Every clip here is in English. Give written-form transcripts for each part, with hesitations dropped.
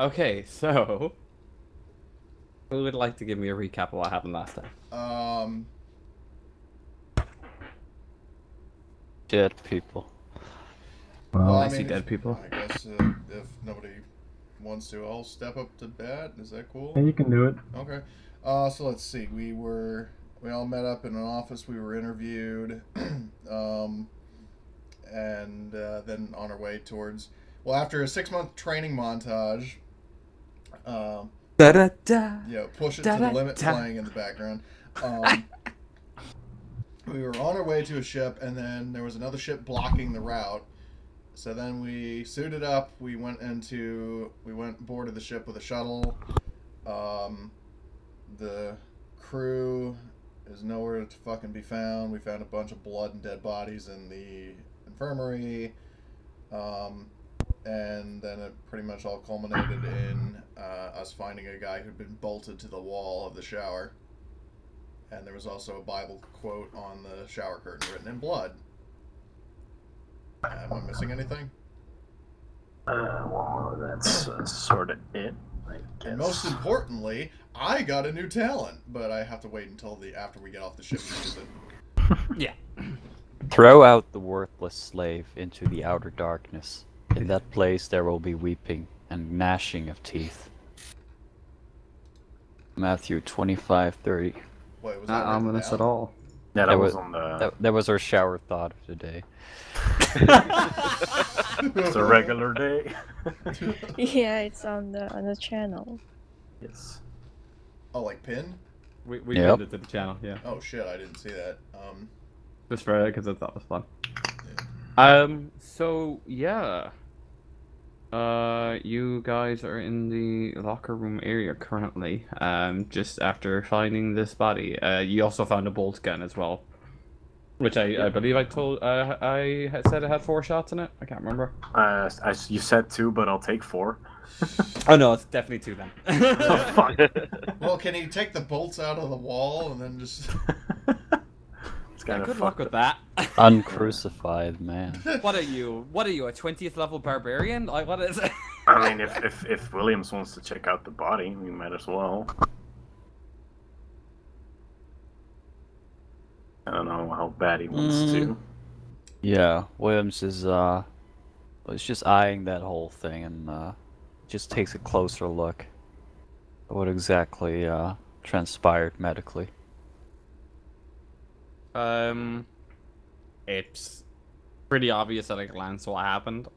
Okay, so who would like to give me a recap of what happened last time? Dead people. Well, I see dead people. I guess if nobody wants to, I'll step up to bat. Is that cool? Yeah, you can do it. Okay. So let's see. We all met up in an office. We were interviewed, and then on our way towards. Well, after a 6-month training montage. Da da da. Yeah, push it to the limit playing in the background. We were on our way to a ship, and then there was another ship blocking the route. So then we suited up. We went boarded the ship with a shuttle. The crew is nowhere to fucking be found. We found a bunch of blood and dead bodies in the infirmary. And then it pretty much all culminated in us finding a guy who'd been bolted to the wall of the shower. And there was also a Bible quote on the shower curtain written in blood. Am I missing anything? Well, that's sort of it, I guess. And most importantly, I got a new talent, but I have to wait until after we get off the ship to use it. Yeah. Throw out the worthless slave into the outer darkness. In that place there will be weeping and gnashing of teeth. Matthew 25:30. Wait, was Not that written ominous down? at all. Yeah, That that was- was on the. That was our shower thought of the day. It's a regular day. Yeah, it's on the channel. Yes. Oh, like pinned? We Yep. pinned it to the channel, yeah. Oh shit, I didn't see that. Just for because I thought it was fun. So yeah. You guys are in the locker room area currently. Just after finding this body. You also found a bolt gun as well. Which I believe I told I had said it had 4 shots in it. I can't remember. You said 2, but I'll take 4. Oh no, it's definitely 2 then. Oh, fuck. Well, can he take the bolts out of the wall and then just... It's kind of Good luck with that. Uncrucified man. What are you? What are you? A 20th level barbarian? Like what is it? I mean, if Williams wants to check out the body, we might as well. I don't know how bad he wants to. Yeah, Williams is was just eyeing that whole thing and just takes a closer look at what exactly transpired medically. It's pretty obvious at a glance what happened.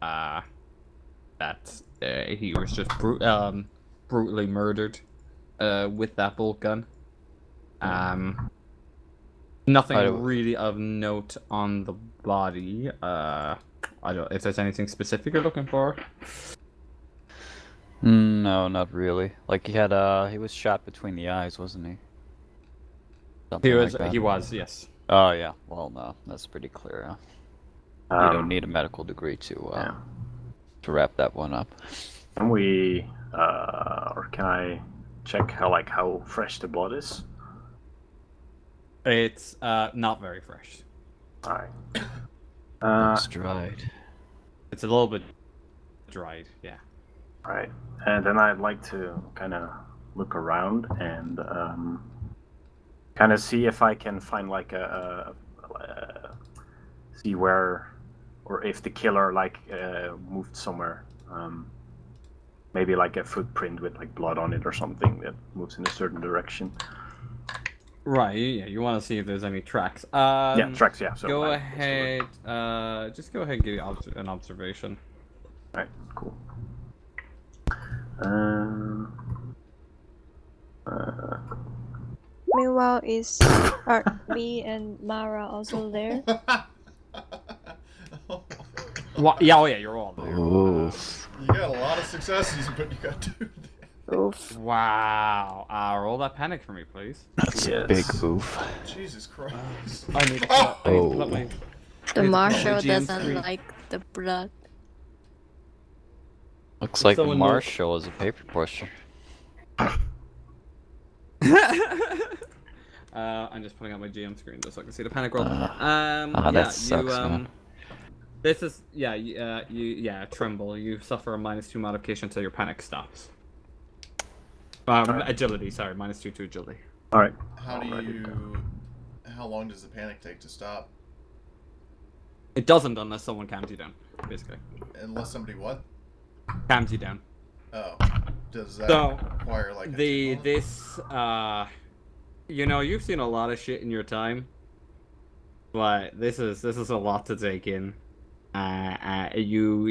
That he was just brutally murdered with that bolt gun. Nothing really of note on the body. I don't. If there's anything specific you're looking for. No, not really. Like he was shot between the eyes, wasn't he? Something like that. He was, yes. Oh yeah. Well, no, that's pretty clear. Huh? You don't need a medical degree to wrap that one up. Can we, or can I check how fresh the blood is? It's not very fresh. Alright. It's dried. It's a little bit dried, yeah. Right. And then I'd like to kind of look around and kind of see if I can find like see where or if the killer moved somewhere. Maybe like a footprint with like blood on it or something that moves in a certain direction. Right, yeah, you want to see if there's any tracks. Yeah, tracks, yeah. So go ahead, just go ahead and give you an observation. Alright, cool. Meanwhile, are me and Mara also there? What? Yeah, oh yeah, you're all there. Ooh. You got a lot of successes, but you got 2. Oof. Wow. Roll that panic for me, please. That's a Yes. big oof. Jesus Christ. I need to Oh. let me. The Marshal GM doesn't screen. like the blood. Looks like the someone know- Marshal is a paper pusher. I'm just putting out my GM screen just so I can see the panic roll. that Yeah, sucks, man. This is tremble. You suffer a -2 modification until your panic stops. Agility, sorry, -2 to agility. All right. How long does the panic take to stop? It doesn't unless someone calms you down, basically. Unless somebody what? Calms you down. Oh, does that So, require like you've seen a lot of shit in your time, but this is a lot to take in. You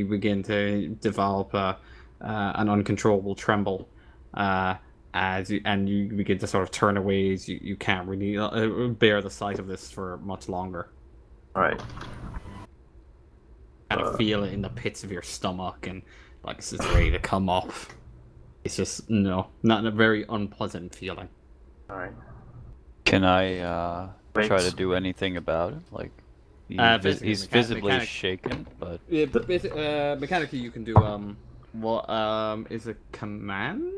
begin to develop an uncontrollable tremble, and you begin to sort of turn away as you can't really bear the sight of this for much longer. All right. Kind of feel it in the pits of your stomach, and like this is ready to come off. It's just not a very unpleasant feeling. All right. Can I try to do anything about it? Like, he's visibly shaken, but mechanically you can do is it command?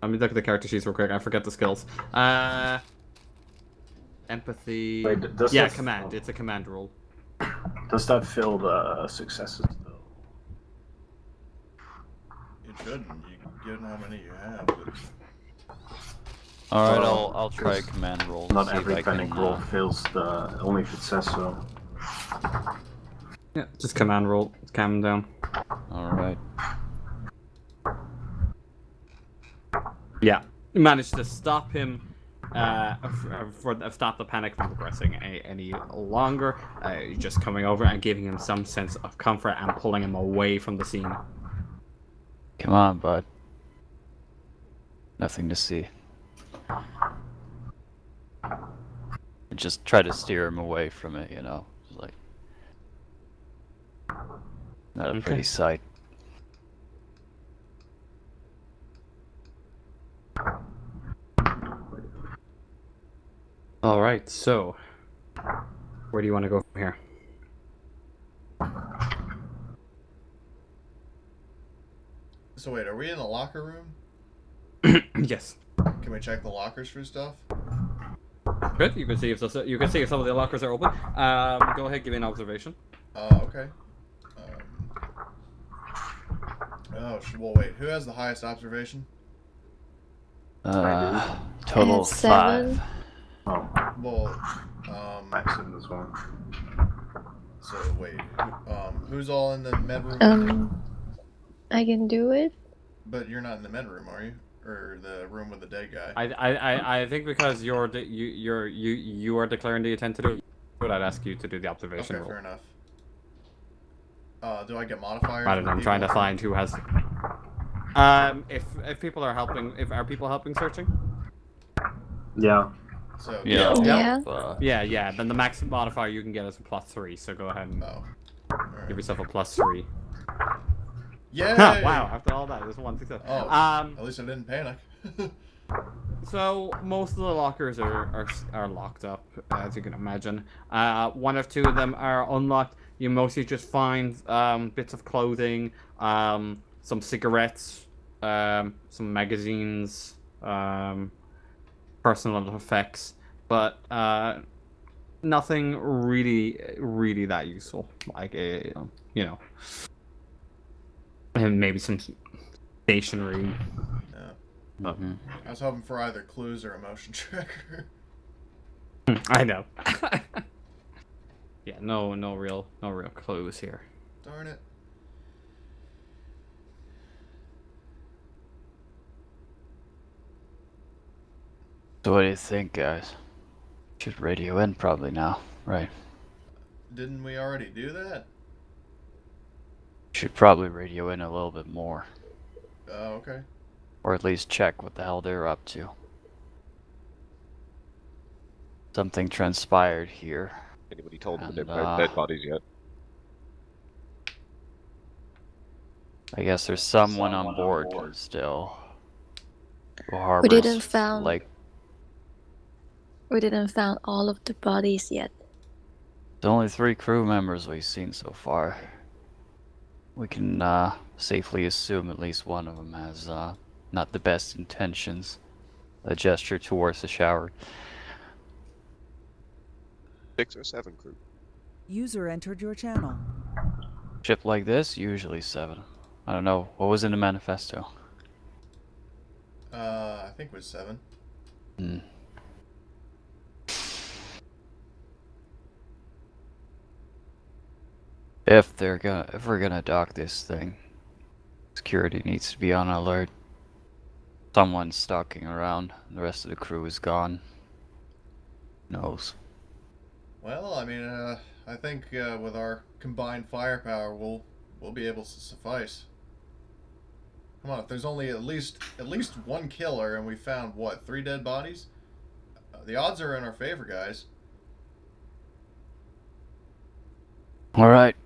Let me look at the character sheets real quick. I forget the skills. Empathy. Wait, command. It's a command role. Does that fill the successes though? It shouldn't. Given how many you have. But... All right, I'll try a command roll. Not every panic roll fills the. Only if it says so. Yeah, just command roll. Calm him down. All right. Yeah, you managed to stop him. Stop the panic from progressing any longer. Just coming over and giving him some sense of comfort and pulling him away from the scene. Come on, bud. Nothing to see. Just try to steer him away from it, you know. Just like not a pretty sight. All right, so where do you want to go from here? So wait, are we in the locker room? Yes. Can we check the lockers for stuff? Good. You can see if some of the lockers are open. Go ahead, give me an observation. Okay. Well, wait. Who has the highest observation? Total 7. 5. Oh, Well, Max in this one. so wait. Who's all in the med room? I can do it. But you're not in the med room, are you? Or the room with the dead guy? I think because you are declaring the intent to do it, I'd ask you to do the observation Okay, roll. fair enough. Do I get modifiers? I don't know. I'm with trying to people? find who has. If people are helping, are people helping searching? Yeah. So Yeah. Yeah. Then the max modifier you can get is a +3. So go ahead and Oh. Alright. give yourself a +3. Yay! Wow! After all that, there's one success. Oh. At least I didn't panic. So most of the lockers are locked up, as you can imagine. One or two of them are unlocked. You mostly just find bits of clothing, some cigarettes, some magazines, personal effects, but nothing really that useful. Like and maybe some stationery. Yeah. I was hoping for either clues or a motion tracker. I know. Yeah, no real clues here. Darn it. So what do you think, guys? Should radio in probably now, right? Didn't we already do that? Should probably radio in a little bit more. Oh, okay. Or at least check what the hell they're up to. Something transpired here. Anybody told them And, they're dead bodies yet? I guess there's someone on board still. Who We harbors, didn't found like, all of the bodies yet. there's only 3 crew members we've seen so far. We can safely assume at least one of them has not the best intentions. A gesture towards the shower. 6 or 7 crew. User entered your channel. Ship like this, usually 7. I don't know. What was in the manifesto? I think it was 7. Hmm. If we're gonna dock this thing, security needs to be on alert. Someone's stalking around. The rest of the crew is gone. Knows. Well, I mean, I think with our combined firepower, we'll be able to suffice. Come on, if there's only at least one killer, and we found what, 3 dead bodies? The odds are in our favor, guys. All right.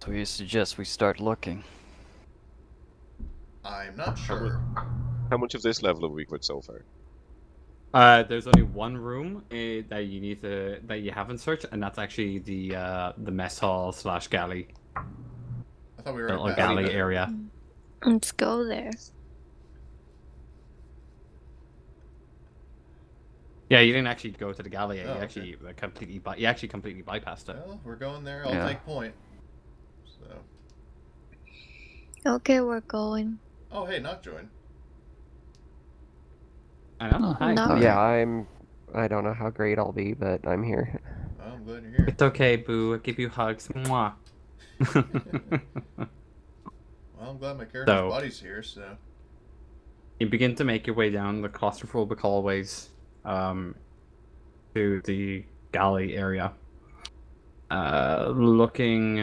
So you suggest we start looking? I'm not sure. How much of this level have we got so far? There's only one room that you haven't searched, and that's actually the mess hall / galley, I thought we were little at galley area. Let's go there. Yeah, you didn't actually go to the galley. Oh, You actually completely bypassed it. Well, we're going there. I'll Yeah. take point. So. Okay, we're going. Oh, hey, not join. I know. Hi. No. Yeah, I don't know how great I'll be, but I'm here. Well, I'm glad you're here. It's okay, boo. I give you hugs. Mwah. Well, I'm glad my character's So- buddy's here, so. You begin to make your way down the claustrophobic hallways to the galley area. Looking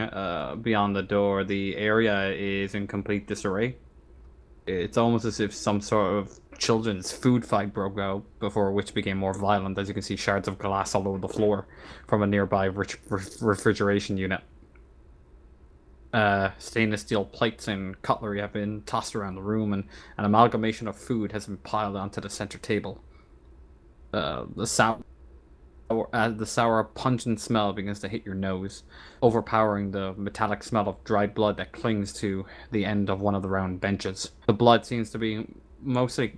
beyond the door, the area is in complete disarray. It's almost as if some sort of children's food fight broke out, before which became more violent, as you can see shards of glass all over the floor from a nearby refrigeration unit. Stainless steel plates and cutlery have been tossed around the room, and an amalgamation of food has been piled onto the center table. The sour, pungent smell begins to hit your nose, overpowering the metallic smell of dried blood that clings to the end of one of the round benches. The blood seems to be mostly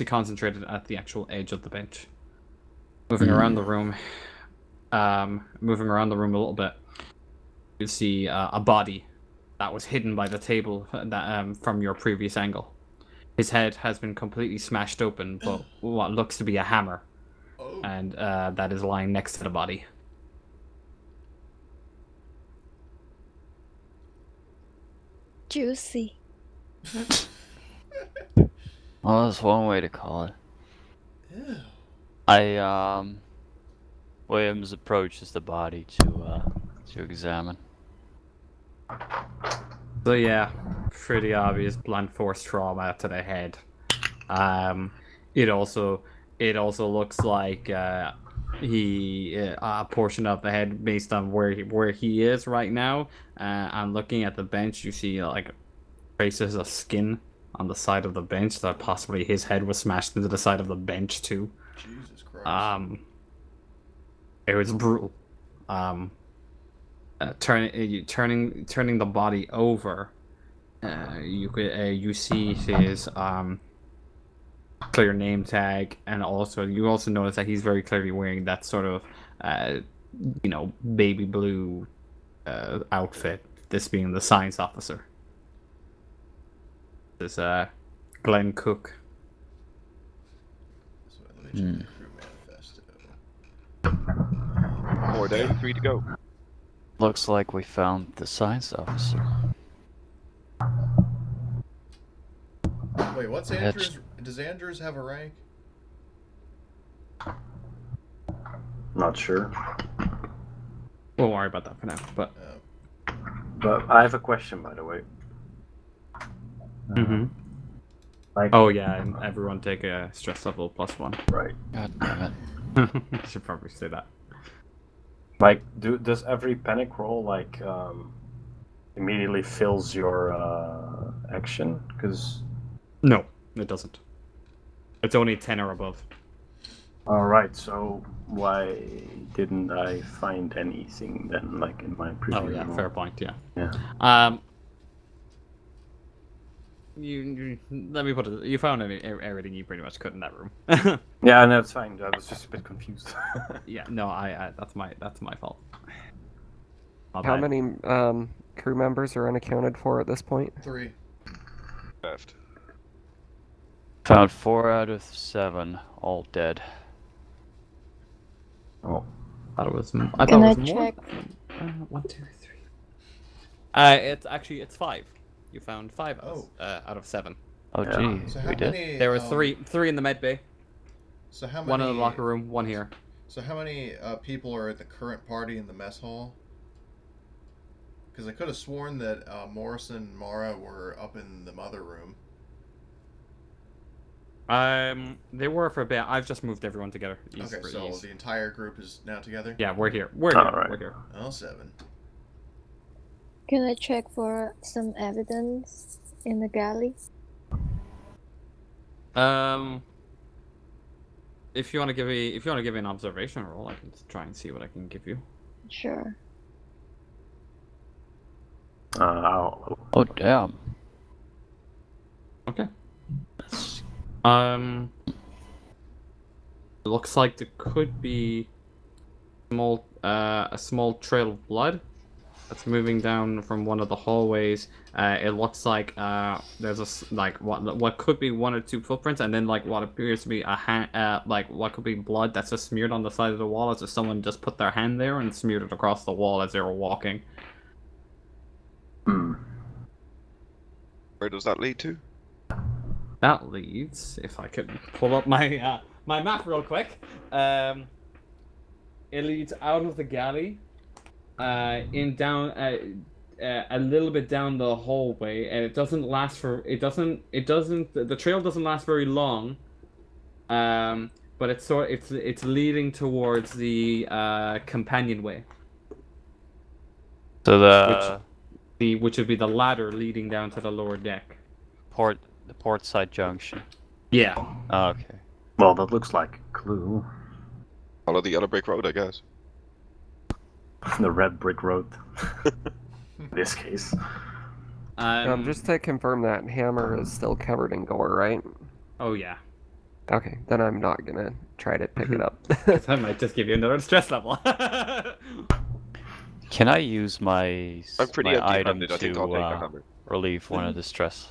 concentrated at the actual edge of the bench. Moving around the room a little bit, you see a body that was hidden by the table from your previous angle. His head has been completely smashed open, but what looks to be a hammer, Oh. and that is lying next to the body. Juicy. Well, that's one way to call it. Ew. Williams approaches the body to examine. So yeah, pretty obvious blunt force trauma to the head. It also looks like a portion of the head based on where he is right now. And looking at the bench, you see like traces of skin on the side of the bench. That possibly his head was smashed into the side of the bench too. Jesus Christ. It was brutal. Turning the body over, you see his clear name tag, and you also notice that he's very clearly wearing that sort of baby blue outfit. This being the science officer. This Glenn Cook. So let me check the crew manifesto. 4 down, 3 to go. Looks like we found the science officer. Wait, what's Andrews? Does Andrews have a rank? Not sure. Won't worry about that for now. But But I have a question, by the way. Like, oh yeah, and everyone take a stress level +1. right. God damn it. I should probably say that. Like, does every panic roll like immediately fills your action? Because No, it doesn't. It's only 10 or above. all right, so why didn't I find anything then, like in my previous Oh yeah, roll? fair point. Yeah. Yeah. let me put it. You found everything you pretty much could in that room. Yeah, no, it's fine. I was just a bit confused. Yeah, no, I that's my fault. My How bad. many crew members are unaccounted for at this point? 3. Left. Found 4 out of 7, all dead. Oh, I thought it was. Can it I was more. check? 1, 2, 3. It's 5. You found 5 out of 7. Oh, Yeah. gee, So how we did. many? There were three in the med bay. So how many? One in the locker room, one here. So how many people are at the current party in the mess hall? Because I could have sworn that Morrison and Mara were up in the mother room. They were for a bit. I've just moved everyone together. Okay, so the entire group is now together? Yeah, we're here. We're here. Alright. We're here. Oh, 7. Can I check for some evidence in the galley? If you want to give me an observation roll, I can try and see what I can give you. Sure. Oh, damn. Okay. Looks like there could be a small trail of blood that's moving down from one of the hallways. It looks like there's what could be 1 or 2 footprints, and then like what appears to be a hand, like what could be blood that's just smeared on the side of the wall, as if someone just put their hand there and smeared it across the wall as they were walking. Where does that lead to? That leads, if I could pull up my my map real quick. It leads out of the galley, in down a little bit down the hallway, and it doesn't last for the trail doesn't last very long. But it's leading towards the companionway, So which would be the ladder leading down to the lower deck. the port side junction. Yeah. Oh, okay. well, that looks like a clue. Follow the yellow brick road, I guess. The red brick road. In this case. Just to confirm that hammer is still covered in gore, right? Oh yeah. Okay, then I'm not gonna try to pick it up. I might just give you another stress level. Can I use my I'm pretty my item empty-handed. I think I'll take the to hammer. relieve one of the stress?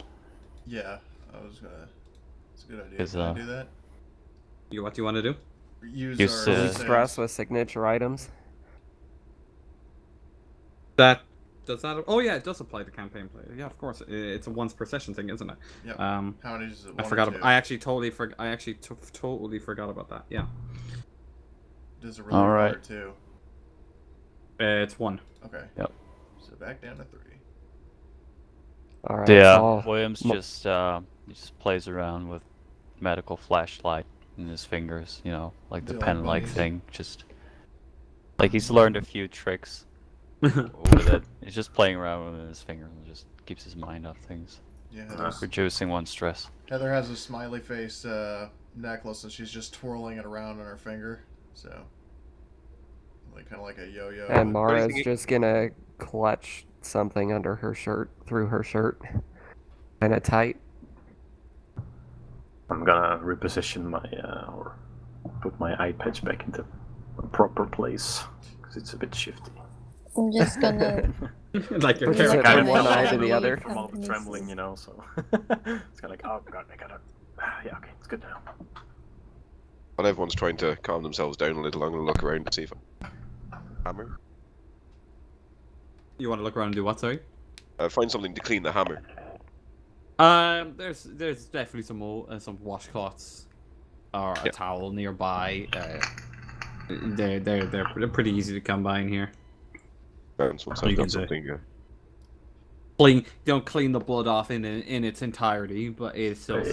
Yeah, I was gonna. It's a good idea. Is, Can I do that? What do you want to do? Use Use, our uh, Stress with signature items. That does that? Oh yeah, it does apply to campaign player. Yeah, of course. It's a once per session thing, isn't it? Yep. How many is it? I forgot. I actually totally forgot about that. Yeah. Does it really All right. matter too? It's 1. Okay. Yep. So back down to 3. Alright, Yeah, so Williams just plays around with medical flashlight in his fingers, you know, like the Do like pen-like bunnies. thing. Just like he's learned a few tricks with it. He's just playing around with his finger and just keeps his mind off things, Yeah. reducing one stress. Heather has a smiley face necklace, and she's just twirling it around on her finger. So, like kind of like a yo-yo. and but- Mara's think it- just gonna clutch something under her shirt, through her shirt, kind of tight. I'm gonna reposition my or put my eye patch back into a proper place because it's a bit shifty. I'm just gonna. Like your Which is character. it, Kind from of one fell eye off to a the little other? from all the Companies. trembling, you know. So it's kind of like, oh god, I gotta. Yeah, okay, it's good now. While everyone's trying to calm themselves down a little, I'm gonna look around and see if hammer. You want to look around and do what? Sorry. Find something to clean the hammer. There's definitely some washcloths or a Yep. towel nearby. They're pretty easy to come by in here. Once You I've can got do. something. You don't clean the blood off in its entirety, but it's still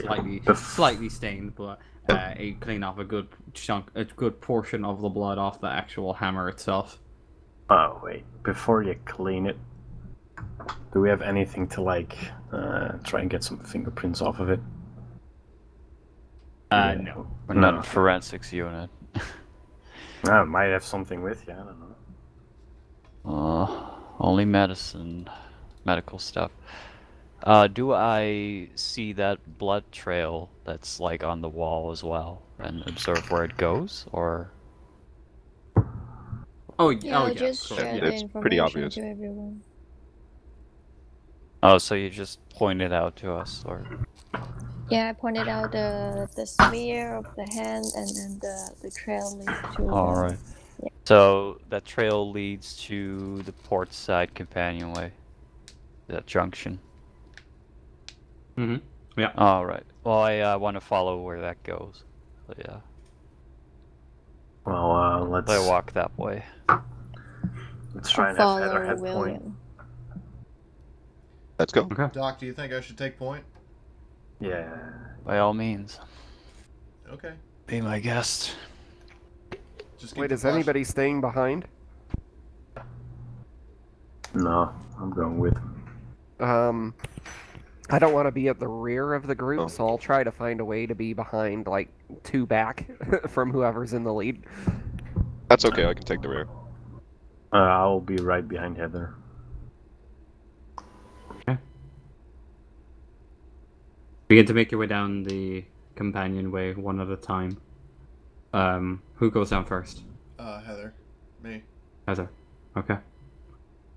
slightly stained. But you clean off a good portion of the blood off the actual hammer itself. Oh wait, before you clean it, do we have anything to like try and get some fingerprints off of it? No. We're not No. a forensics unit. I might have something with you. I don't know. Only medical stuff. Do I see that blood trail that's like on the wall as well, and observe where it goes, or? Oh, Yeah, oh I'll yeah. just Cool. share Yeah. the It's pretty information obvious. to everyone. Oh, so you just point it out to us, or? Yeah, I pointed out the smear of the hand, and then the trail leads to All the... right. Yeah. So that trail leads to the port side companionway. That junction. Mm-hmm. Yeah. All right. Well, I want to follow where that goes. So, yeah. Well, let's I walk that way. try and have Heather Follow head point. William. Let's go. Okay. Doc, do you think I should take point? Yeah. By all means, Okay. be my guest. Just Wait, keep is the flash- anybody staying behind? No, I'm going with. I don't want to be at the rear of the group, Oh. so I'll try to find a way to be behind, like, 2 back from whoever's in the lead. That's okay. I can take the rear. I'll be right behind Heather. Begin to make your way down the companionway one at a time. Who goes down first? Heather. Me. Heather. Okay.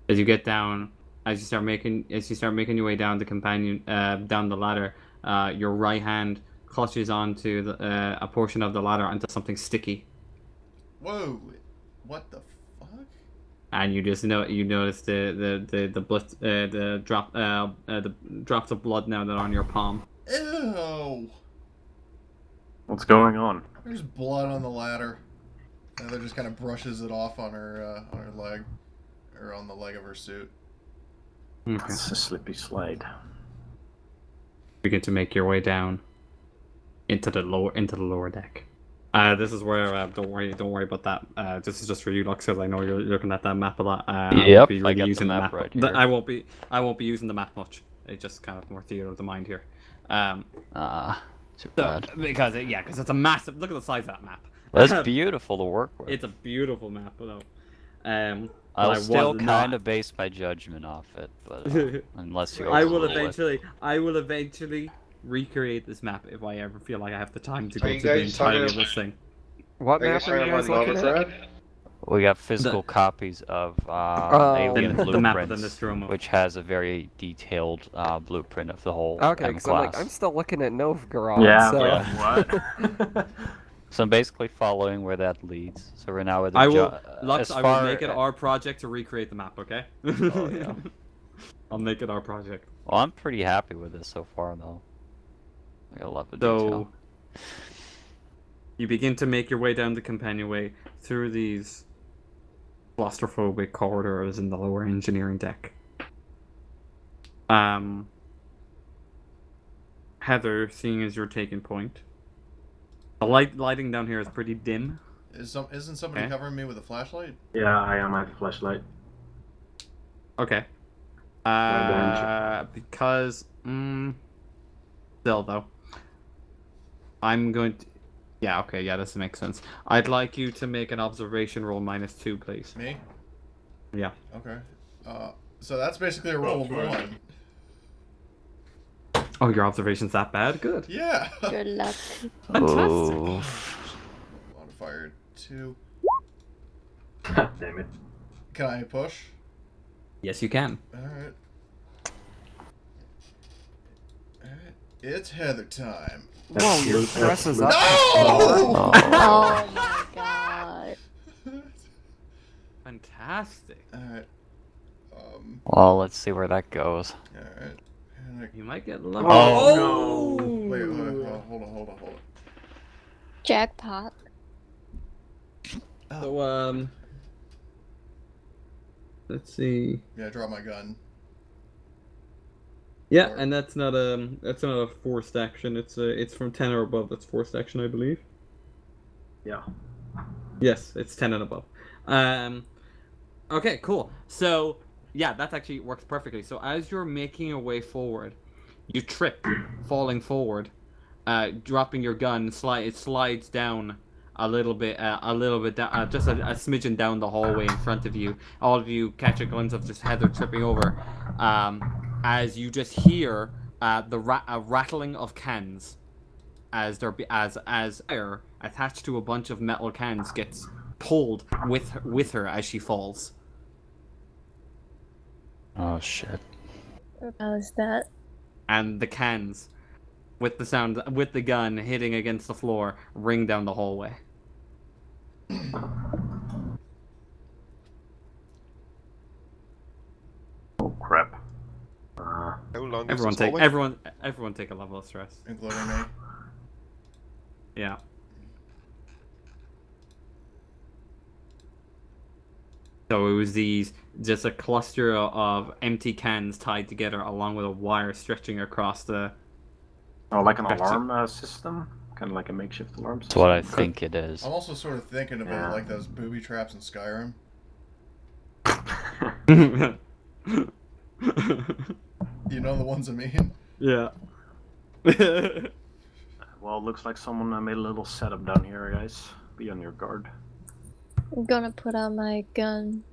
As you get down, as you start making your way down the down the ladder, your right hand clutches onto a portion of the ladder onto something sticky, Whoa! What the fuck? and you notice the blood, the drops of blood now that are on your palm. Ew! What's going on? There's blood on the ladder. Heather just kind of brushes it off on her leg, or on the leg of her suit. Okay. It's a slippy slide. Begin to make your way down into the lower deck. This is where don't worry about that. This is just for you, Lux, because I know you're looking at that map a lot. I Yep, won't be I got the using map right here. I won't be using the map much. It's just kind of more theater of the mind here. Too So, bad. because it's a massive. Look at the size of that map. That's beautiful to work with. It's a beautiful map, though. I'll I still was kind not- of base my judgment off it, but unless you I will overrule it. I will eventually recreate this map if I ever feel like I have the time to Are go you through the guys entirety of talking- this thing. What Are you map are you talking guys about looking at? Novgorod? We got physical copies of alien The map of the blueprints, Nostromo. which has a very detailed blueprint of the whole Okay, M because I'm class. like, I'm still looking at Novgorod, Yeah, so... what? So I'm basically following where that leads. So we're now at the I will, as Lux, I far will make it our project to recreate the map, okay? Oh, yeah. I'll make it our project. Well, I'm pretty happy with this so far, though. I love the So, detail. you begin to make your way down the companionway through these claustrophobic corridors in the lower engineering deck. Heather, seeing as you're taking point, the lighting down here is pretty dim. Isn't somebody Okay. covering me with a flashlight? Yeah, I am at flashlight. Okay. Because still though, I'm going to. Yeah. Okay. Yeah, this makes sense. I'd like you to make an observation roll -2, please. Me? Yeah. Okay. So that's basically a roll of 1. Oh, your observation's that bad? Good. Yeah. Good luck. Oh. Modifier 2. Damn it. Can I push? Yes, you can. Alright. Alright. It's Heather time. Whoa, your dress is up. No! Oh my god. Fantastic. Alright. Well, let's see where that goes. Alright. You might get lucky. Oh, no. Wait, hold on. Jackpot. So let's see. Yeah, drop my gun. Yeah, Or- and that's not a forced action. It's from 10 or above. That's forced action, I believe. Yeah. Yes, it's 10 and above. Okay, cool. So, yeah, that actually works perfectly. So as you're making your way forward, you trip, falling forward, dropping your gun. It slides down a little bit down, just a smidgen down the hallway in front of you. All of you catch a glimpse of just Heather tripping over. as you just hear the rattling of cans as air attached to a bunch of metal cans gets pulled with her as she falls. Oh shit. How is that? And the cans, with the gun hitting against the floor, ring down the hallway. Oh crap. How long is Everyone this take hallway? everyone take a level of stress. Including me. Yeah. So it was just a cluster of empty cans tied together along with a wire stretching across the... Oh, like an Gotcha. alarm system? Kind of like a makeshift alarm That's system? what I think it is. I'm also sort of thinking about Yeah. like those booby traps in Skyrim. You know the ones I mean? Yeah. Well, looks like someone made a little setup down here, guys. Be on your guard. I'm gonna put out my gun.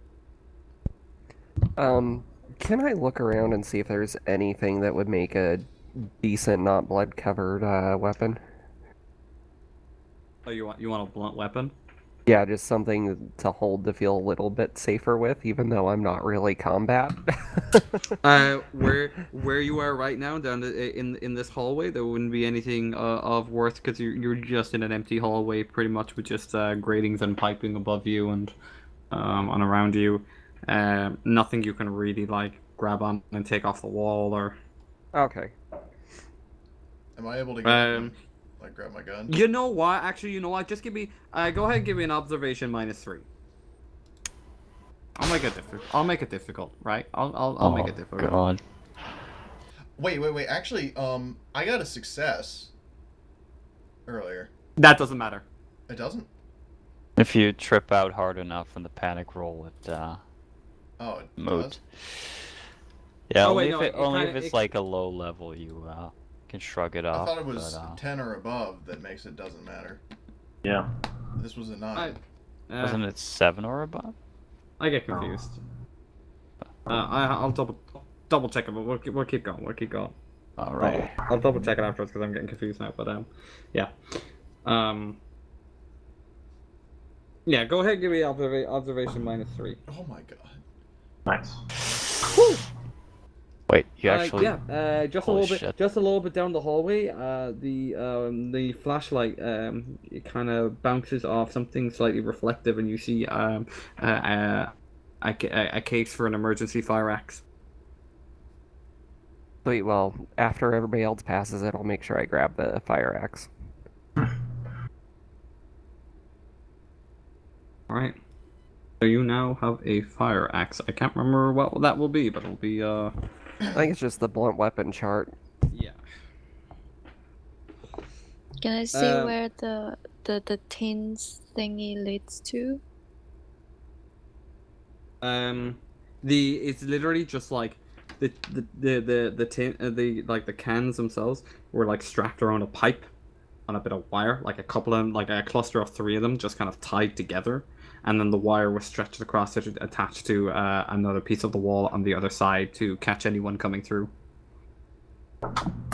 Can I look around and see if there's anything that would make a decent, not blood-covered weapon? Oh, you want a blunt weapon? Yeah, just something to hold to feel a little bit safer with, even though I'm not really combat. Where you are right now, down in this hallway, there wouldn't be anything of worth because you're just in an empty hallway, pretty much with just gratings and piping above you and around you. Nothing you can really like grab on and take off the wall or. Okay. Am I able to get like grab my gun? You know what? Actually, you know what? Just give me. Go ahead and give me an observation -3. I'll make it difficult. I'll make it difficult, right? I'll make it difficult. God. Wait. Actually, I got a success earlier. That doesn't matter. It doesn't? If you trip out hard enough in the panic roll, it Oh, it moot. does? Yeah, Oh, only wait, if no, it, only if kinda- it's like a low level, you can shrug it I off. thought it was but, 10 or above that makes it doesn't matter. Yeah. This was a 9. wasn't it 7 or above? I get confused. I'll double check it, but we'll keep going. We'll keep going. All right. I'll double check it afterwards because I'm getting confused now. But yeah. Yeah. Go ahead. And give me observation -3. Oh my god. Nice. Wait, you actually? Yeah. Just a Holy little bit. shit. Just a little bit down the hallway. The flashlight it kind of bounces off something slightly reflective, and you see a case for an emergency fire axe. Sweet, well, after everybody else passes it, I'll make sure I grab the fire axe. All right. So you now have a fire axe. I can't remember what that will be, but it'll be I think it's just the blunt weapon chart. yeah. Can I see where the tins thingy leads to? It's literally just like the tin the cans themselves were like strapped around a pipe on a bit of wire, like a couple of them, like a cluster of 3 of them, just kind of tied together, and then the wire was stretched across it, attached to another piece of the wall on the other side to catch anyone coming through.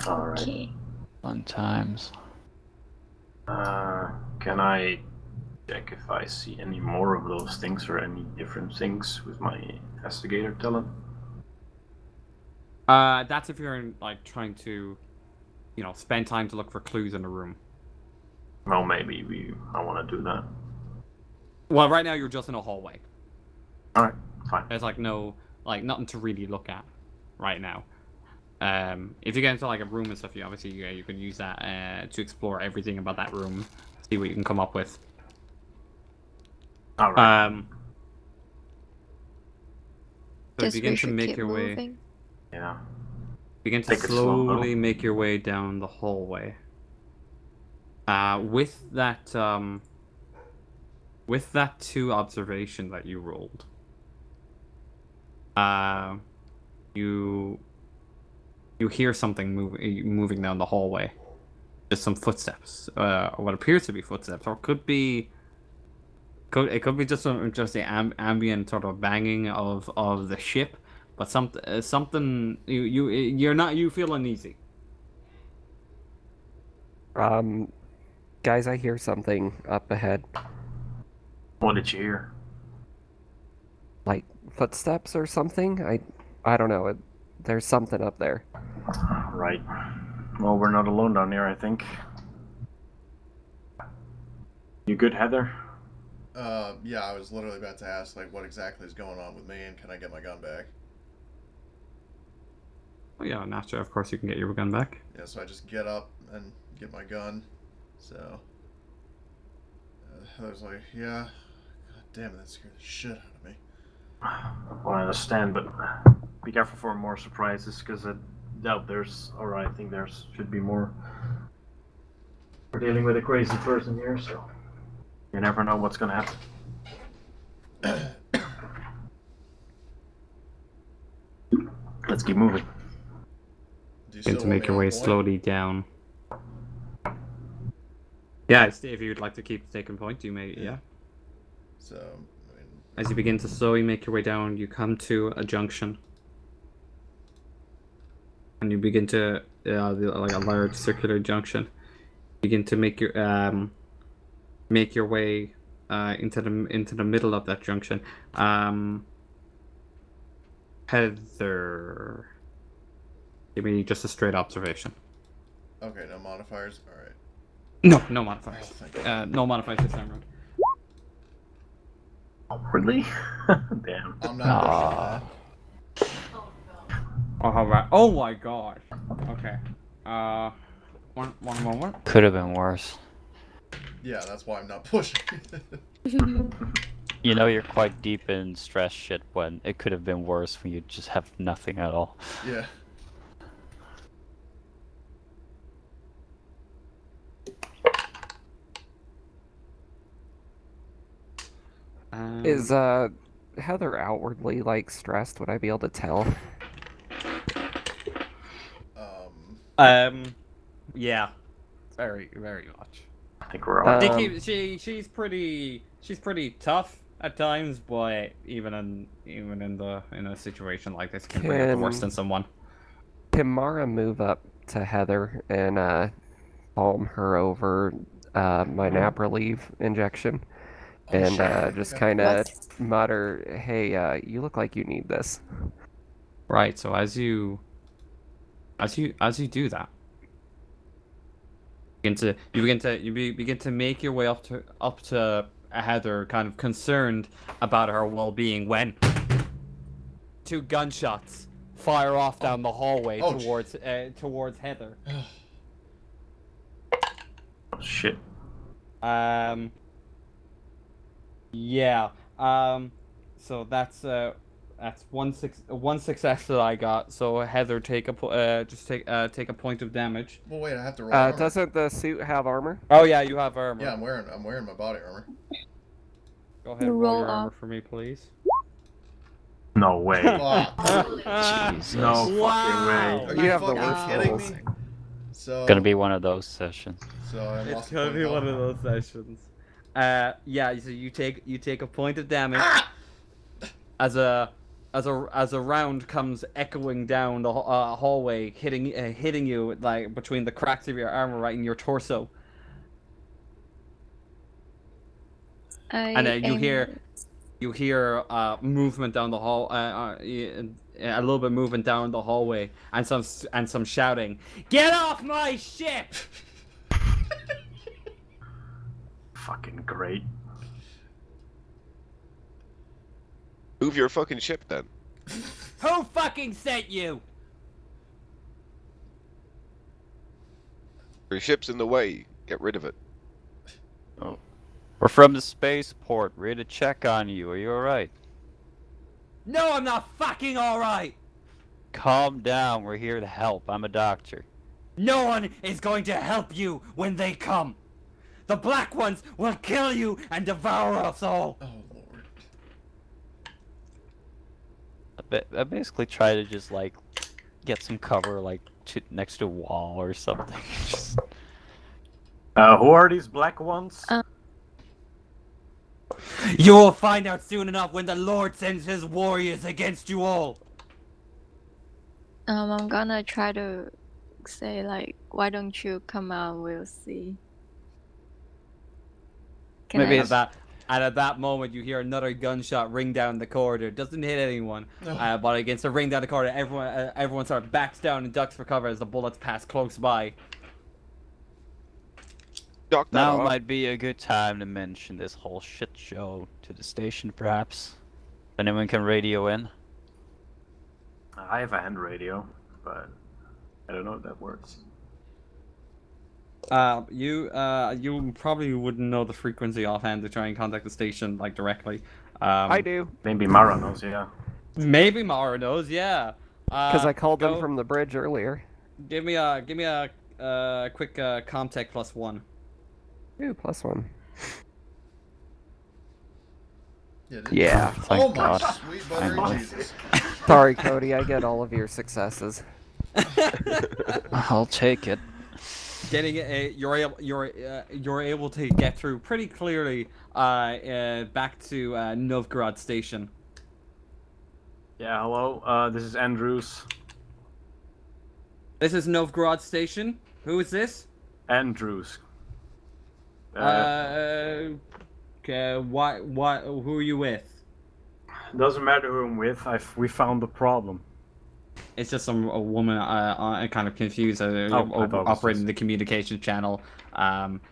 Alright. Okay. Fun times. Can I check if I see any more of those things or any different things with my investigator talent? That's if you're like trying to, spend time to look for clues in the room. Well, maybe I want to do that. Well, right now you're just in a hallway. Alright, fine. There's nothing to really look at right now. If you get into like a room and stuff, you can use that to explore everything about that room, see what you can come up with. Alright. So Guess begin we to should make keep your way. moving. Yeah. Begin to Take it slow, slowly though. make your way down the hallway. With that 2 observation that you rolled, you hear something moving down the hallway. Just some footsteps, what appears to be footsteps, or could be just the ambient sort of banging of the ship, but something you feel uneasy. Guys, I hear something up ahead. What did you hear? Like footsteps or something? I don't know. There's something up there. Right. Well, we're not alone down here, I think. You good, Heather? Yeah, I was literally about to ask, like, what exactly is going on with me, and can I get my gun back? Oh yeah, naturally, of course you can get your gun back. Yeah, so I just get up and get my gun. So Heather's like, yeah. God damn it, that scared the shit out of me. Well, I understand, but be careful for more surprises, because I doubt there's, or I think there's should be more. We're dealing with a crazy person here, so you never know what's gonna happen. Let's keep moving. Do you Begin still to make want me your on way point? slowly down. Yeah, if you'd like to keep taking point, you may. Yeah. So, I mean, As you begin to slowly make your way down, you come to a junction, and you begin to like a large circular junction. Begin to make your way into the middle of that junction. Heather, give me just a straight observation. okay, no modifiers. All right. No modifiers. Oh, thank you. No modifiers this time around. Awkwardly? Damn. I'm not pushing Oh, alright. Oh my gosh. Okay. One moment. Could have been worse. that. Yeah, that's why I'm not pushing. You know you're quite deep in stress shit when it could have been worse when you just have nothing at all. Yeah. Is Heather outwardly like stressed? Would I be able to tell? Yeah. Very, very much. I think we're all. She's pretty tough at times, but even in a situation like this, can bring out the worst in someone. Can Mara move up to Heather and palm her over my nap relief injection? Oh, And shit. just Okay. kind of mutter, "Hey, you look like you need this." Right. So as you do that, you begin to make your way up to Heather, kind of concerned about her well-being, when two gunshots fire off down the hallway Oh, towards Heather. Oh, shit. Yeah. So that's one success that I got. So Heather, take a point of damage. Well, wait, I have to roll armor. Doesn't the suit have armor? Oh yeah, you have armor. Yeah, I'm wearing my body armor. Go ahead and roll your armor for me, please. No way. Fuck. Jesus. No Wow. fucking way. Are You have the fucking worst kidding rolls. me? So Gonna be one of those sessions. So I It's lost a gonna point be of one of armor. those sessions. Yeah. So you take a point of damage as a round comes echoing down the hallway, hitting you like between the cracks of your armor, right in your torso. And you hear movement down the hall, a little bit movement down the hallway, and some shouting. Get off my ship! Fucking great. Move your fucking ship then. Who fucking sent you? Your ship's in the way. Get rid of it. We're from the spaceport. Ready to check on you. Are you alright? No, I'm not fucking alright! Calm down. We're here to help. I'm a doctor. No one is going to help you when they come. The black ones will kill you and devour us all. Oh lord. I basically try to just like get some cover, like next to a wall or something. Just... Who are these black ones? You will find out soon enough when the Lord sends his warriors against you all. I'm gonna try to say like, why don't you come out? We'll see. Can Maybe I? it's- At that moment, you hear another gunshot ring down the corridor. Doesn't hit anyone, but against the ring down the corridor, everyone sort of backs down and ducks for cover as the bullets pass close by. Knock that Now off. might be a good time to mention this whole shit show to the station, perhaps. Anyone can radio in. I have a hand radio, but I don't know if that works. You probably wouldn't know the frequency offhand to try and contact the station like directly. I do, Maybe Mara knows, yeah. Maybe Mara knows, yeah. because I called them go- from the bridge earlier. Give me a quick comtech +1. Ooh, +1. Yeah. Thank Oh my God. sweet buttery Finally. Jesus. Sorry, Cody, I get all of your successes. I'll take it. Getting you're able to get through pretty clearly back to Novgorod Station. Yeah, hello. This is Andrews. This is Novgorod Station. Who is this? Andrews. Okay, what? Who are you with? Doesn't matter who I'm with. We found the problem. It's just a woman kind of confused I thought it was operating just- the communication channel.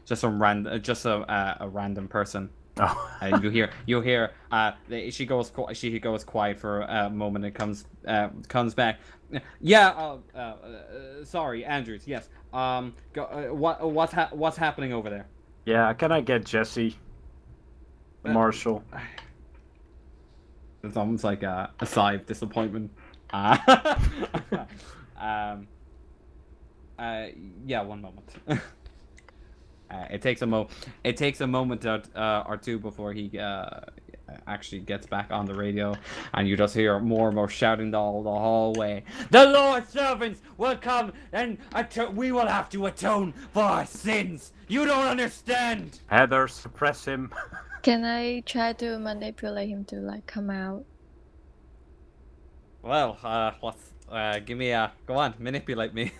Just a random person. Oh. And you hear she goes quiet for a moment and comes back. Yeah, sorry, Andrews. Yes. What's happening over there? Yeah, can I get Jesse? Marshal. It's almost like a sigh of disappointment. Yeah, one moment. It takes a moment or two before he actually gets back on the radio, and you just hear more and more shouting down the hallway. The Lord's servants will come, and we will have to atone for our sins. You don't understand. Heather, suppress him. Can I try to manipulate him to like come out? Well, let's give me go on, manipulate me.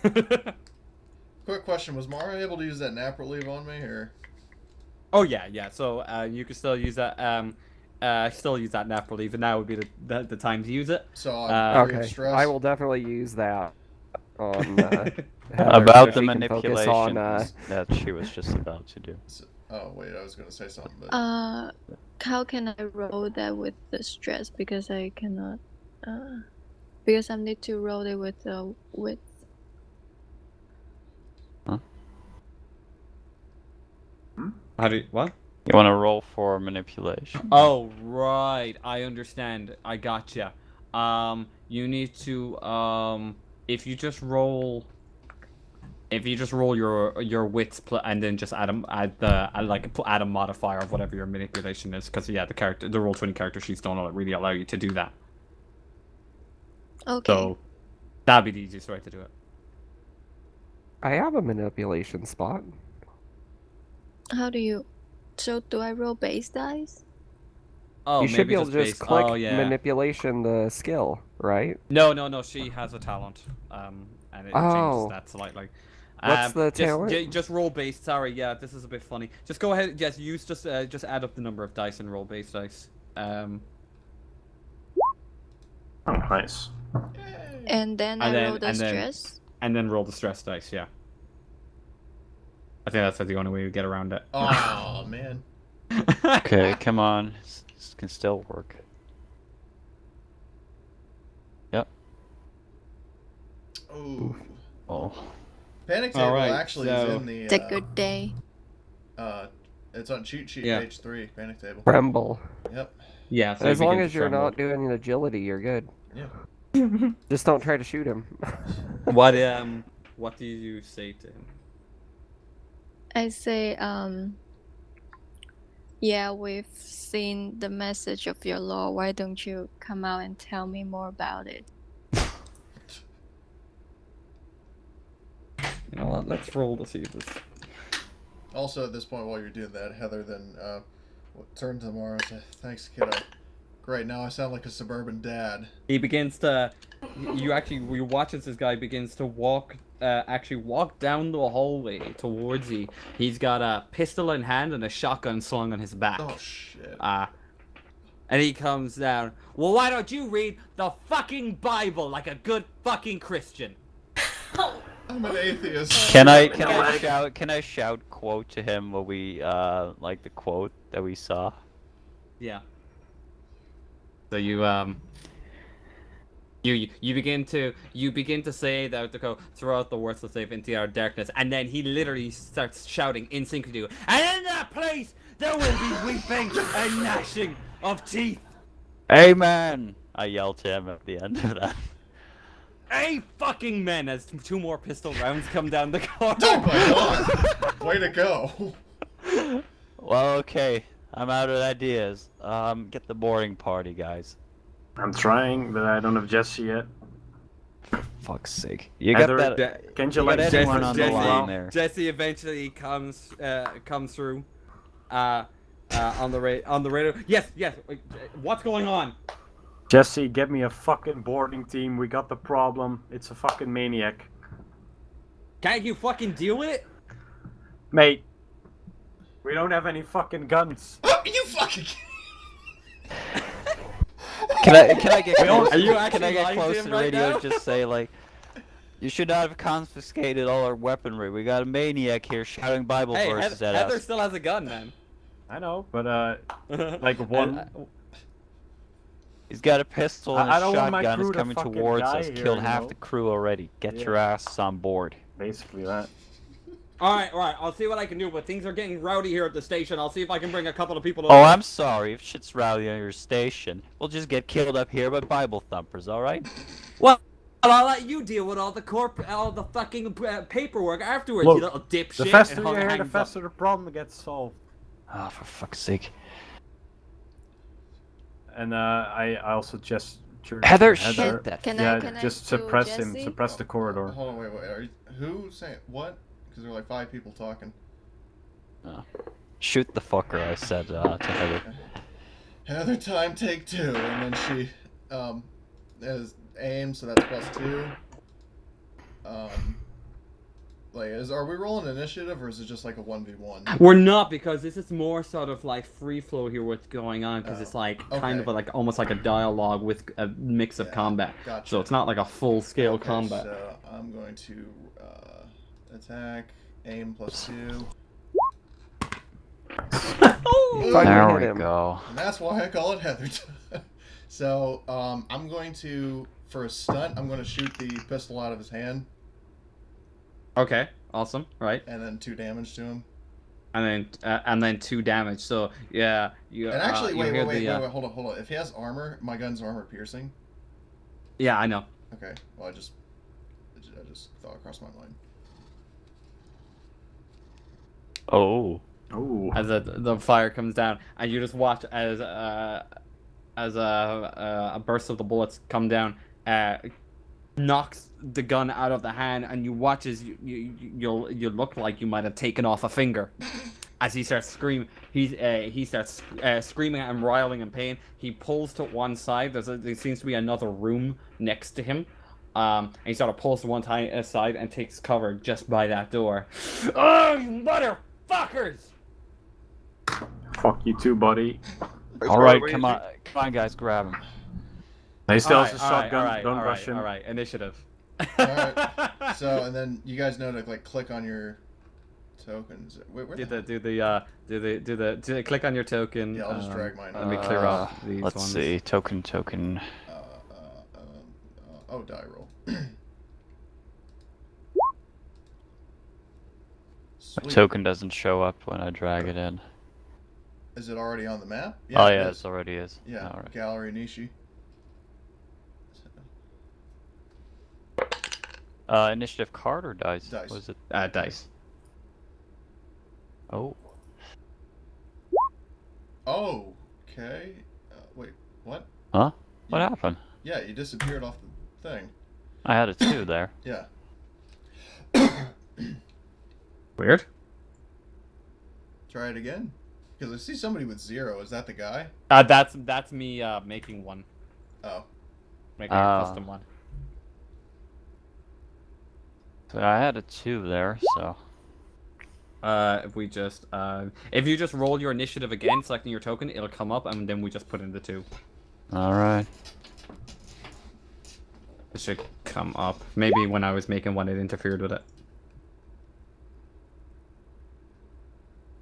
Quick question: was Mara able to use that nap relief on me, or? Oh yeah. So you can still use that. Nap relief, and now would be the time to use it. So I'm free of Okay, stress. I will definitely use that on Heather, About so the she can focus manipulation on, that she was just about to do. Oh wait, I was gonna say something, but How can I roll that with the stress? Because I cannot. Because I need to roll it with the width. How do you, what? You want to roll for manipulation? Oh right, I understand. I gotcha. You need to if you just roll your wits and then just add a modifier of whatever your manipulation is, because yeah, the Roll20 character sheets don't really allow you to do that. Okay. So that'd be the easiest way to do it. I have a manipulation spot. How do you? So do I roll base dice? Oh, You should maybe be able to just based- click oh, yeah. manipulation the skill, right? No, she has a talent. And it Oh. changes that slightly. What's the talent? Just roll based. Sorry, yeah, this is a bit funny. Just go ahead. Yes, use just add up the number of dice and roll base dice. Oh, nice. And then I roll the stress. And then roll the stress dice. Yeah. I think that's the only way we get around it. oh man. Okay, come on. This can still work. Yep. Ooh. Oh. Panic table Alright, actually so- is in the. It's a good day. It's on cheat sheet Yeah. page 3. Panic table. Tremble. Yep. Yeah. So As you long begin as to you're tremble. not doing an agility, you're good. Yeah. Just don't try to shoot him. What do you say to him? I say, yeah, we've seen the message of your law. Why don't you come out and tell me more about it? You know what? Let's roll to see this. Also, at this point, while you're doing that, Heather then turn to Mara and say, "Thanks, kiddo. Great. Now I sound like a suburban dad." He begins to you watch as this guy begins to walk down the hallway towards you. He's got a pistol in hand and a shotgun slung on his back. Oh shit. And he comes down. Well, why don't you read the fucking Bible like a good fucking Christian? I'm an atheist. Can I shout quote to him what we like the quote that we saw? Yeah. So you begin to say that to go throughout the worthless life into our darkness, and then he literally starts shouting in sync with you. And in that place there will be weeping and gnashing of teeth. Amen! I yelled to him at the end of that. Hey, fucking men! As 2 more pistol rounds come down the corridor. Oh my god! Way to go! Well, okay. I'm out of ideas. Get the boarding party, guys. I'm trying, but I don't have Jesse yet. For fuck's sake. You Heather, got that. Can't you You like got anyone on the Jesse- line there? Jesse eventually comes through, on the radio. Yes. What's going on? Jesse, get me a fucking boarding team. We got the problem. It's a fucking maniac. Can't you fucking deal with it? Mate, we don't have any fucking guns. You fucking. Can I get close? Are you Can actually I get lying to close him to the right radio? now? Just say like, you should not have confiscated all our weaponry. We got a maniac here shouting Bible Hey, verses at Heather us. still has a gun, man. I know, but like one. He's got a pistol and I a don't want my shotgun. crew Is to coming fucking towards die us. here, Killed you half know? the crew already. Get Yeah. your asses on board. Basically that. All right. I'll see what I can do, but things are getting rowdy here at the station. I'll see if I can bring a couple of people. Oh, I'm sorry. If shit's rowdy on your station, we'll just get killed up here by Bible thumpers. All right? Well, I'll let you deal with all the fucking paperwork afterwards, Look, you little dipshit. The faster and you're here, the hangs up. faster the problem gets solved. Oh, for fuck's sake. And I also just. Heather, shit that. Can Yeah, I connect just to suppress him. Jesse? Suppress the corridor. Hold on, wait. Are you, who saying what? Because there are like 5 people talking. Shoot the fucker, I said to Heather. Heather, time, take 2, and then she has aim, so that's +2. Are we rolling initiative or is it just like a 1v1? We're not, because this is more sort of like free flow here. What's going on? Because it's like kind of okay. like almost like a dialogue with a mix of Yeah, combat. gotcha. So it's not like a full scale Okay, combat. So I'm going to attack, aim +2. Finally There hit we him. go. And that's why I call it Heather time. So I'm going to, for a stunt, I'm going to shoot the pistol out of his hand Okay, awesome. Right, and then 2 damage to him. and then 2 damage. So yeah, you. And actually, you wait, hear hold the, on. If he has armor, my gun's armor piercing. Yeah, I know. Okay, well I just thought across my mind. Oh. Ooh. As the fire comes down, and you just watch as a burst of the bullets come down, knocks the gun out of the hand, and you watch as you look like you might have taken off a finger. As he starts screaming, he starts screaming and riling in pain. He pulls to one side. There seems to be another room next to him. And he sort of pulls to one side and takes cover just by that door. Oh, you motherfuckers! Fuck you too, buddy. Alright, come on, guys, grab him. They still Alright, has a shotgun. Don't alright, rush him. Alright, initiative. Alright. So and then you guys know to like click on your tokens. Wait, where the Click on your token. Yeah, I'll just drag mine Let me out. clear off these Let's ones. see. Token. Oh, die roll. My Sweet. token doesn't show up when I drag it in. Is it already on the map? Oh it yeah, is. it already is. Yeah, Alright. Gallery Nishi. Initiative card or dice? Dice. Was it? Dice. Oh. Oh, okay. Wait, what? Huh? What You- happened? Yeah, you disappeared off the thing. I had a 2 there. Yeah. Weird. Try it again. Because I see somebody with 0. Is that the guy? That's me making one. Oh. Making a custom one. So I had a 2 there, so... If you just roll your initiative again, selecting your token, it'll come up, and then we just put in the 2. Alright. It should come up. Maybe when I was making one, it interfered with it.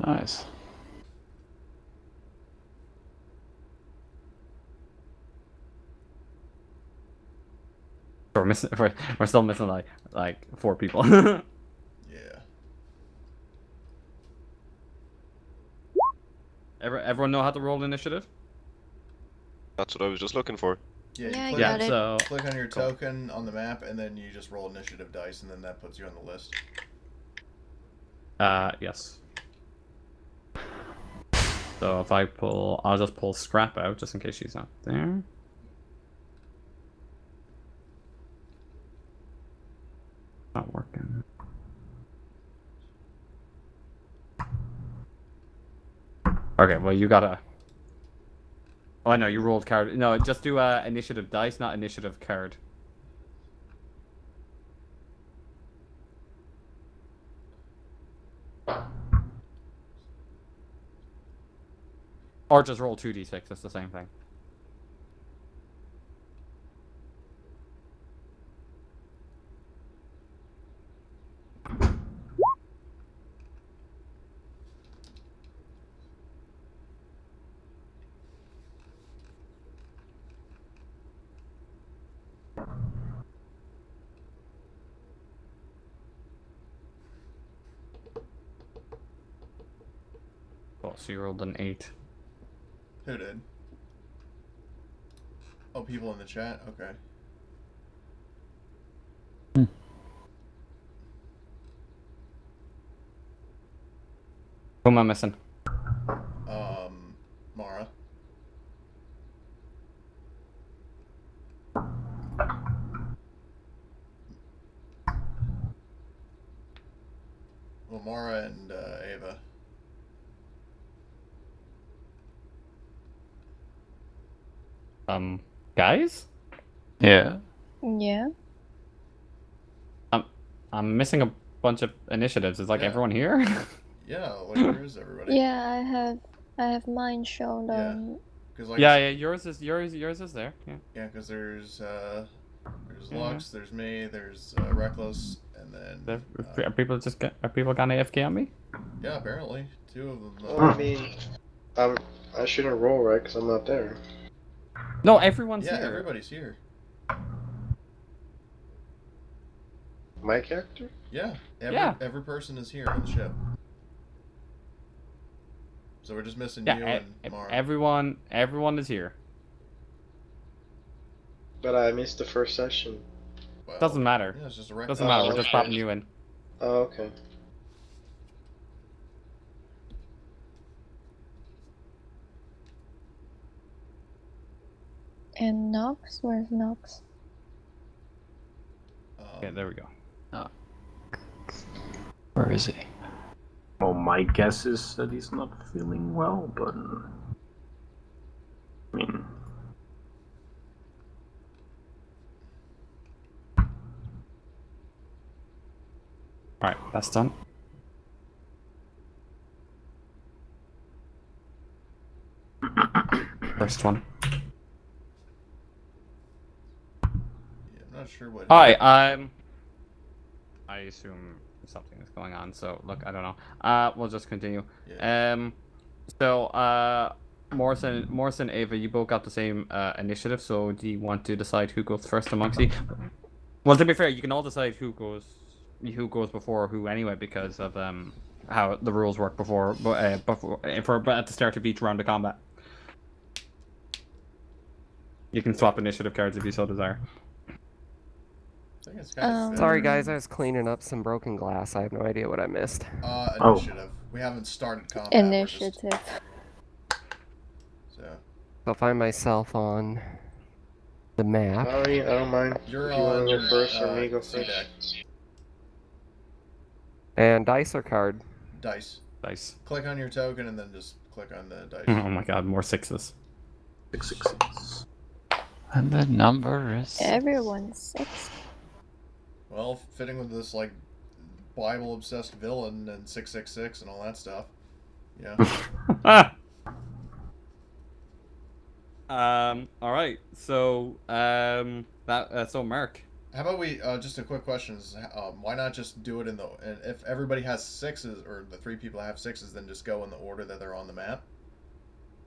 Nice. We're still missing like 4 people. Yeah. Everyone know how to roll initiative? That's what I was just looking for. Yeah, Yeah, I you click, got it. So click on your token on the map, and then you just roll initiative dice, and then that puts you on the list. yes. So if I pull, I'll just pull Scrap out just in case she's not there. Not working. Okay, well you gotta. Oh no, you rolled card. No, just do initiative dice, not initiative card. Or just roll 2d6. It's the same thing. Oh, so you rolled an 8. Who did? Oh, people in the chat? Okay. Who am I missing? Mara. Well, Mara and Ava. Guys? Yeah. Yeah. I'm missing a bunch of initiatives. Is like Yeah. everyone here? Yeah, like where is everybody? Yeah, I have mine shown Yeah. on. Cause like Yeah, yours is there. Yeah. Yeah, because there's Yeah. Lux, there's me, there's Reckless, and then Are people gone AFK on me? yeah, apparently 2 of them. Well, I mean, I shouldn't roll, right? Because I'm not there. No, everyone's yeah, here. everybody's here. My character? Yeah, every person is here on the ship. So we're just missing you and Mara. Everyone is here. But I missed the first session. Well, Doesn't matter. Yeah, it's just a record. Doesn't matter. We're just okay. popping you in. Oh, okay. And Nox? Where's Nox? Okay, there we go. Where is he? Well, my guess is that he's not feeling well, but I mean, All right, that's done. First one. Yeah, I'm not sure what. Hi, I assume something is going on. So look, I don't know. We'll just continue. Yeah. Morrison, Ava, you both got the same initiative. So do you want to decide who goes first amongst you? Well, to be fair, you can all decide who goes before who anyway, because of how the rules work before at the start of each round of combat. You can swap initiative cards if you so desire. I think it's kind of Sorry, guys, I was cleaning up some broken glass. I have no idea what I missed. Initiative. We haven't started combat. we're Initiative. just- So I'll find myself on the map. I don't mind. you're if you want on to go first or me go C first. deck. And dice or card? Dice. Dice. Click on your token and then just click on the dice. Oh my god, more 6s. 666. And the number is... Everyone's 6. Well, fitting with this like Bible-obsessed villain and 666 and all that stuff. Yeah. All right. So, so Mark. How about we just a quick question is why not just do it in the and if everybody has sixes or the 3 people have sixes, then just go in the order that they're on the map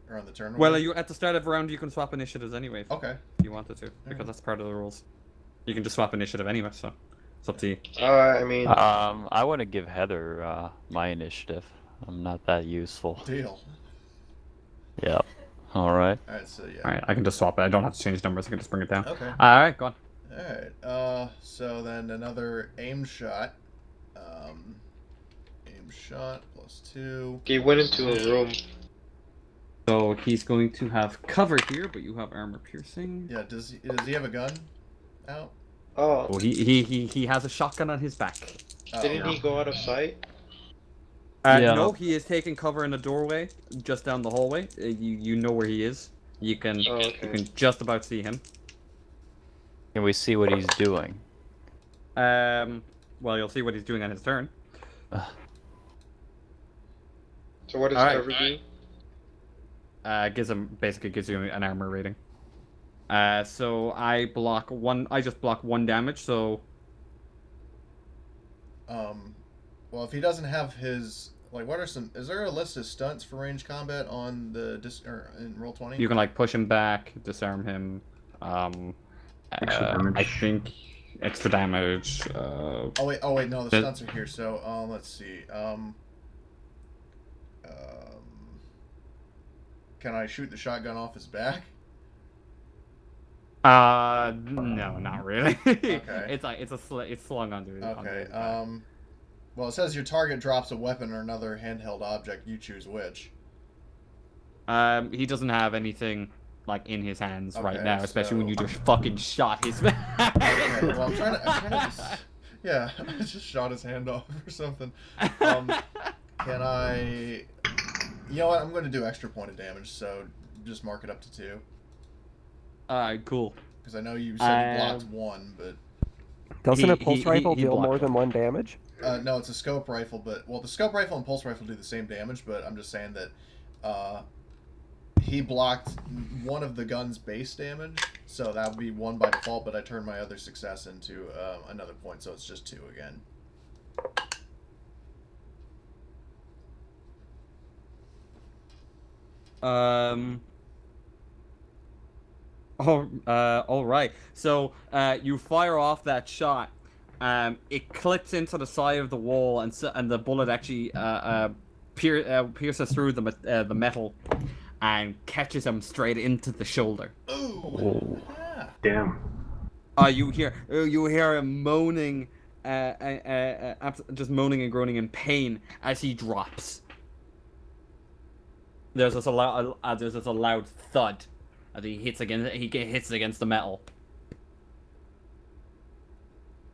or on the turn order? Well, you at the start of a round you can swap initiatives anyway. Okay. If you wanted to, because that's part of the rules. You can just swap initiative anyway, so it's up to you. I mean, I want to give Heather my initiative. I'm not that useful. Deal. Yep. All right. All right. So yeah. All right, I can just swap it. I don't have to change numbers. I can just bring it down. Okay. All right, go on. Alright, so then another aim shot. Aim shot +2. he went into a room. So he's going to have cover here, but you have armor piercing. Yeah, does he have a gun out? Oh, Oh, he has a shotgun on his back. Oh, didn't he go out of sight? Yeah. No, he is taking cover in a doorway just down the hallway. You know where he is. You can Oh, you okay. can just about see him. Can we see what he's doing? Well, you'll see what he's doing on his turn. So what does Alright. cover do? Basically gives you an armor rating. So I just block 1 damage. So well, if he doesn't have his what are some? Is there a list of stunts for range combat on the in Roll20? you can like push him back, disarm him. Extra damage. I think extra damage. Oh wait, no, the stunts are here. So let's see. Can I shoot the shotgun off his back? No, not really. Okay. It's slung under. Okay. Under his back. Well, it says your target drops a weapon or another handheld object. You choose which. He doesn't have anything like in his hands right Okay, now, especially when so- you just fucking shot his back. Okay, well, I'm trying to just, yeah, I just shot his hand off or something. Can I? You know what? I'm going to do extra point of damage, so just mark it up to 2. Alright, cool. Because I know you said you blocked 1, but Doesn't a pulse he rifle deal blocked more it. than 1 damage? no, it's a scope rifle. But well, the scope rifle and pulse rifle do the same damage. But I'm just saying that he blocked one of the gun's base damage, so that would be 1 by default. But I turned my other success into another point, so it's just 2 again. All right. So, you fire off that shot. It clips into the side of the wall, and the bullet actually pierces through the metal, and catches him straight into the shoulder. Ooh. Yeah. Damn. You hear him moaning, just moaning and groaning in pain as he drops. There's this a loud thud as he hits against the metal.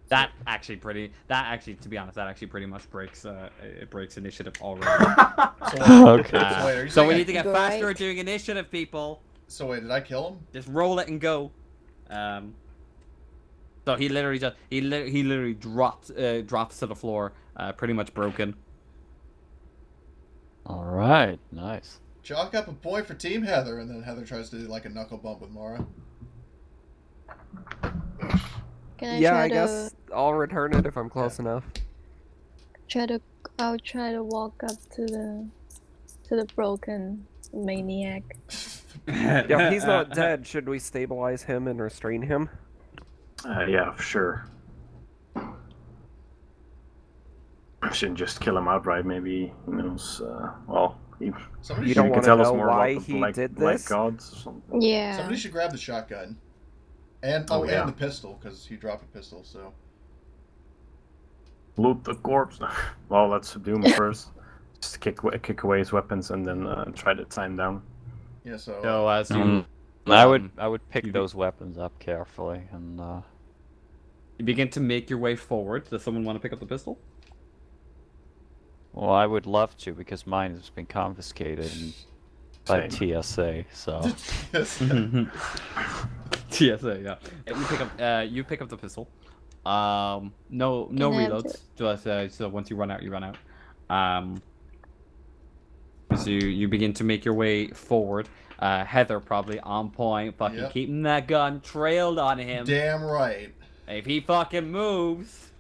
That actually, to be honest, that actually pretty much breaks initiative already. Okay. So wait, are you So saying we I- need to get Right. faster at doing initiative, people. So wait, did I kill him? Just roll it and go. So he literally drops to the floor, pretty much broken. All right. Nice. Chalk up a point for Team Heather, and then Heather tries to do like a knuckle bump with Mara. Can I Yeah, try I to guess I'll return it if I'm close enough. I'll try to walk up to the broken maniac. Yeah, if he's not dead, should we stabilize him and restrain him? Yeah, sure. I shouldn't just kill him outright. Maybe he knows. Well, Somebody You should, don't can wanna tell us know more why about the he black, did black this? gods or something. Yeah. somebody should grab the shotgun, and Oh, yeah. and the pistol because he dropped a pistol. So Loot the corpse. Well, let's subdue him first. Just kick away his weapons and then try to tie him down. yeah, so So as you I would pick you- those weapons up carefully and you begin to make your way forward, does someone want to pick up the pistol? well, I would love to because mine has been confiscated by Same. TSA. So yes. TSA, yeah. You pick up the pistol. No Can I have reloads. Just so once you run out, you run out. So you begin to make your way forward. Heather probably on point, fucking Yep. keeping that gun trailed on him. Damn right. If he fucking moves,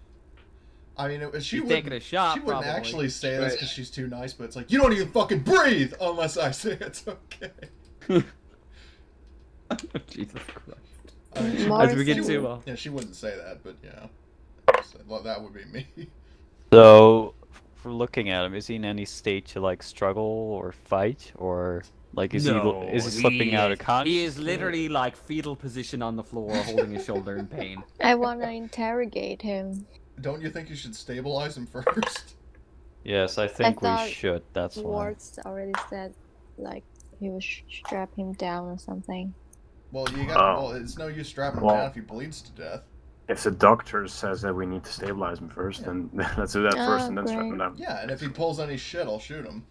I mean, she He's wouldn't, taking a shot, she wouldn't probably. actually say this Right. because she's too nice, but it's like, you don't even fucking breathe unless I say it's okay. Jesus Christ. I mean, As we get she to would- yeah, she wouldn't say that, but you know, so that would be me. So, for looking at him, is he in any state to like struggle or fight, or like is he slipping out of consciousness? He is literally like fetal position on the floor, holding his shoulder in pain. I wanna interrogate him. Don't you think you should stabilize him first? Yes, I think we thought should. That's why. Wards already said, like, he would strap him down or something. Well, you got. Well, it's no use strapping him down if he bleeds to death. If the doctor says that we need to stabilize him first, then let's do that first and then strap him down. Yeah, and if he pulls any shit, I'll shoot him.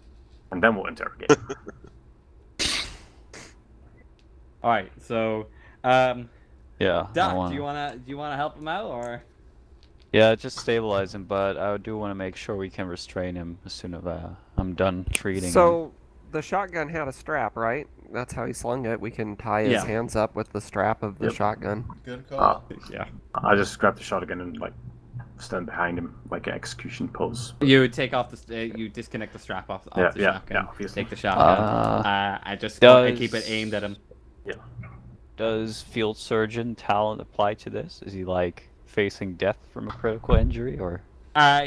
And then we'll interrogate him. All right, so Yeah. Doc, do you wanna help him out or? Yeah, just stabilize him, but I do want to make sure we can restrain him as soon as I'm done treating him. So the shotgun had a strap, right? That's how he slung it. We can tie his hands up with the strap of the shotgun. Good call. Yeah. I just grab the shotgun and like stand behind him like an execution pose. You take off the you disconnect the strap off the shotgun. Yeah, obviously. Take the shotgun. I just keep it aimed at him. Yeah. Does field surgeon talent apply to this? Is he like facing death from a critical injury, or?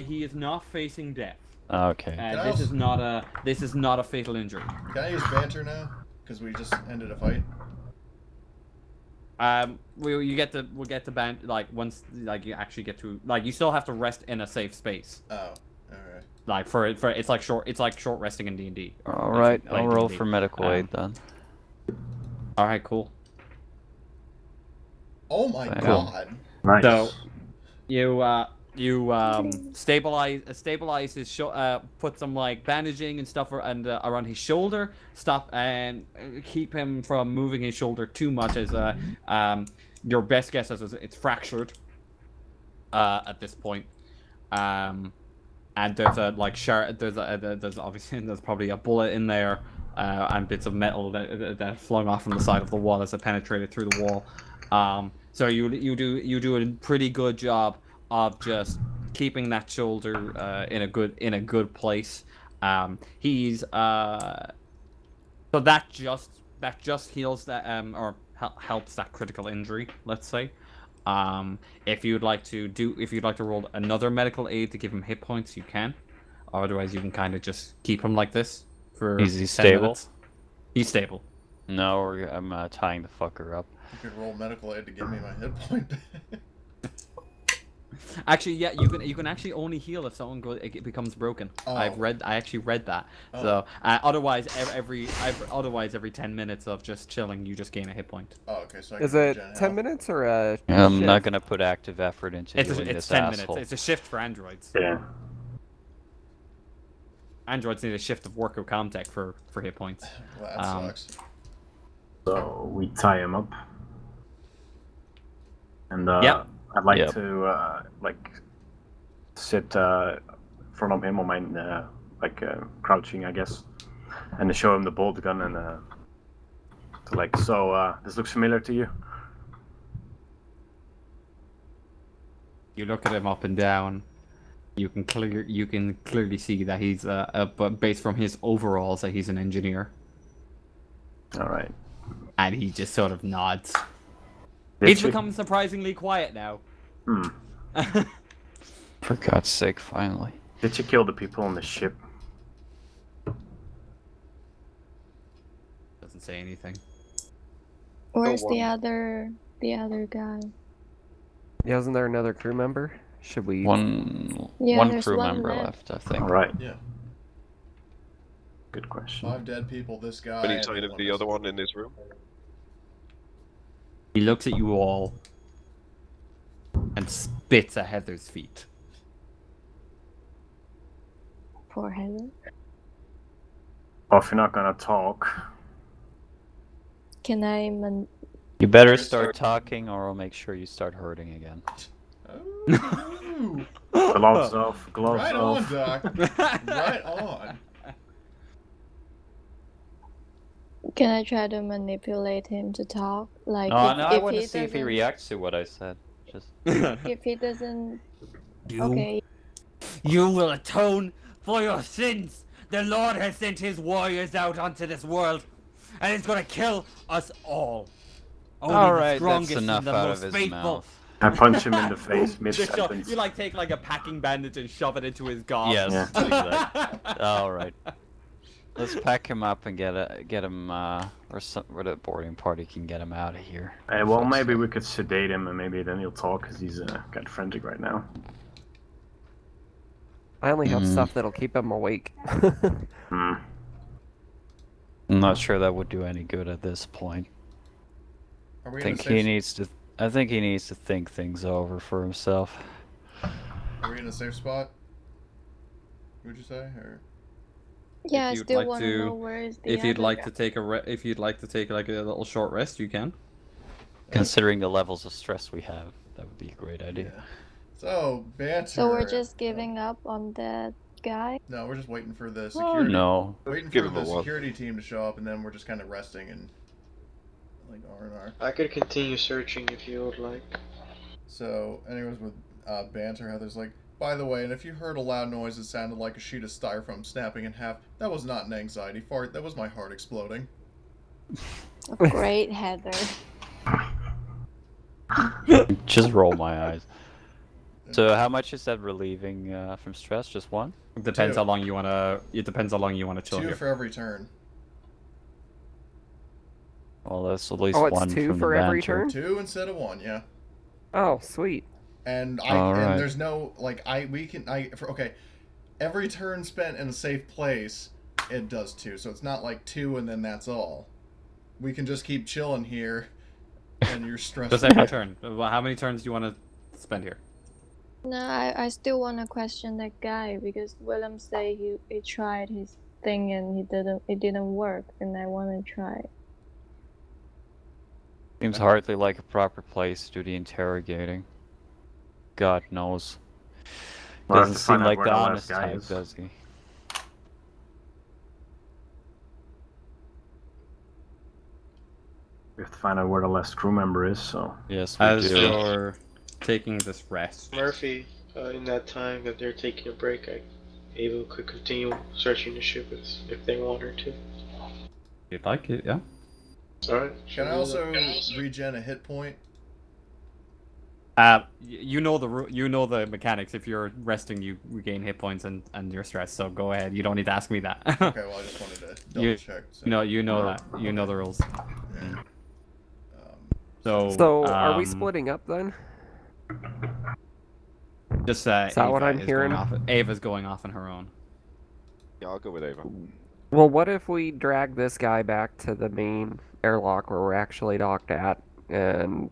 He is not facing death. Okay. This is not a fatal injury. Can I use banter now? Because we just ended a fight. We'll get to band like once like you actually get to like you still have to rest in a safe space. Oh, alright. Like for it's like short resting in D&D. All right, I'll roll for medical aid then. All right, cool. Oh my Cool. god. Nice. So you stabilize his put some like bandaging and stuff around his shoulder. Stop and keep him from moving his shoulder too much. As your best guess is it's fractured at this point. And there's a like there's obviously there's probably a bullet in there and bits of metal that flung off from the side of the wall as it penetrated through the wall. So you do a pretty good job of just keeping that shoulder in a good place. He's so that just heals that or helps that critical injury, let's say. If you'd like to roll another medical aid to give him hit points, you can. Otherwise, you can kind of just keep him like this for. Is he 10 stable? minutes. He's stable. No, I'm tying the fucker up. You could roll medical aid to give me my hit point. Actually, yeah, you can actually only heal if someone it becomes broken. Oh. I actually read that. Oh. So otherwise every 10 minutes of just chilling, you just gain a hit point. Oh, okay. So I Is can it regen 10 health. minutes or a I'm shift? not gonna put active effort into It's doing 10 this minutes. asshole. It's a shift for androids. Yeah. Androids need a shift of work or comtech for hit points. Well, that sucks. So we tie him up. And Yep. I'd like Yep. to like sit in front of him on my crouching, I guess, and to show him the bolt gun and to like, so this looks familiar to you? You look at him up and down. You can clearly see that he's but based from his overalls that he's an engineer. All right. And he just sort of nods. Did He's you- become surprisingly quiet now. For God's sake, finally. Did you kill the people on the ship? Doesn't say anything. Where's one. the other guy? Yeah, isn't there another crew member? Should we? One Yeah, there's crew one member left. left, I think. All right. Yeah. Good question. 5 dead people. This guy. Any and sign of one the other one in this room? He looks at you all and spits at Heather's feet. Poor Heather. Well, if you're not gonna talk, Can I You better start talking, or I'll make sure you start hurting again. Ooh. Gloves off, gloves Right on, off. Doc. Right on. Can I try to manipulate him to talk? Like, No, if, no, I if want to he see if he doesn't, reacts to what I said. Just if he doesn't, okay, You will atone for your sins. The Lord has sent his warriors out onto this world, and it's gonna kill us all. Only all the right. That's strongest and enough the out most of his faithful. mouth. I punch him in the face Just mid-sentence. you like take like a packing bandage and shove it into his gob. Yes, Yeah. exactly. All right. Let's pack him up and get him, or the boarding party can get him out of here. Well, maybe we could sedate him and maybe then he'll talk because he's kind of frantic right now. I only have Mm. stuff that'll keep him awake. Hmm. I'm not sure that would do any good at this point. Are we I in a think he safe? needs to. I think he needs to think things over for himself. Are we in a safe spot? Would you say? Or yeah, I If you'd still like want to to- know where is the If you'd other like guy. to take if you'd like to take like a little short rest, you can. Considering the levels of stress we have, that would be a great idea. so banter. So we're just giving up on that guy? No, we're just waiting for the Oh security. no. Waiting Give for him a the while. security team to show up, and then we're just kind of resting and like R&R. I could continue searching if you would like. So, anyways, with banter, Heather's like, by the way, and if you heard a loud noise that sounded like a sheet of styrofoam snapping in half, that was not an anxiety fart. That was my heart exploding. Great, Heather. Just roll my eyes. So how much is that relieving from stress? Just one? It depends Two. how long you wanna. It depends how long you wanna chill 2 here. for every turn. Well, that's at least Oh, it's one 2 from for the every banter. turn? 2 instead of 1, yeah. Oh, sweet. And Alright. and there's no like okay, every turn spent in a safe place, it does 2. So it's not like 2 and then that's all. We can just keep chilling here, and you're stressed. Just every turn. Well, how many turns do you want to spend here? No, I still want to question that guy because Willem say he tried his thing and it didn't work, and I want to try. Seems hardly like a proper place to do the interrogating. God knows. We'll have Doesn't to seem find out like where the the last honest guy type, is. does he? We have to find out where the last crew member is, so... Yes, we As do. you're taking this rest, Murphy, in that time that they're taking a break, Ava could continue searching the ship if they want her to. if you'd like it, yeah. Alright. Can I also regen a hit point? You know the mechanics. If you're resting, you regain hit points and your stress. So go ahead. You don't need to ask me that. Okay, well I just wanted to double check. So. you know that. You know the rules. Yeah. So, are we splitting up then? Just Is that what I'm hearing? Ava's going off on her own. Yeah, I'll go with Ava. Well, what if we drag this guy back to the main airlock where we're actually docked at, and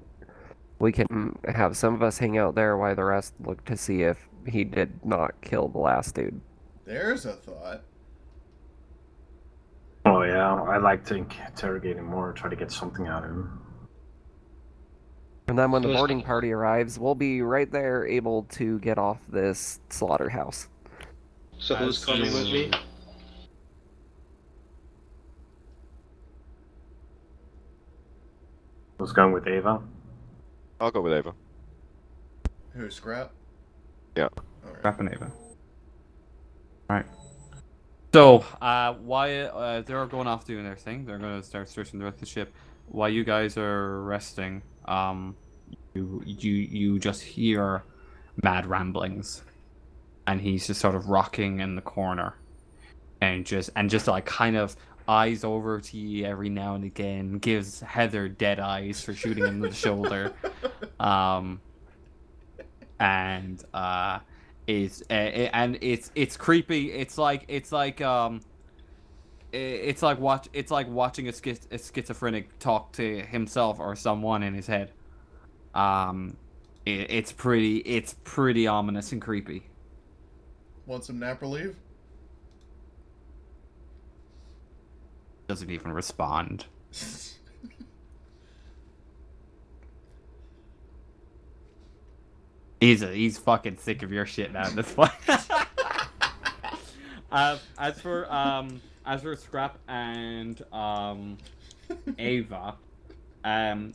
we can have some of us hang out there while the rest look to see if he did not kill the last dude. There's a thought. Oh yeah, I'd like to interrogate him more, try to get something out of him. And then when the boarding party arrives, we'll be right there able to get off this slaughterhouse. So who's coming with me? Who's going with Ava? I'll go with Ava. Who, Scrap? Yeah. Alright. Scrap and Ava. Alright. So, while they're going off doing their thing, they're going to start searching the rest of the ship. While you guys are resting, you just hear mad ramblings, and he's just sort of rocking in the corner, and just like kind of eyes over to you every now and again, gives Heather dead eyes for shooting him in the shoulder, and it's creepy. It's like watching a schizophrenic talk to himself or someone in his head. It's pretty ominous and creepy. Want some nap relief? Doesn't even respond. He's fucking sick of your shit now. That's fine. As for Scrap and Ava,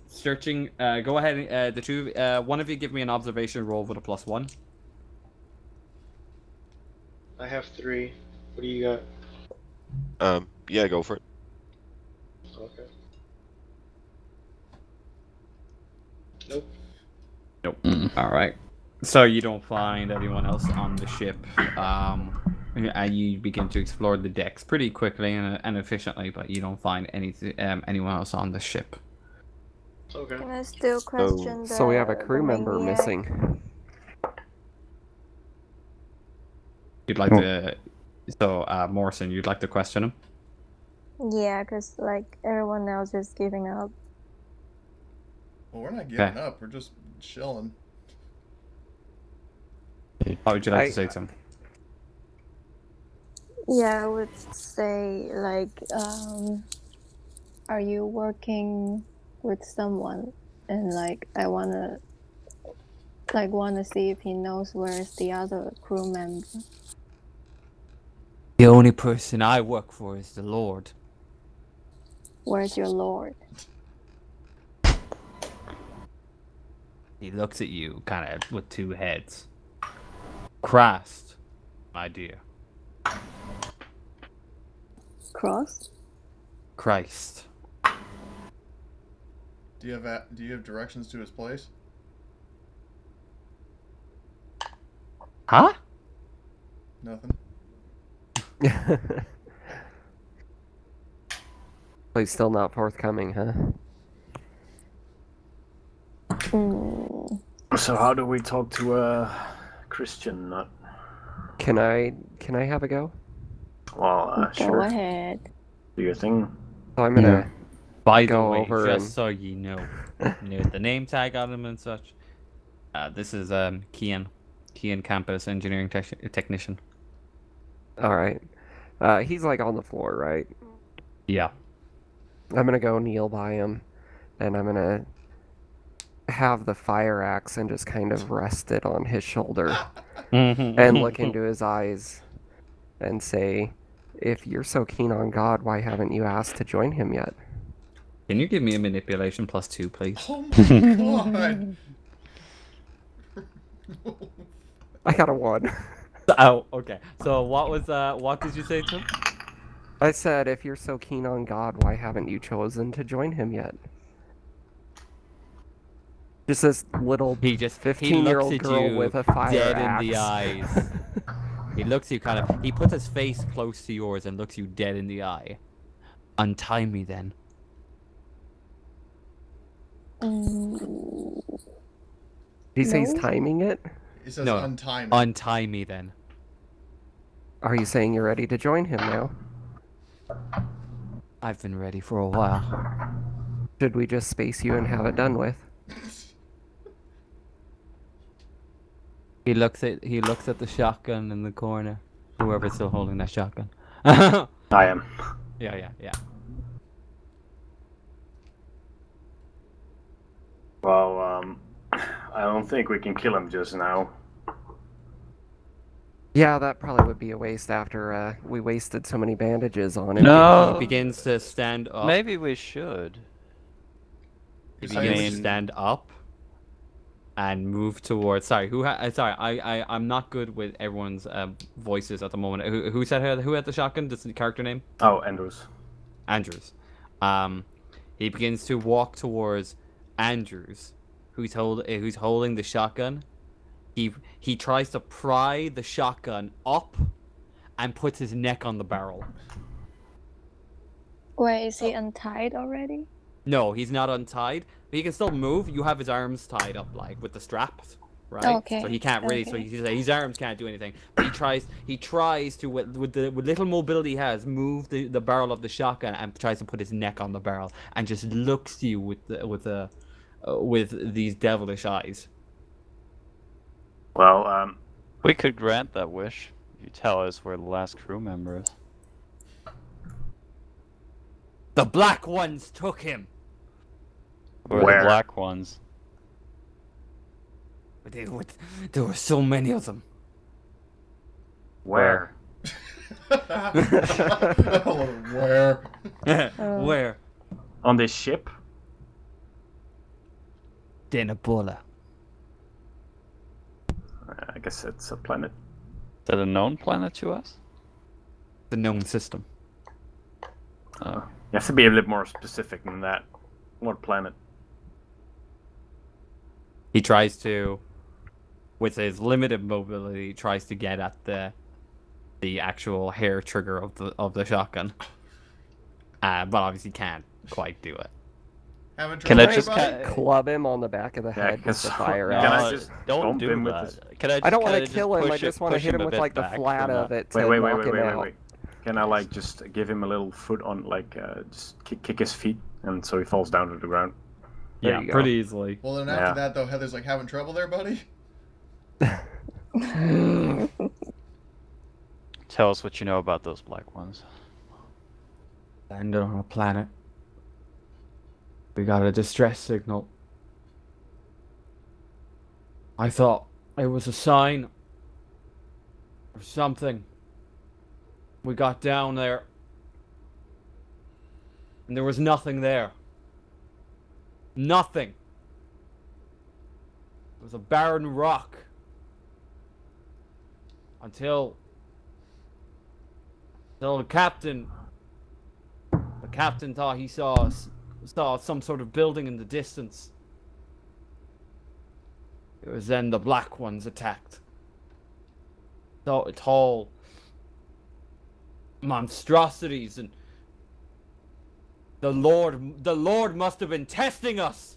searching. Go ahead. The two. One of you give me an observation roll with a +1. I have 3. What do you got? Yeah, go for it. Okay. Nope. Nope. All right. So you don't find anyone else on the ship. And you begin to explore the decks pretty quickly and efficiently, but you don't find anyone else on the ship. Okay. Can I still question So we have a the crew member maniac? missing. You'd like to. So, Morrison, you'd like to question him? Yeah, because like everyone else is giving up. Well, we're not giving up. We're just chilling. How would you like to say to him? Yeah, I would say like, are you working with someone? And like, I wanna see if he knows where's the other crew member. The only person I work for is the Lord. Where's your lord? He looks at you, kind of with two heads. Christ, my dear. Cross? Christ. Do you have directions to his place? Huh? Nothing. He's still not forthcoming, huh? So how do we talk to Christian? Can I have a go? Well, Go sure. ahead. Do your thing. So I'm gonna By the go way, over just and so you know the name tag on him and such. This is Kian Campus Engineering Technician. all right. He's like on the floor, right? Yeah. I'm gonna go kneel by him, and I'm gonna have the fire axe and just kind of rest it on his shoulder and look into his eyes and say, if you're so keen on God, why haven't you asked to join him yet? Can you give me a manipulation +2, please? Oh my god! I got a 1. Oh, okay. So what did you say to him? I said, if you're so keen on God, why haven't you chosen to join him yet? Just this little He looks 15-year-old at girl you with a fire dead axe. in the eyes. He looks at you kind of. He puts his face close to yours and looks you dead in the eye. Untie me then. Mm, He says No. timing it? He says No. untie me. Untie me then. Are you saying you're ready to join him now? I've been ready for a while. Should we just space you and have it done with? He looks at the shotgun in the corner. Whoever's still holding that shotgun. Yeah. I am. Well, I don't think we can kill him just now. Yeah, that probably would be a waste after we wasted so many bandages on him. No. He begins to stand up. Maybe we should. He I begins mean- to stand up and move towards. Sorry, I'm not good with everyone's voices at the moment. Who said who had the shotgun? This is the character name. Oh, Andrews. Andrews. He begins to walk towards Andrews, who's holding the shotgun. He tries to pry the shotgun up and puts his neck on the barrel. Wait, is he untied already? No, he's not untied, but he can still move. You have his arms tied up, like with the straps, right? Okay, So he can't really. So his arms can't do anything. But he tries to with little mobility he has move the barrel of the shotgun and tries to put his neck on the barrel and just looks to you with these devilish eyes. Well, We could grant that wish if you tell us where the last crew member is. The black ones took him. Where Where? the black ones? There were so many of them. Where? Where? Where? On this ship? Denebola. I guess it's a planet. Is that a known planet to us? The known system. You have to be a bit more specific than that. What planet? He tries to, with his limited mobility, tries to get at the actual hair trigger of the shotgun. But obviously can't quite do it. Haven't Can I tried, just buddy? Club him on the back of the head with the fire Can axe. I just don't bump do him with that. this- Can I? I don't want want to kill him. I just want to hit him with like the flat of it to knock him out. Wait. Can I like just give him a little foot on, like just kick his feet, and so he falls down to the ground? There Yeah, you go. pretty easily. Well, then after that, though, Heather's like, having trouble there, buddy? Tell us what you know about those black ones. Landed on a planet. We got a distress signal. I thought it was a sign or something. We got down there, and there was nothing there. Nothing. It was a barren rock. Until the captain thought he saw some sort of building in the distance. It was then the black ones attacked. So tall monstrosities, and the Lord must have been testing us.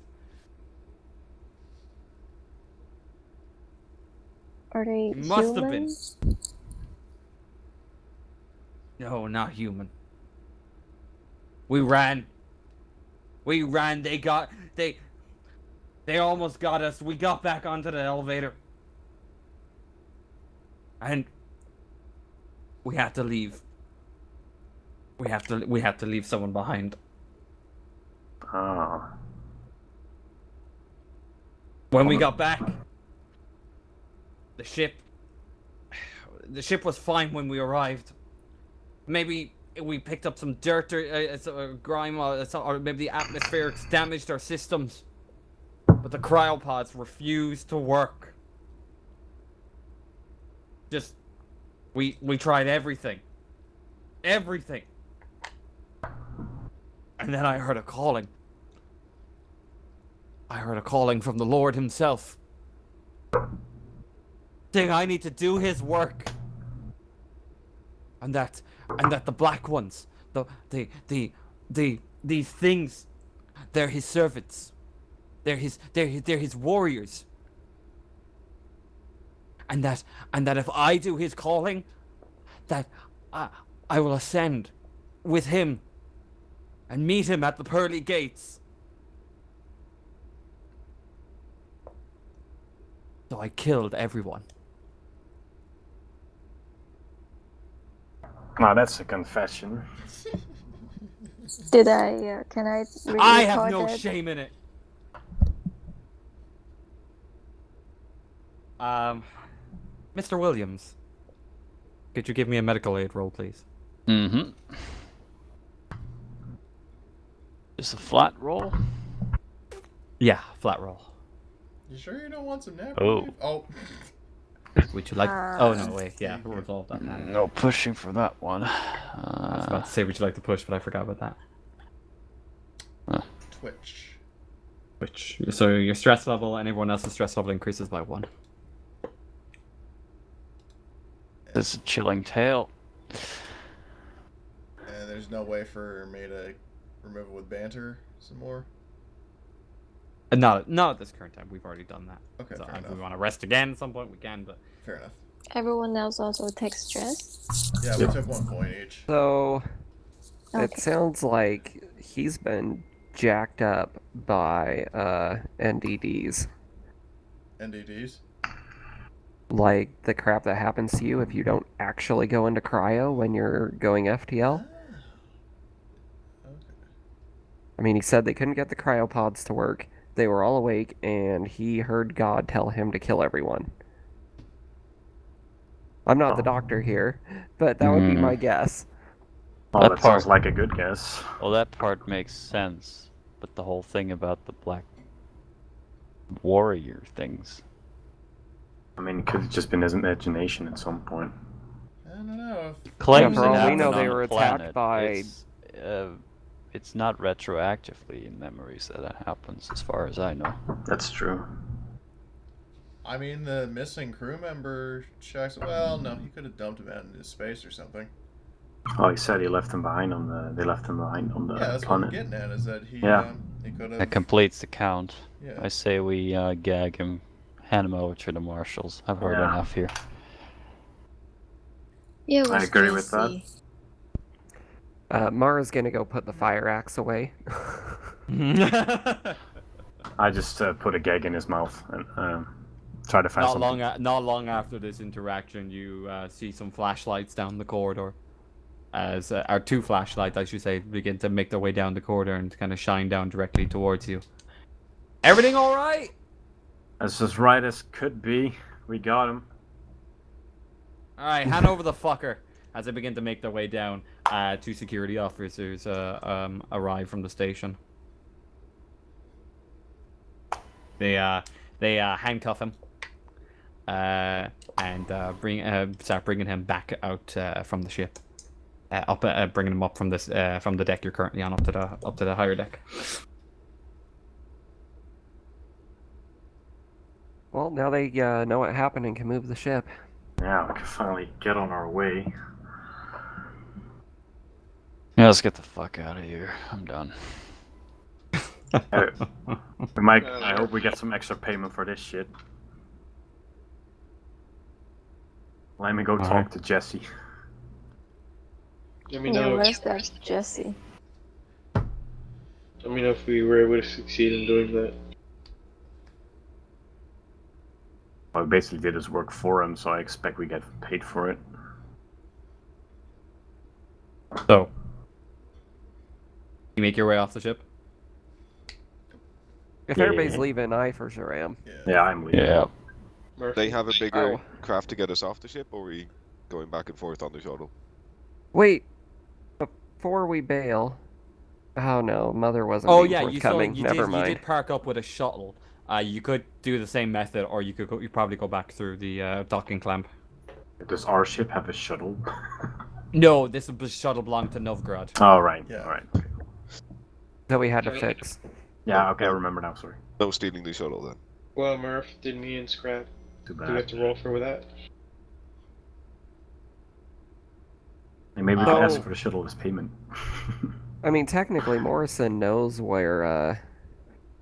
Are they It must have been. humans? No, not human. We ran. They almost got us. We got back onto the elevator. And we had to leave. We have to leave someone behind. Ah. When we got back, the ship was fine when we arrived. Maybe we picked up some dirt or grime, or maybe the atmosphere damaged our systems. But the cryopods refused to work. Just, we tried everything. Everything. And then I heard a calling. I heard a calling from the Lord himself. Saying I need to do his work. And that the black ones, these things, they're his servants. They're his warriors. And that if I do his calling, that I will ascend with him and meet him at the pearly gates. So I killed everyone. Now that's a confession. Did I? Can I? I have re-record no it? shame in it. Mr. Williams, could you give me a medical aid roll, please? Mm-hmm. Just a flat roll? Yeah, flat roll. You sure you don't want some nap? Oh. relief? Oh. Would you like? Oh no, wait. Yeah, we'll resolve that. No pushing for that one. I was about to say, would you like to push, but I forgot about that. Twitch. Which, so your stress level and everyone else's stress level increases by 1. This is a chilling tale. And there's no way for me to remove it with banter some more? Not at this current time. We've already done that. Okay, So fair if enough. we want to rest again at some point, we can. But Fair enough. Everyone else also takes stress. Yeah, we took 1 point each. So Okay. it sounds like he's been jacked up by NDDs. NDDs? Like the crap that happens to you if you don't actually go into cryo when you're going FTL. Okay. I mean, he said they couldn't get the cryopods to work. they were all awake, and he heard God tell him to kill everyone. I'm not the doctor here, but that would be my guess. Well, That that sounds part- like a good guess. Well, that part makes sense, but the whole thing about the black warrior things. I mean, it could have just been his imagination at some point. I don't know. Claims for it all we happened know, on they the were attacked planet. by- It's not retroactively in memories that happens, as far as I know. That's true. I mean, the missing crew member checks. Well, no, he could have dumped him out into space or something. Oh, he said he left them behind on the. They left him behind on the Yeah, that's what I'm planet. getting at. Is that he? Yeah. He could have. That completes the count. Yeah. I say we gag him, hand him over to the marshals. I've heard Yeah. enough here. Yeah, it I was agree with that. Jesse. Mara's gonna go put the fire axe away. I just put a gag in his mouth and try to find something. Not long after this interaction, you see some flashlights down the corridor. As or two flashlights, I should say, begin to make their way down the corridor and kind of shine down directly towards you. Everything all right? That's as right as could be. We got him. All right, hand over the fucker. As they begin to make their way down, two security officers arrive from the station. They handcuff him and start bringing him back out from the ship, bringing him up from this from the deck you're currently on up to the higher deck. Well, now they know what happened and can move the ship. Yeah, we can finally get on our way. Yeah, let's get the fuck out of here. I'm done. We might. I hope we get some extra payment for this shit. Let me go talk to Jesse. Let me Yeah, know. where's that Jesse? Let me know if we were able to succeed in doing that. Well, we basically did his work for him, so I expect we get paid for it. So, you make your way off the ship. If Yeah. everybody's leaving, I for sure am. Yeah, I'm leaving. Yeah. They have a bigger Oh. craft to get us off the ship, or are we going back and forth on the shuttle? Wait, before we bail. Oh no, Mother wasn't Oh being yeah, forthcoming. Never mind. You did park up with a shuttle. You could do the same method, or you probably go back through the docking clamp. Does our ship have a shuttle? No, this shuttle belonged to Novgorod. Oh, right. Yeah. All right. That we had to fix. Yeah, okay, I remember now, sorry. No stealing the shuttle then. Well, Murph, did me and Scrap. Too Do we have bad. to roll for that? And maybe we can ask Oh. for the shuttle as payment. I mean, technically, Morrison knows where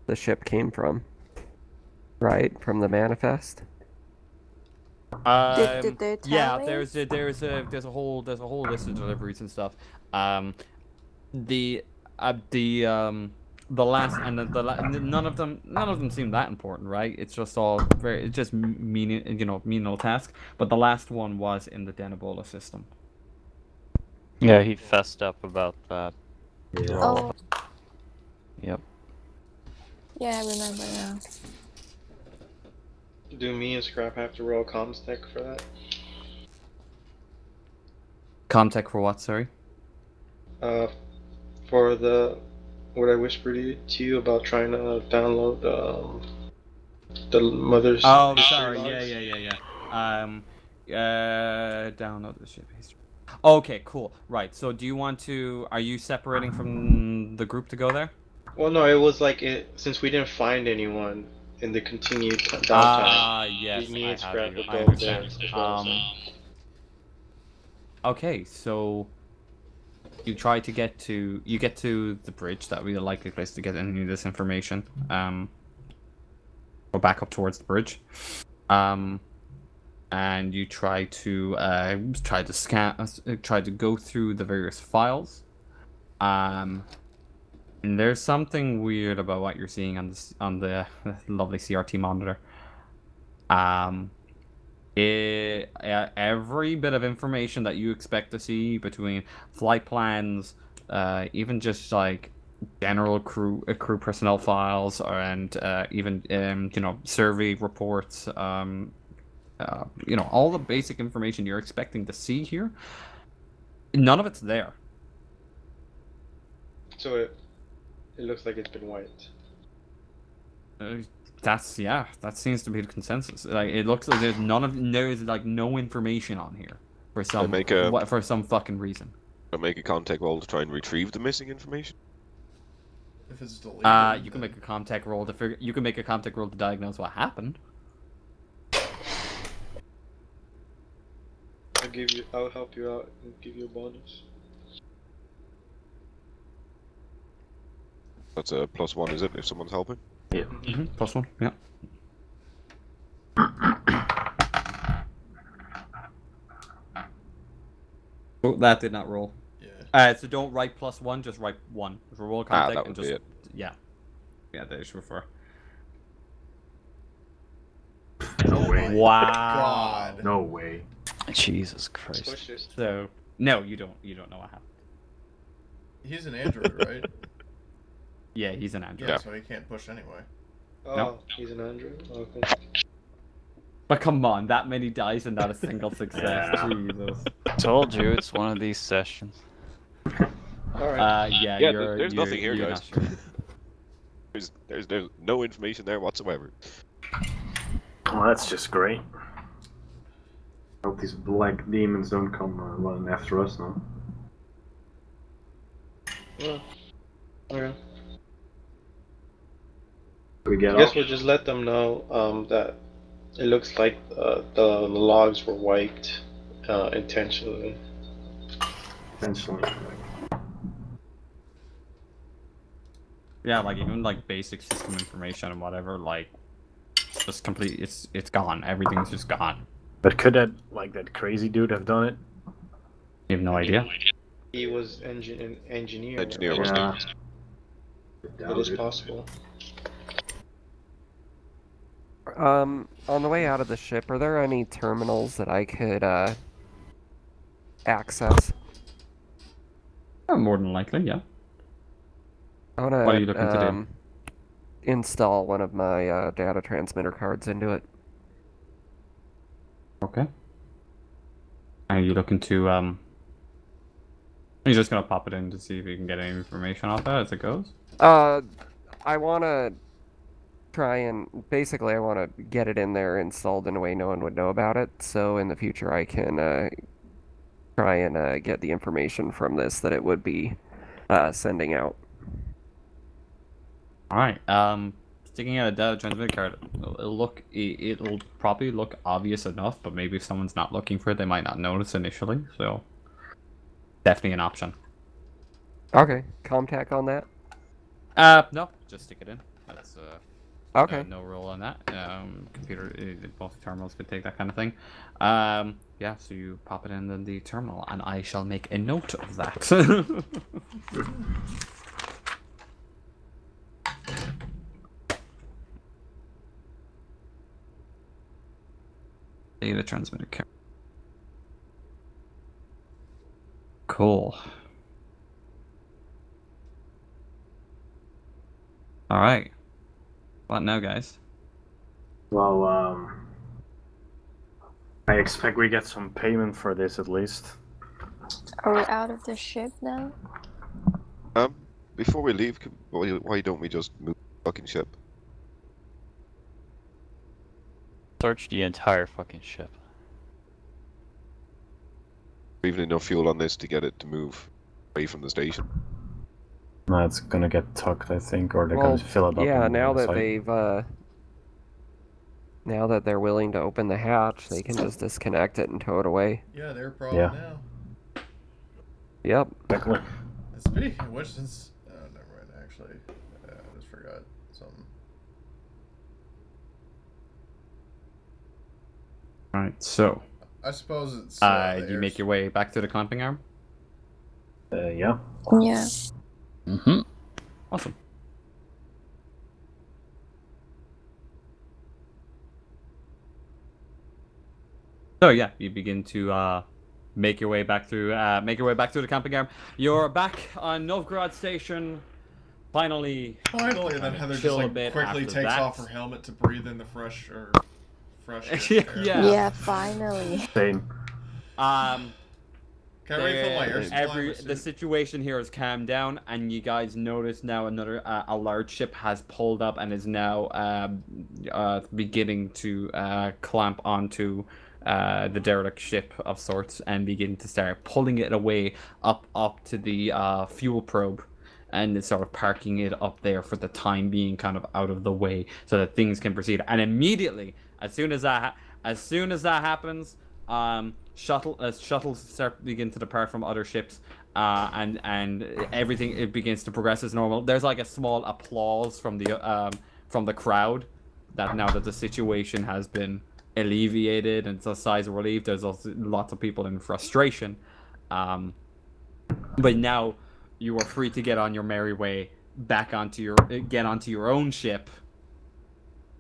the ship came from. Right? From the manifest? Did they tell Yeah, me? there's a whole list of deliveries and stuff. The last and none of them seem that important, right? It's just all it's just menial task. But the last one was in the Denebola system. Yeah, he fessed up about that. Yeah. Oh, Yep. yeah, I remember now. Do me and Scrap have to roll comms tech for that? Comtech for what? Sorry. For what I whispered to you about trying to download the mother's. Oh, history sorry. logs. Yeah. Download the ship history. Okay, cool. Right. So, do you want to? Are you separating from the group to go there? Well, no, it was like since we didn't find anyone in the continued downtime. Yes. me I and have Scrap you. would I go there understand. as well, Okay, so you try to get to the bridge. That would be the likely place to get any of this information. Go back up towards the bridge. And you try to go through the various files. And there's something weird about what you're seeing on the lovely CRT monitor. Every bit of information that you expect to see between flight plans, even just like general crew personnel files and even survey reports. All the basic information you're expecting to see here. None of it's there. So it looks like it's been wiped. That seems to be the consensus. Like it looks like there's no information on here for some fucking reason. Make a contact roll to try and retrieve the missing information. If it's deleted, you can make a comtech roll to figure. You can make a comtech roll to diagnose what happened. I'll help you out and give you a bonus. That's a +1, is it? If someone's helping. Yeah. +1. Yeah. Oh, that did not roll. Yeah. So don't write +1, just write 1. Just roll contact that and would just be it. yeah, that is refer. No way. Wow. God. No way. Jesus Let's Christ. push this. So no, you don't know what happened. He's an android, right? Yeah, he's an android. Yeah, so he can't push anyway. Oh, No. he's an android? Okay. But come on, that many dice and not a single success. Yeah. Jesus. Told you it's one of these sessions. Alright. Yeah, Yeah, you're, there's you're, nothing here, you're guys. not sure. There's no information there whatsoever. Well, that's just great. Hope these black demons don't come running after us now. Yeah. Okay. We get I guess off. we'll just let them know that it looks like the logs were wiped intentionally. Essentially. Yeah, like even like basic system information and whatever, like just complete. It's gone. Everything's just gone. But could that crazy dude have done it? You have no idea. He was an engineer. Engineer, wasn't Yeah. It is possible. On the way out of the ship, are there any terminals that I could access? More than likely, yeah. I want to What are you looking to do? install one of my data transmitter cards into it. Okay. Are you looking to You're just gonna pop it in to see if you can get any information off that as it goes? I want to try and basically I want to get it in there installed in a way no one would know about it, so in the future I can try and get the information from this that it would be sending out. All right. Sticking out a data transmitter card, it'll probably look obvious enough, but maybe if someone's not looking for it, they might not notice initially. So definitely an option. Okay, comtech on that. No, just stick it in. That's Okay. no rule on that. Computer, both terminals could take that kind of thing. Yeah, so you pop it in the terminal, and I shall make a note of that. Data transmitter card. Cool. All right. What now, guys? Well, I expect we get some payment for this at least. Are we out of the ship now? Before we leave, why don't we just move the fucking ship? Search the entire fucking ship. Leaving enough fuel on this to get it to move away from the station. No, it's gonna get tucked, I think, or they're Well, gonna fill it up. yeah, on the now other that side. they've now that they're willing to open the hatch, they can just disconnect it and tow it away. Yeah, they're a problem Yeah. now. Yep. Exactly. Speaking of which, since never mind. Actually, I just forgot something. All right. So, I suppose it's. you make your way back to the clamping arm. Yeah. Yeah. Mm-hmm. Awesome. So yeah, you begin to make your way back through the camping arm. You're back on Novgorod Station. finally, Finally, and then Heather just chill a like bit quickly after takes that. off her helmet to breathe in the fresh air. Yeah, finally. Same. Can I refill my air supply? The situation here has calmed down, and you guys notice now another a large ship has pulled up and is now beginning to clamp onto the derelict ship of sorts and begin to start pulling it away up to the fuel probe, and it's sort of parking it up there for the time being, kind of out of the way, so that things can proceed. And immediately, as soon as that happens, shuttles begin to depart from other ships, and everything it begins to progress as normal. There's like a small applause from the crowd that now that the situation has been alleviated and it's a size of relief. There's also lots of people in frustration, but now you are free to get on your merry way back onto your own ship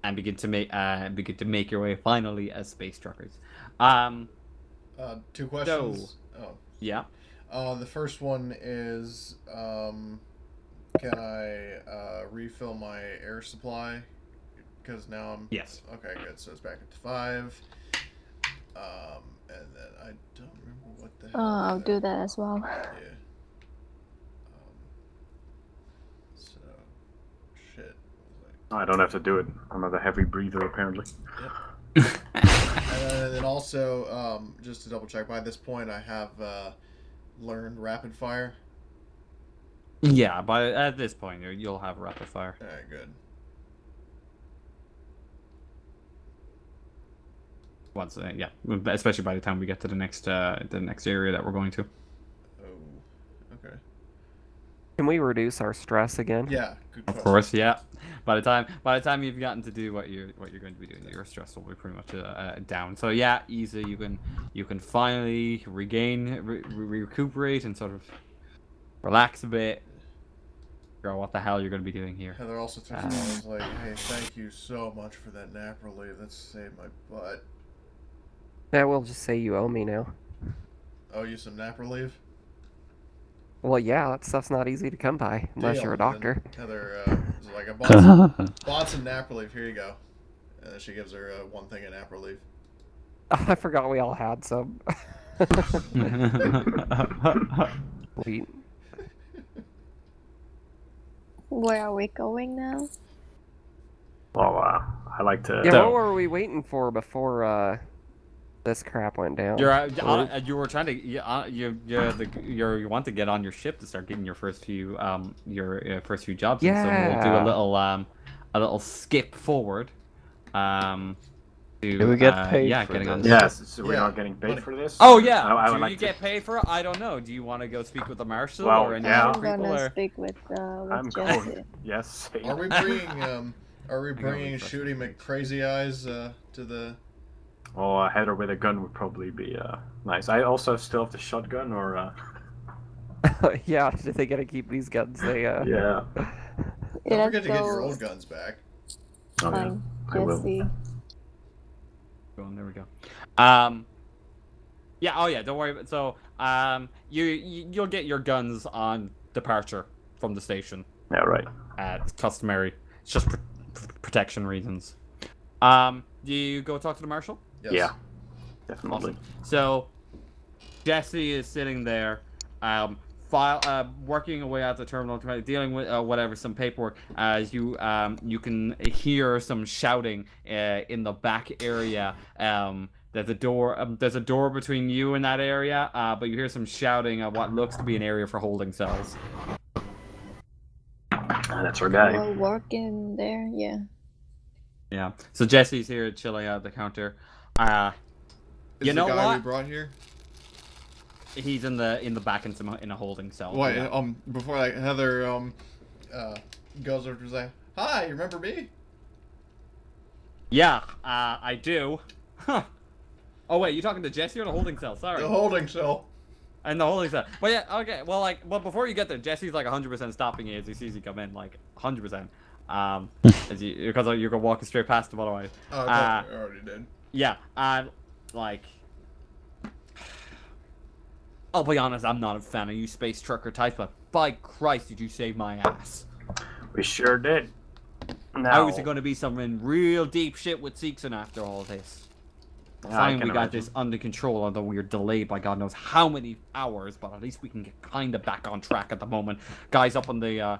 and begin to make your way finally as space truckers. 2 questions. Yeah. The first one is, can I refill my air supply? Because now I'm... Yes. Okay, good. So it's back up to 5. And then I don't remember what the hell... I'll do that as well. Yeah. So... Shit. I don't have to do it. I'm not a heavy breather, apparently. Yep. And then also, just to double check, by this point I have learned rapid fire. Yeah, but at this point you'll have rapid fire. Alright, good. Once, yeah, especially by the time we get to the next area that we're going to. Oh, okay. Can we reduce our stress again? Yeah, good question. Of course, yeah. By the time you've gotten to do what you're going to be doing, your stress will be pretty much down. So yeah, easy. You can finally recuperate and sort of relax a bit. Figure out what the hell you're going to be doing here. Heather also turns around and was like, "Hey, thank you so much for that nap relief. That saved my butt." Yeah, we'll just say you owe me now. Oh, you some nap relief? Well, yeah, that stuff's not easy to come by unless Deal. you're a doctor. And Heather is like, I bought some nap relief. Here you go. And then she gives her one thing of nap relief. I forgot we all had some. Sweet. Where are we going now? Well, I like to... Yeah, what were we waiting for before this crap went down? You were trying to you want to get on your ship to start getting your first few jobs. Yeah. So we'll do a little skip forward. Do we get paid for getting this? on the Yes, ship. so we're not getting paid for this? Oh yeah. I would Do like you to... get paid for it? I don't know. Do you want to go speak with the Marshal Well, or any yeah. other I'm people? gonna Or... speak with I'm Jesse. going. Yes. Are we bringing Shooty McCrazy Eyes to the... Oh, a Heather with a gun would probably be nice. I also still have the shotgun, or... Yeah, they gotta keep these guns. They Yeah. Don't forget to get your old guns back. Oh, yeah. Fine, I will. Jesse. There we go. Yeah. Oh yeah. Don't worry. So you'll get your guns on departure from the station. Yeah. Right. It's customary. It's just protection reasons. Do you go talk to the Marshal? Yes. Yeah. Definitely. Awesome. So Jesse is sitting there, working away at the terminal, dealing with some paperwork. As you can hear some shouting in the back area. There's a door between you and that area, but you hear some shouting at what looks to be an area for holding cells. That's our guy. We're working there, yeah. Yeah. So Jesse's here chilling out at the counter. Is you know the guy what? we brought here? He's in the back in a holding cell. Wait, Yeah. before that, Heather goes over to say, "Hi, you remember me?" Yeah, I do. Huh. Oh wait, you talking to Jesse or the holding cell? Sorry. The holding cell. And the holding cell. But yeah, okay. Well, before you get there, Jesse's like 100% stopping you as he sees you come in, like 100%. Because you're gonna walk straight past him otherwise. Oh, I already did. Yeah, like. I'll be honest, I'm not a fan of you space trucker type, but by Christ, did you save my ass? We sure did. Now, How is it going to be something real deep shit with Seekson after all this? Yeah, I Fine, can we got imagine. this under control, although we're delayed by God knows how many hours, but at least we can get kind of back on track at the moment. Guys up on the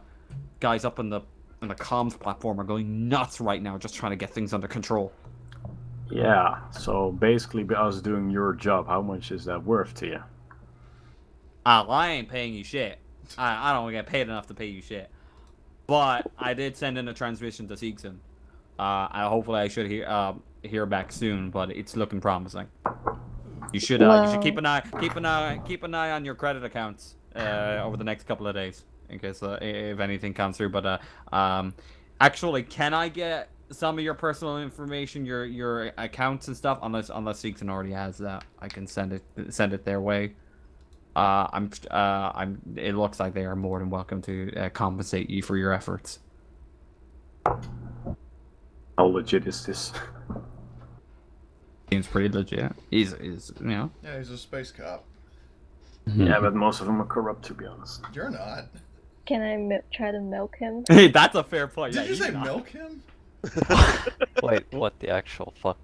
comms platform are going nuts right now, just trying to get things under control. Yeah, so basically by us doing your job, how much is that worth to you? I ain't paying you shit. I don't get paid enough to pay you shit. But I did send in a transmission to Seekson. Hopefully I should hear back soon, but it's looking promising. You should keep an eye on your credit accounts over the next couple of days in case if anything comes through. But actually, can I get some of your personal information, your accounts and stuff? Unless Seekson already has that, I can send it their way. It looks like they are more than welcome to compensate you for your efforts. How legit is this? Seems pretty legit. He's you know. Yeah, he's a space cop. Yeah, but most of them are corrupt, to be honest. You're not. Can I try to milk him? Hey, that's a fair point. Did Yeah, you say not. milk him? Wait, what the actual fuck?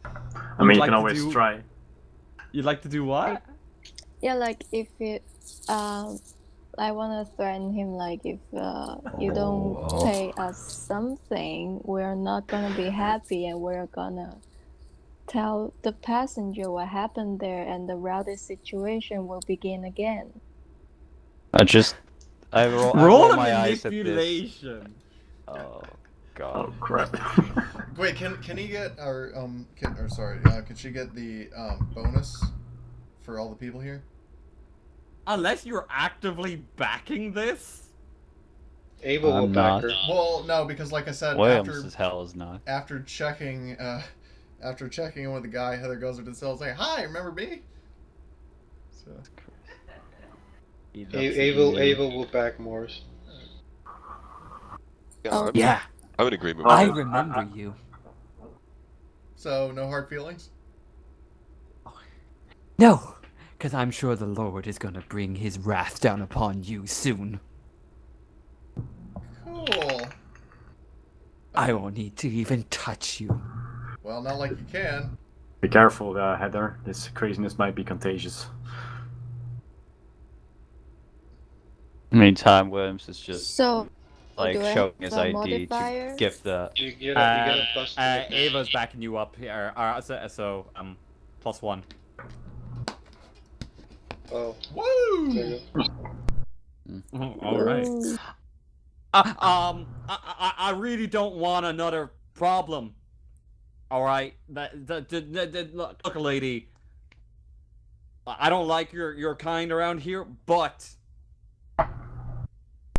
I mean, you like can to always do- try. You'd like to do what? Yeah, like if it, I wanna threaten him. Like if you don't pay us something, we're not gonna be happy, and we're gonna tell the passenger what happened there, and the routed situation will begin again. I roll my eyes at this. manipulation. Oh god. Oh crap. Wait, can he get can she get the bonus for all the people here? Unless you're actively backing this. Ava will I'm back not. her. Well, no, because like I said, Williams as hell is not. after checking in with the guy, Heather goes into the cell and say, "Hi, remember me?" So Ava will back Morris. Oh. Yeah, I'm in agreement I with that. remember you. So no hard feelings. No, because I'm sure the Lord is gonna bring his wrath down upon you soon. Cool. I won't need to even touch you. Well, not like you can. Be careful, Heather. This craziness might be contagious. Meantime, Williams is just So, like do I showing have his a ID modifier? to give the. You get a plus. Ava's backing you up here. So +1. Oh, Woo! there you go. All right. Ooh. I really don't want another problem. All right. Look, lady. I don't like your kind around here, but.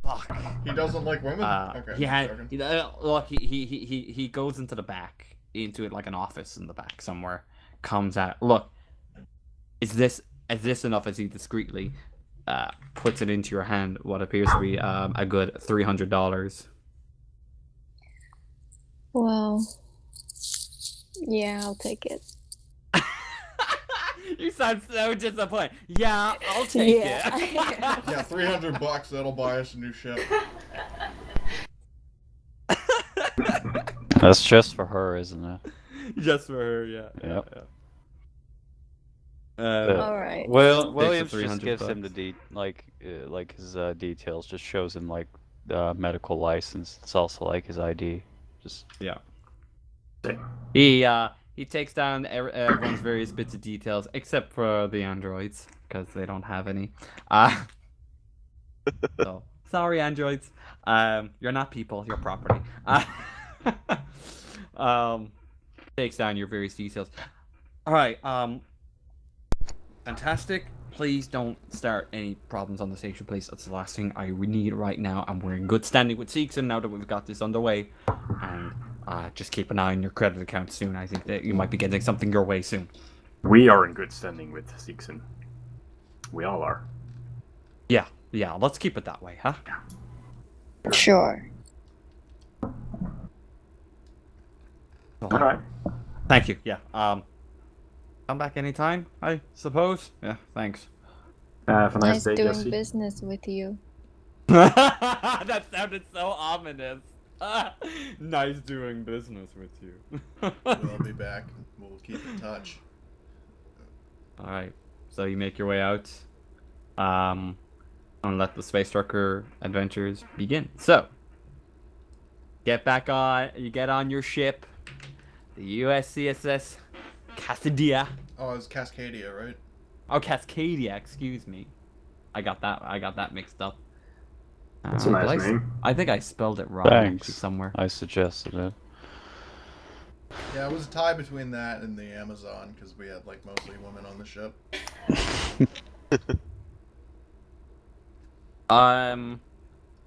Fuck. He doesn't like women. Okay. Yeah. joking. Look, he goes into the back, into it like an office in the back somewhere. Comes out. Look. Is this enough? As he discreetly puts it into your hand, what appears to be a good $300. Well, yeah, I'll take it. You sound so disappointed. Yeah, I'll take it. Yeah. Yeah, $300. That'll buy us a new ship. That's just for her, isn't it? Just for her, yeah. Yep. All right. Well, Takes Williams the just gives him $300. like his details. Just shows him like medical license. It's also like his ID. Just Yeah. He takes down everyone's various bits of details, except for the androids, because they don't have any. So sorry, androids. You're not people. You're property. Takes down your various details. All right. Fantastic. Please don't start any problems on the station, please. That's the last thing I need right now. And we're in good standing with Seekson now that we've got this underway. And just keep an eye on your credit account soon. I think that you might be getting something your way soon. We are in good standing with Seekson. We all are. Yeah. Let's keep it that way, huh? Sure. Alright. Thank you. Yeah. Come back anytime, I suppose. Yeah. Thanks. Have a nice Nice day, doing Jesse. business with you. That sounded so ominous. Nice doing business with you. We'll be back. We'll keep in touch. Alright, so you make your way out. And let the space trucker adventures begin. So, you get on your ship, the USCSS Cascadia. Oh, it's Cascadia, right? Oh, Cascadia, excuse me. I got that mixed up. That's a nice name. I think I spelled it wrong actually Thanks. somewhere. I suggested it. Yeah, it was a tie between that and the Amazon because we had like mostly women on the ship.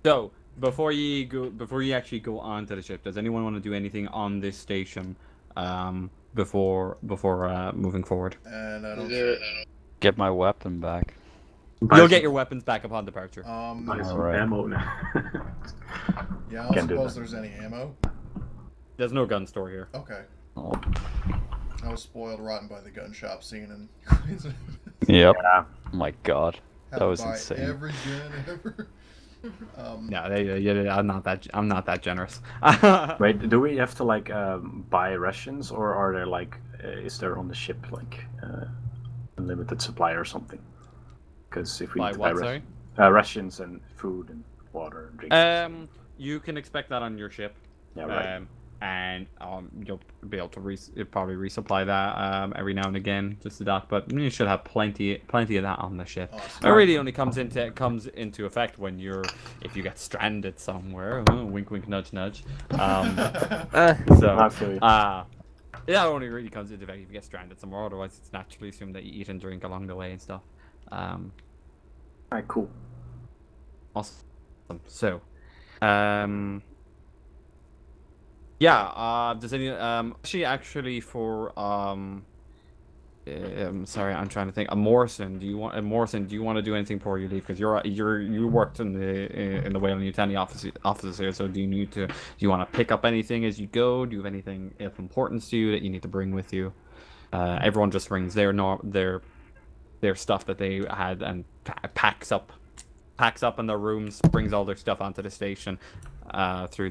So before you actually go onto the ship, does anyone want to do anything on this station, before moving forward? And I don't. Get my weapon back. You'll get your weapons back upon departure. Buy some Alright. ammo now. Yeah, I don't Can't do suppose that. there's any ammo. There's no gun store here. Okay. Oh. I was spoiled rotten by the gun shop scene and Yep. Yeah. Oh my god. had That to was buy insane. every gun ever. Yeah, I'm not that generous. Wait, do we have to like buy rations, or are there like is there on the ship like unlimited supply or something? Because if we Buy need to buy what, sorry? rations and food and water and drinks. You can expect that on your ship. Yeah, right. And you'll be able to probably resupply that every now and again, just to dock. But you should have plenty of that on the ship. Awesome. It really only comes into effect when if you get stranded somewhere. Wink, wink, nudge, nudge. I feel you. That only really comes into effect if you get stranded somewhere. Otherwise, it's naturally assumed that you eat and drink along the way and stuff. Alright, cool. Awesome. So, yeah. Does any actually for sorry, I'm trying to think. Morrison, do you want to do anything before you leave? Because you worked in the Whale and Yutani offices here. So do you want to pick up anything as you go? Do you have anything of importance to you that you need to bring with you? Everyone just brings their stuff that they had and packs up in their rooms, brings all their stuff onto the station, through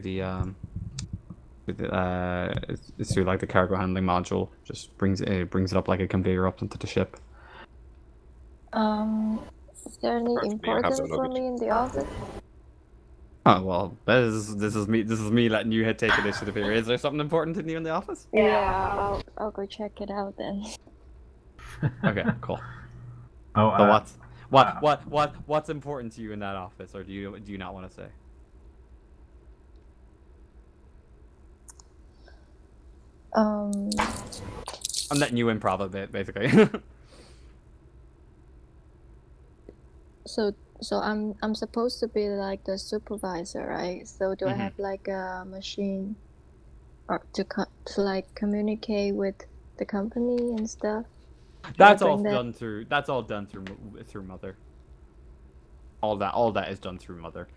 like the cargo handling module. Just brings it up like a conveyor up onto the ship. Is there any importance for me in the office? Oh well, this is me letting you take initiative here. Is there something important in you in the office? Yeah, I'll go check it out then. Okay, cool. Oh, So what's important to you in that office, or do you not want to say? Um, I'm letting you improv a bit, basically. so I'm supposed to be like the supervisor, right? So do I have like a machine, or to like communicate with the company and stuff? That's all done through Mother. All that is done through Mother.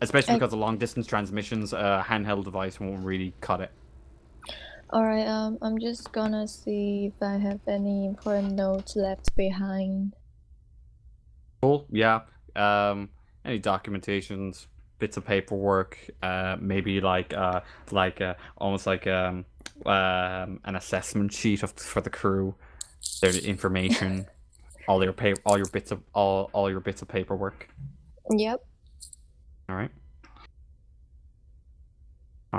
Especially because of long distance transmissions, a handheld device won't really cut it. Alright, I'm just gonna see if I have any important notes left behind. Cool, yeah. Any documentations, bits of paperwork, maybe almost like an assessment sheet for the crew, their information, all your bits of paperwork. Yep. All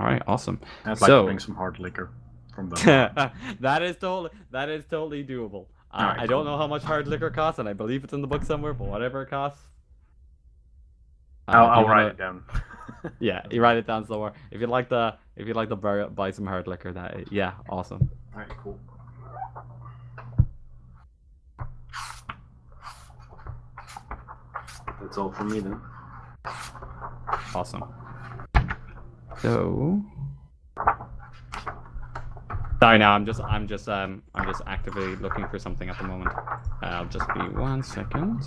right, awesome. I'd like to bring some hard liquor from the. that is totally doable. Right, I don't know how much hard liquor costs, and I believe it's in the book somewhere. But whatever it costs, I'll write it down. Yeah, you write it down somewhere. If you'd like to buy some hard liquor, yeah, awesome. All right, cool. That's all from me then. Awesome. So, sorry, now I'm just actively looking for something at the moment. I'll just be 1 second.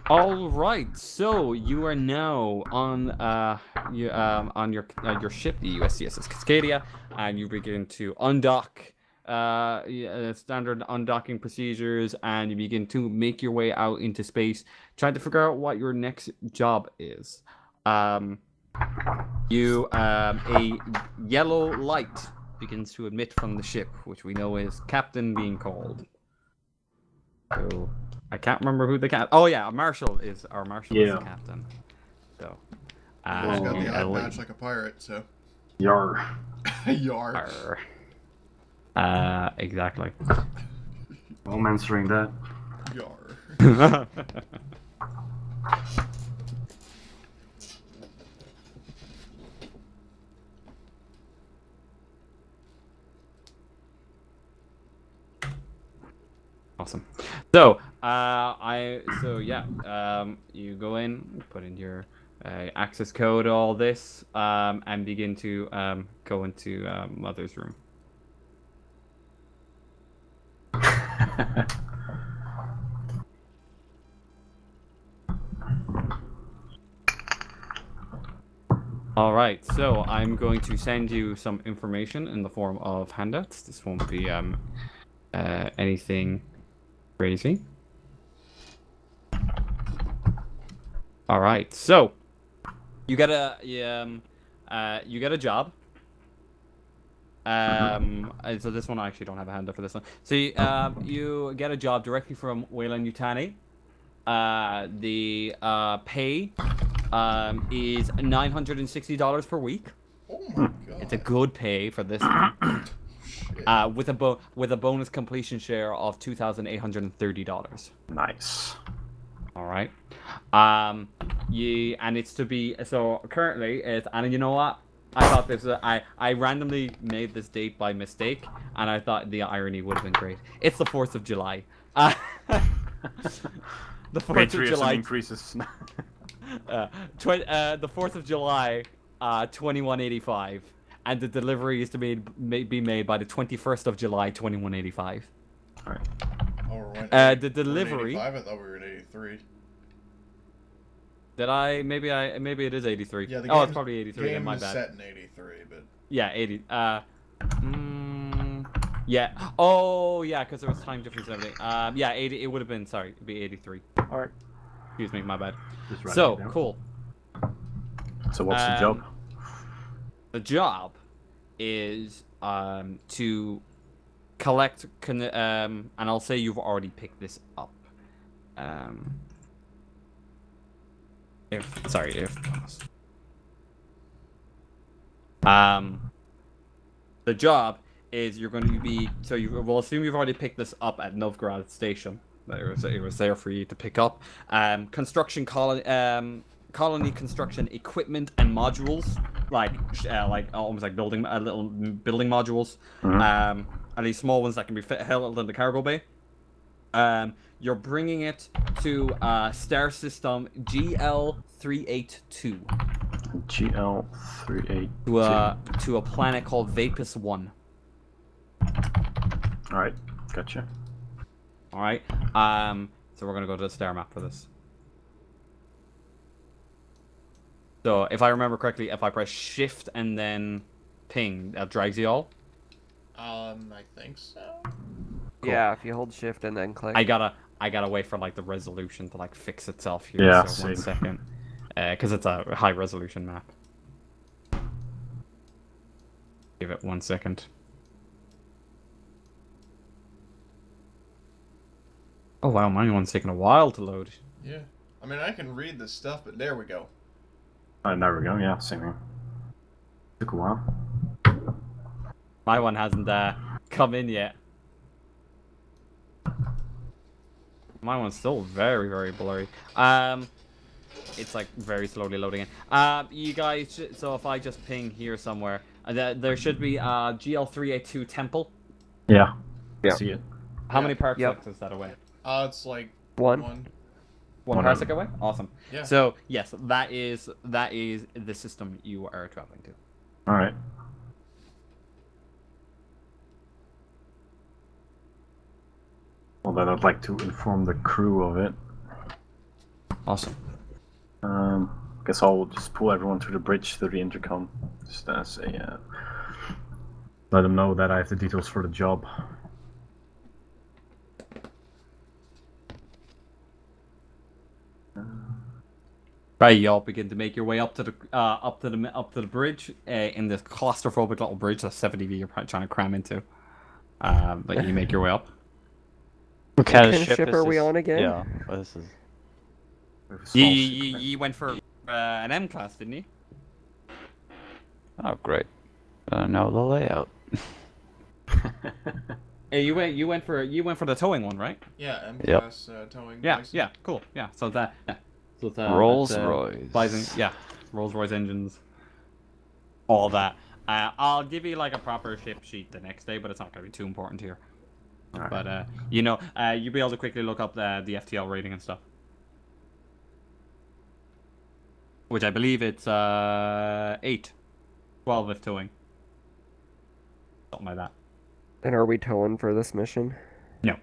All right, so you are now on you on your ship, the USCS Cascadia, and you begin to undock. Standard undocking procedures, and you begin to make your way out into space, trying to figure out what your next job is. A yellow light begins to emit from the ship, which we know is Captain being called. So I can't remember who the captain. Oh yeah, Marshal is the captain. So He's got the eye patch like a pirate, so. Yar. Yar. Exactly. I'm answering that. Yar. Awesome. So, you go in, put in your access code, all this, and begin to go into Mother's room. All right, so I'm going to send you some information in the form of handouts. This won't be anything crazy. All right, so you get a job. So this one I actually don't have a handout for this one. So you get a job directly from Wayland Yutani. The pay is $960 per week. Oh my god! It's a good pay for this one. With a bonus completion share of $2,830. Nice. All right. And it's to be so currently it's, and you know what? I thought this was, I randomly made this date by mistake, and I thought the irony would have been great. It's the 4th of July. The 4th of July increases. the 4th of July, 2185, and the delivery is to be made by the 21st of July, 2185. All right. Oh, we're the delivery. I thought we were at 83. Did I? Maybe it is 83. Yeah, it's probably 83. Game My is bad. set in 83, but Yeah, 80. Yeah. Oh, yeah, because there was time difference and everything. Yeah, 80. It would have been. Sorry, it'd be 83. All right. Excuse me, my bad. Just So cool. So what's the job? The job is to collect. And I'll say you've already picked this up. If the job is you're going to be, so we'll assume you've already picked this up at Novgorod Station. It was there for you to pick up. Construction colony construction equipment and modules, like almost like little building modules. Mm-hmm. At least small ones that can be held in the cargo bay. You're bringing it to star system GL382. GL382. To a planet called Vapus 1. All right, gotcha. All right. So we're gonna go to the star map for this. So if I remember correctly, if I press Shift and then ping, that drags you all. I think so. Cool. Yeah, if you hold Shift and then click. I gotta wait for like the resolution to like fix itself here. Yeah, so 1 second, because it's a high resolution map. Give it 1 second. Oh wow, my one's taking a while to load. Yeah, I mean I can read this stuff, but there we go. There we go. Yeah, same here. Took a while. My one hasn't come in yet. My one's still very, very blurry. It's like very slowly loading in. You guys, so if I just ping here somewhere, there should be GL382 Temple. Yeah. Yeah. See it. How many parsecs is that away? It's like one parsec away. Awesome. Yeah. So yes, that is the system you are traveling to. All right. Well, then I'd like to inform the crew of it. Awesome. guess I'll just pull everyone to the bridge through the intercom. Just say, let them know that I have the details for the job. Right, you all begin to make your way up to the bridge in this claustrophobic little bridge that 70 of you are probably trying to cram into. But you make your way up. What kind of ship are we on again? Yeah, this is. You went for an M class, didn't you? Oh, great. I know the layout. Hey, you went for the towing one, right? Yeah, M Yep. class towing. Yeah, license. yeah, cool. Yeah, so that. Yeah. So it's, Rolls-Royce. Yeah, Rolls-Royce engines. All that. I'll give you like a proper ship sheet the next day, but it's not going to be too important here. Right. But you'll be able to quickly look up the FTL rating and stuff. Which I believe it's 8. 12 if towing. Something like that. And are we towing for this mission? No.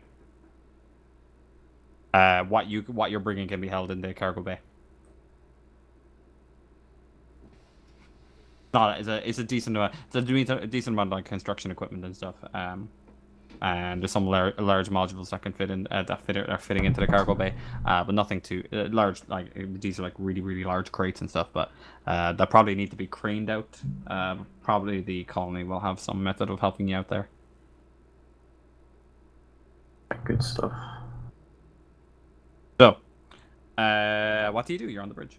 What you're bringing can be held in the cargo bay. No, it's a decent amount of like construction equipment and stuff. And there's some large modules that can fit in are fitting into the cargo bay. But nothing too large. Like these are like really large crates and stuff. But that probably need to be craned out. Probably the colony will have some method of helping you out there. Good stuff. So, what do? You're on the bridge.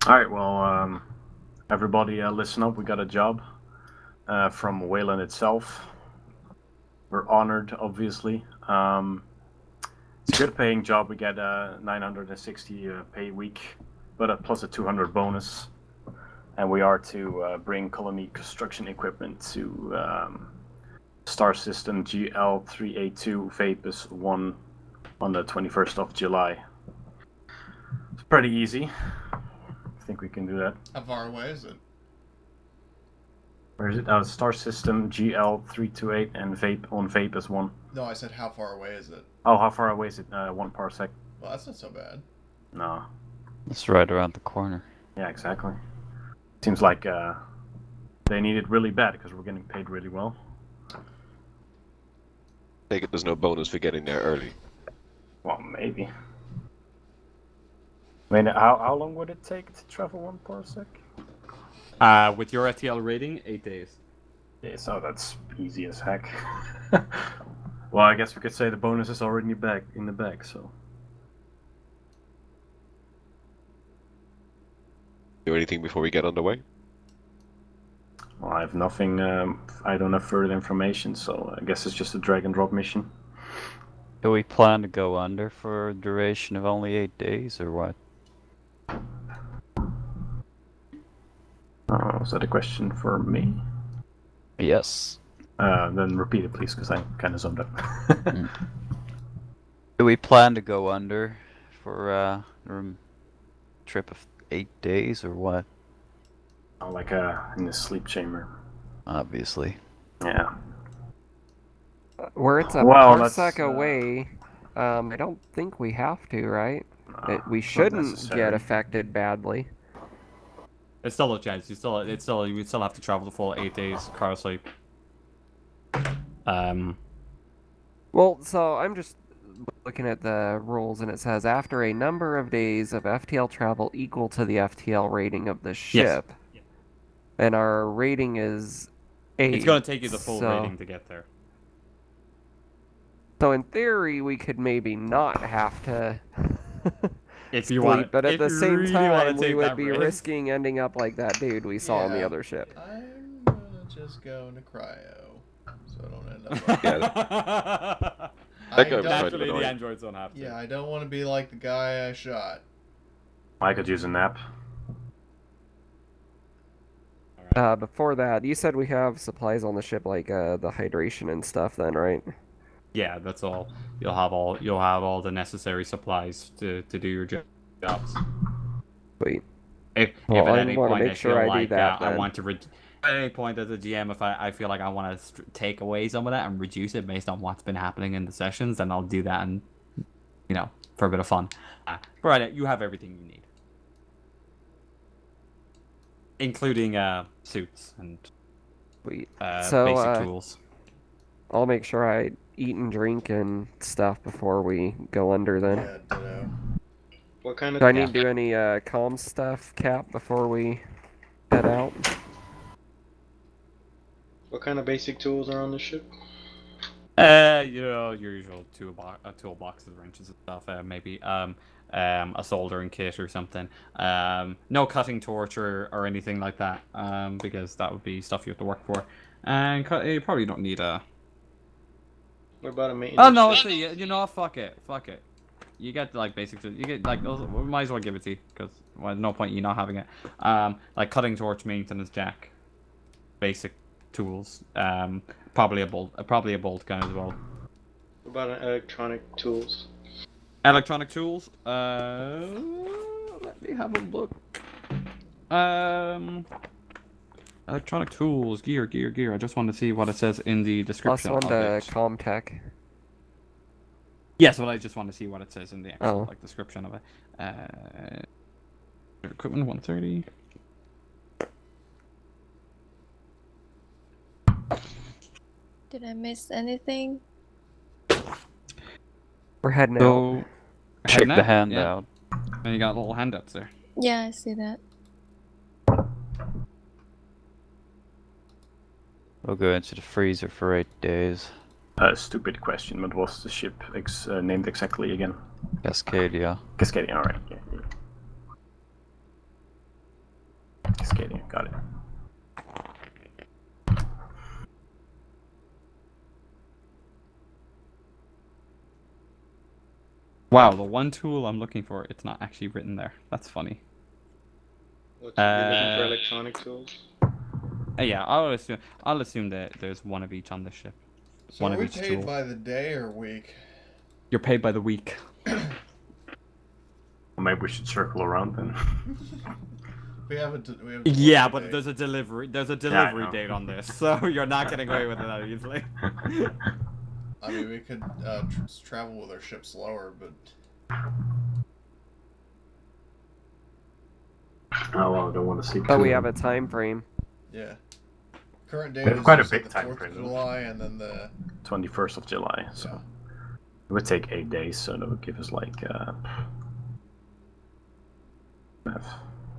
Alright, well, everybody listen up. We got a job from Wayland itself. We're honored, obviously. It's a good paying job. We get 960 pay week, but plus a 200 bonus. And we are to bring colony construction equipment to Star System GL382 Vapus 1 on the 21st of July. It's pretty easy. I think we can do that. How far away is it? Where is it? Star System GL328 and Vapus 1. No, I said how far away is it? Oh, how far away is it? 1 parsec. Well, that's not so bad. No. It's right around the corner. Yeah, exactly. Seems like they need it really bad because we're getting paid really well. Take it there's no bonus for getting there early. Well, maybe. I mean, how long would it take to travel 1 parsec? With your FTL rating, 8 days. Yeah, so that's easy as heck. Well, I guess we could say the bonus is already in the bag, so. Do anything before we get underway? Well, I have nothing, I don't have further information, so I guess it's just a drag and drop mission. Do we plan to go under for a duration of only 8 days, or what? Oh, is that a question for me? Yes. Then repeat it, please, because I kind of zoned up. Do we plan to go under for a trip of 8 days, or what? Oh, like in the sleep chamber. Obviously. Yeah. Where it's a Well, parsec away, I don't think we have to, right? We shouldn't get affected badly. It's still a chance. You still have to travel the full 8 days car sleep. Well, so I'm just looking at the rules, and it says after a number of days of FTL travel equal to the FTL rating of the ship, and our rating is 8. It's going to take you the full rating to get there. So in theory, we could maybe not have to if you sleep, want, but at the same really time, we take would that be risk. risking ending up like that dude we saw on the other ship. I'm gonna just go into cryo, so I don't end up. Yeah. Naturally, the androids don't have to. Yeah, I don't want to be like the guy I shot. I could use a nap. Before that, you said we have supplies on the ship, like the hydration and stuff. Then, right? Yeah, that's all. You'll have all the necessary supplies to do your jobs. Wait. If Well, at I any wanna point make I sure feel I do like that, I then. want to at any point as a GM, if I feel like I want to take away some of that and reduce it based on what's been happening in the sessions, then I'll do that, and for a bit of fun. Right, you have everything you need. including suits and Sweet. basic tools. I'll make sure I eat and drink and stuff before we go under then. Yeah, ditto. What kind of Do I need to do any comm stuff, Cap, before we head out? what kind of basic tools are on the ship? You know, your usual toolboxes, wrenches and stuff. Maybe a soldering kit or something. No cutting torch or anything like that. Because that would be stuff you have to work for. And you probably don't need a. What about a maintenance? Oh no, see, you know, fuck it. You get like basic. You get like those. We might as well give it to you because well, there's no point you not having it. Like cutting torch, maintenance jack, basic tools. Probably a bolt gun as well. What about an electronic tools? Electronic tools. Let me have a look. Electronic tools, gear. I just want to see what it says in the description. Plus one to of it. comtech. Yes, but I just want to see what it says in the actual Oh. like description of it. Equipment 130. Did I miss anything? We're heading out. So, Check heading the out, handout. yeah. And you got little handouts there. Yeah, I see that. We'll go into the freezer for 8 days. Stupid question, but what's the ship named exactly again? Cascadia. Cascadia, alright. Yeah. Cascadia, got it. Wow, the one tool I'm looking for, it's not actually written there. That's funny. You're looking for electronic tools? Yeah, I'll assume that there's one of each on the ship. So One are of we each paid tool. by the day or week? You're paid by the week. Maybe we should circle around then. We have a Yeah, delivery but date. there's a delivery I know. date on this, so you're not getting away with it that easily. I mean, we could travel with our ship slower, but Oh well, I don't want to see. But we have a time frame. yeah. Current date We have is quite a just big the time 4th frame, of don't we? July, and then the 21st of July, so it would take 8 days, so that would give us like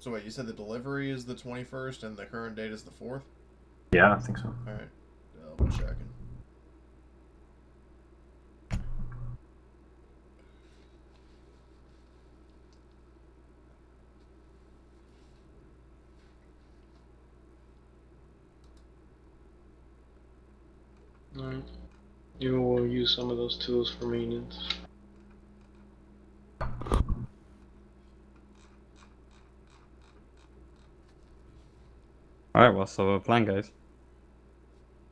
So wait, you said the delivery is the 21st and the current date is the 4th? yeah, I think so. Alright, double checking. Alright. You will use some of those tools for maintenance. Alright, well, so plan, guys.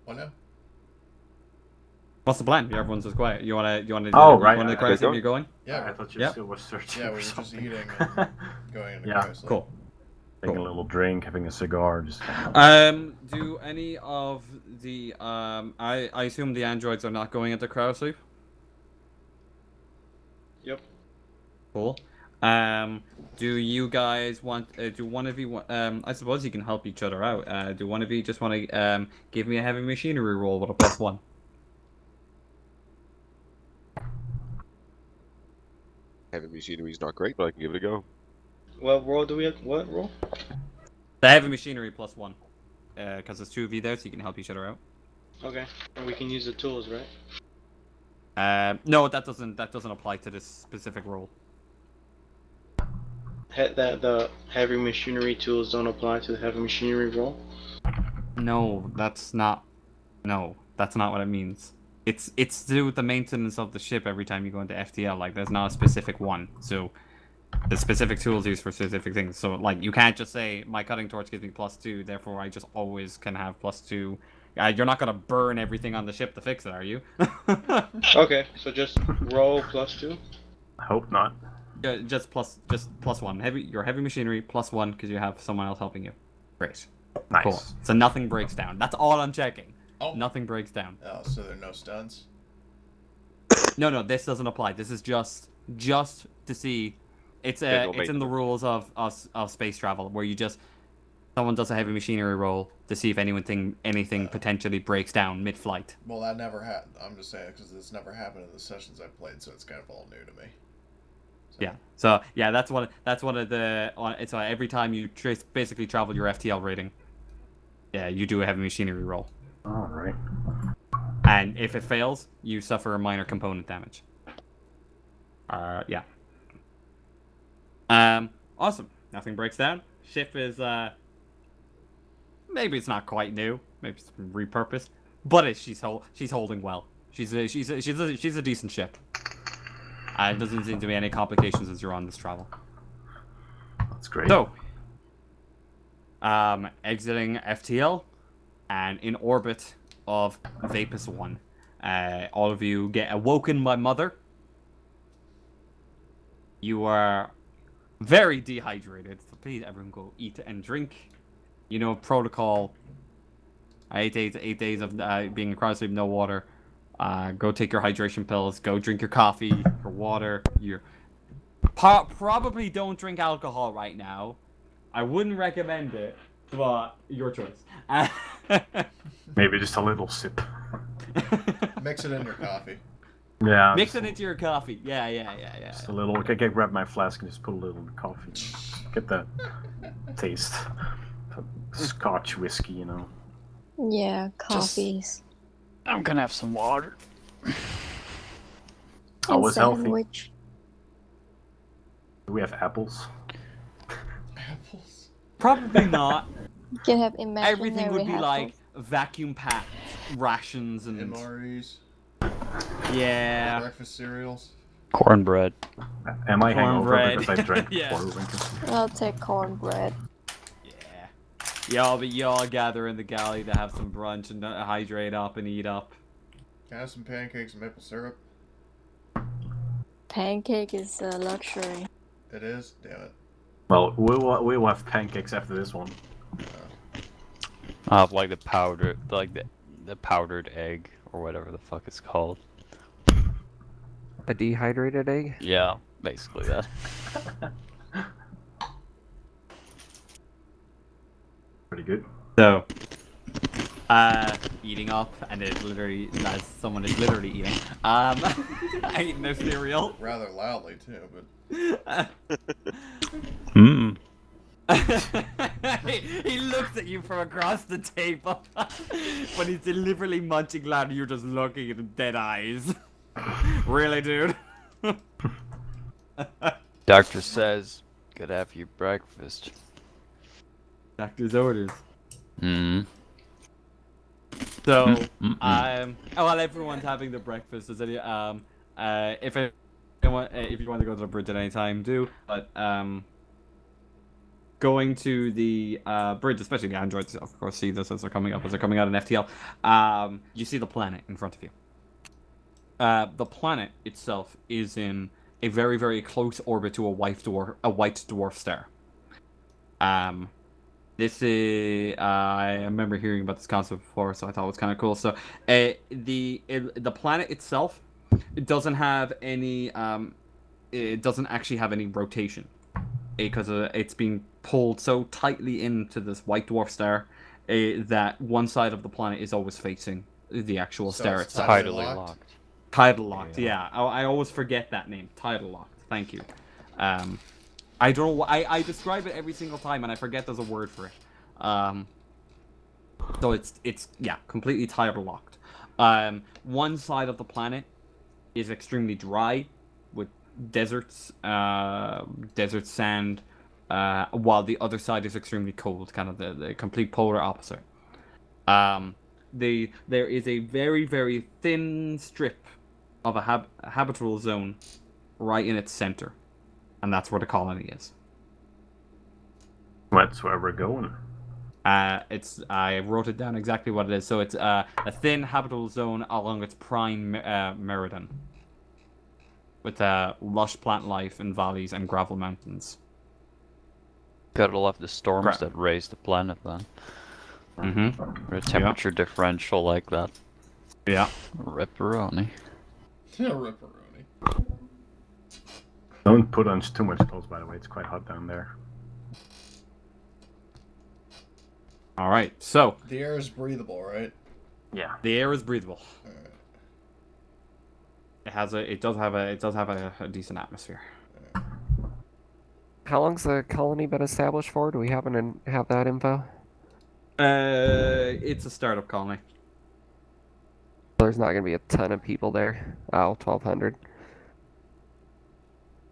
What now? What's the plan? Everyone's just quiet. You wanna Oh, right, You wanna right. grab something? You're going? Yeah, I thought you yeah. still was searching. yeah, we were for just something. eating and going into Yeah, cryosleep. Cool. Taking a little drink, having a cigar, just. Do any of the I assume the androids are not going into cryosleep? Yep. Cool. Do you guys want? Do one of you? I suppose you can help each other out. Do one of you just want to give me a heavy machinery roll with a +1? Heavy machinery's not great, but I can give it a go. What roll do we have? What roll? The heavy machinery +1, because there's 2 of you there, so you can help each other out. Okay. And we can use the tools, right? No, that doesn't apply to this specific role. The heavy machinery tools don't apply to the heavy machinery roll? No, that's not what it means. It's to do with the maintenance of the ship every time you go into FTL. Like, there's not a specific one. So, the specific tools used for specific things. So, like, you can't just say, my cutting torch gives me +2, therefore I just always can have +2. You're not gonna burn everything on the ship to fix it, are you? Okay, so just roll +2? I hope not. Yeah, just +1. Your heavy machinery +1 because you have someone else helping you. Great. Nice. Cool. So nothing breaks down. That's all I'm checking. Oh. Nothing breaks down. Oh, so there are no stunts? No, this doesn't apply. This is just to see. It's General it's in the maintenance. rules of space travel where you just someone does a heavy machinery roll to see if anything potentially breaks down mid-flight. Well, that never happened. I'm just saying because it's never happened in the sessions I've played, so it's kind of all new to me. So. Yeah. So yeah, that's one of the. It's every time you basically travel your FTL rating. Yeah, you do a heavy machinery roll. All right. And if it fails, you suffer a minor component damage. Yeah. Awesome. Nothing breaks down. Ship is maybe it's not quite new. Maybe it's been repurposed, but she's holding well. She's a decent ship. It doesn't seem to be any complications as you're on this travel. That's great. So, exiting FTL, and in orbit of Vapus 1, all of you get awoken by Mother. You are very dehydrated, so please everyone go eat and drink. You know, protocol. 8 days of being in cryosleep, no water. Go take your hydration pills. Go drink your coffee, your water. Probably don't drink alcohol right now. I wouldn't recommend it, but your choice. Maybe just a little sip. Mix it in your coffee. Yeah. Mix it into your coffee. Yeah. Just a little. Okay, grab my flask and just put a little in the coffee. Get that taste. Scotch whiskey, you know. Yeah, coffees. I'm gonna have some water. Always healthy. Sandwich. Do we have apples? Apples? Probably not. You can have imaginary Everything would be apples. like vacuum packed rations and MREs. yeah. Breakfast cereals. Cornbread. Am I hungover Cornbread. because I drank Yeah. 4 Winkers? I'll take cornbread. Yeah. Y'all gather in the galley to have some brunch and hydrate up and eat up. Can I have some pancakes and maple syrup? Pancake is a luxury. It is? Damn it. Well, we will have pancakes after this one. I'll have like the powdered egg or whatever the fuck it's called. A dehydrated egg? Yeah, basically that. Pretty good. So, eating up, and it literally, as someone is literally eating, eating their cereal. Rather loudly, too, but... He looks at you from across the table, but he's deliberately munching loud, and you're just looking at him dead eyes. Really, dude? Doctor says, "Gotta have your breakfast." Doctor's orders. Mm-hmm. So, while everyone's having their breakfast, if you want to go to the bridge at any time, do. But going to the bridge, especially the androids, of course, see this as they're coming up, as they're coming out in FTL. You see the planet in front of you. The planet itself is in a very, very close orbit to a white dwarf star. This is I remember hearing about this concept before, so I thought it was kind of cool. So, the planet itself, it doesn't have any it doesn't actually have any rotation, because it's being pulled so tightly into this white dwarf star that one side of the planet is always facing the actual star itself. Tidally locked. Tidal locked, yeah. I always forget that name. Tidal locked. Thank you. I don't know. I describe it every single time, and I forget there's a word for it. So it's completely tidal locked. One side of the planet is extremely dry, with deserts, desert sand, while the other side is extremely cold, kind of the complete polar opposite. There is a very, very thin strip of a habitable zone right in its center, and that's where the colony is. That's where we're going. I wrote it down exactly what it is. So it's a thin habitable zone along its prime meridian, with lush plant life and valleys and gravel mountains. Gotta love the storms that raise the planet then. Mm-hmm. Or a temperature differential like that. Yeah. Ripperoni. Yeah, ripperoni. Don't put on too much clothes, by the way. It's quite hot down there. All right. So The air is breathable, right? Yeah. the air is breathable. Alright. It does have a decent atmosphere. How long's the colony been established for? Do we happen to have that info? It's a startup colony. There's not gonna be a ton of people there. Oh, 1,200.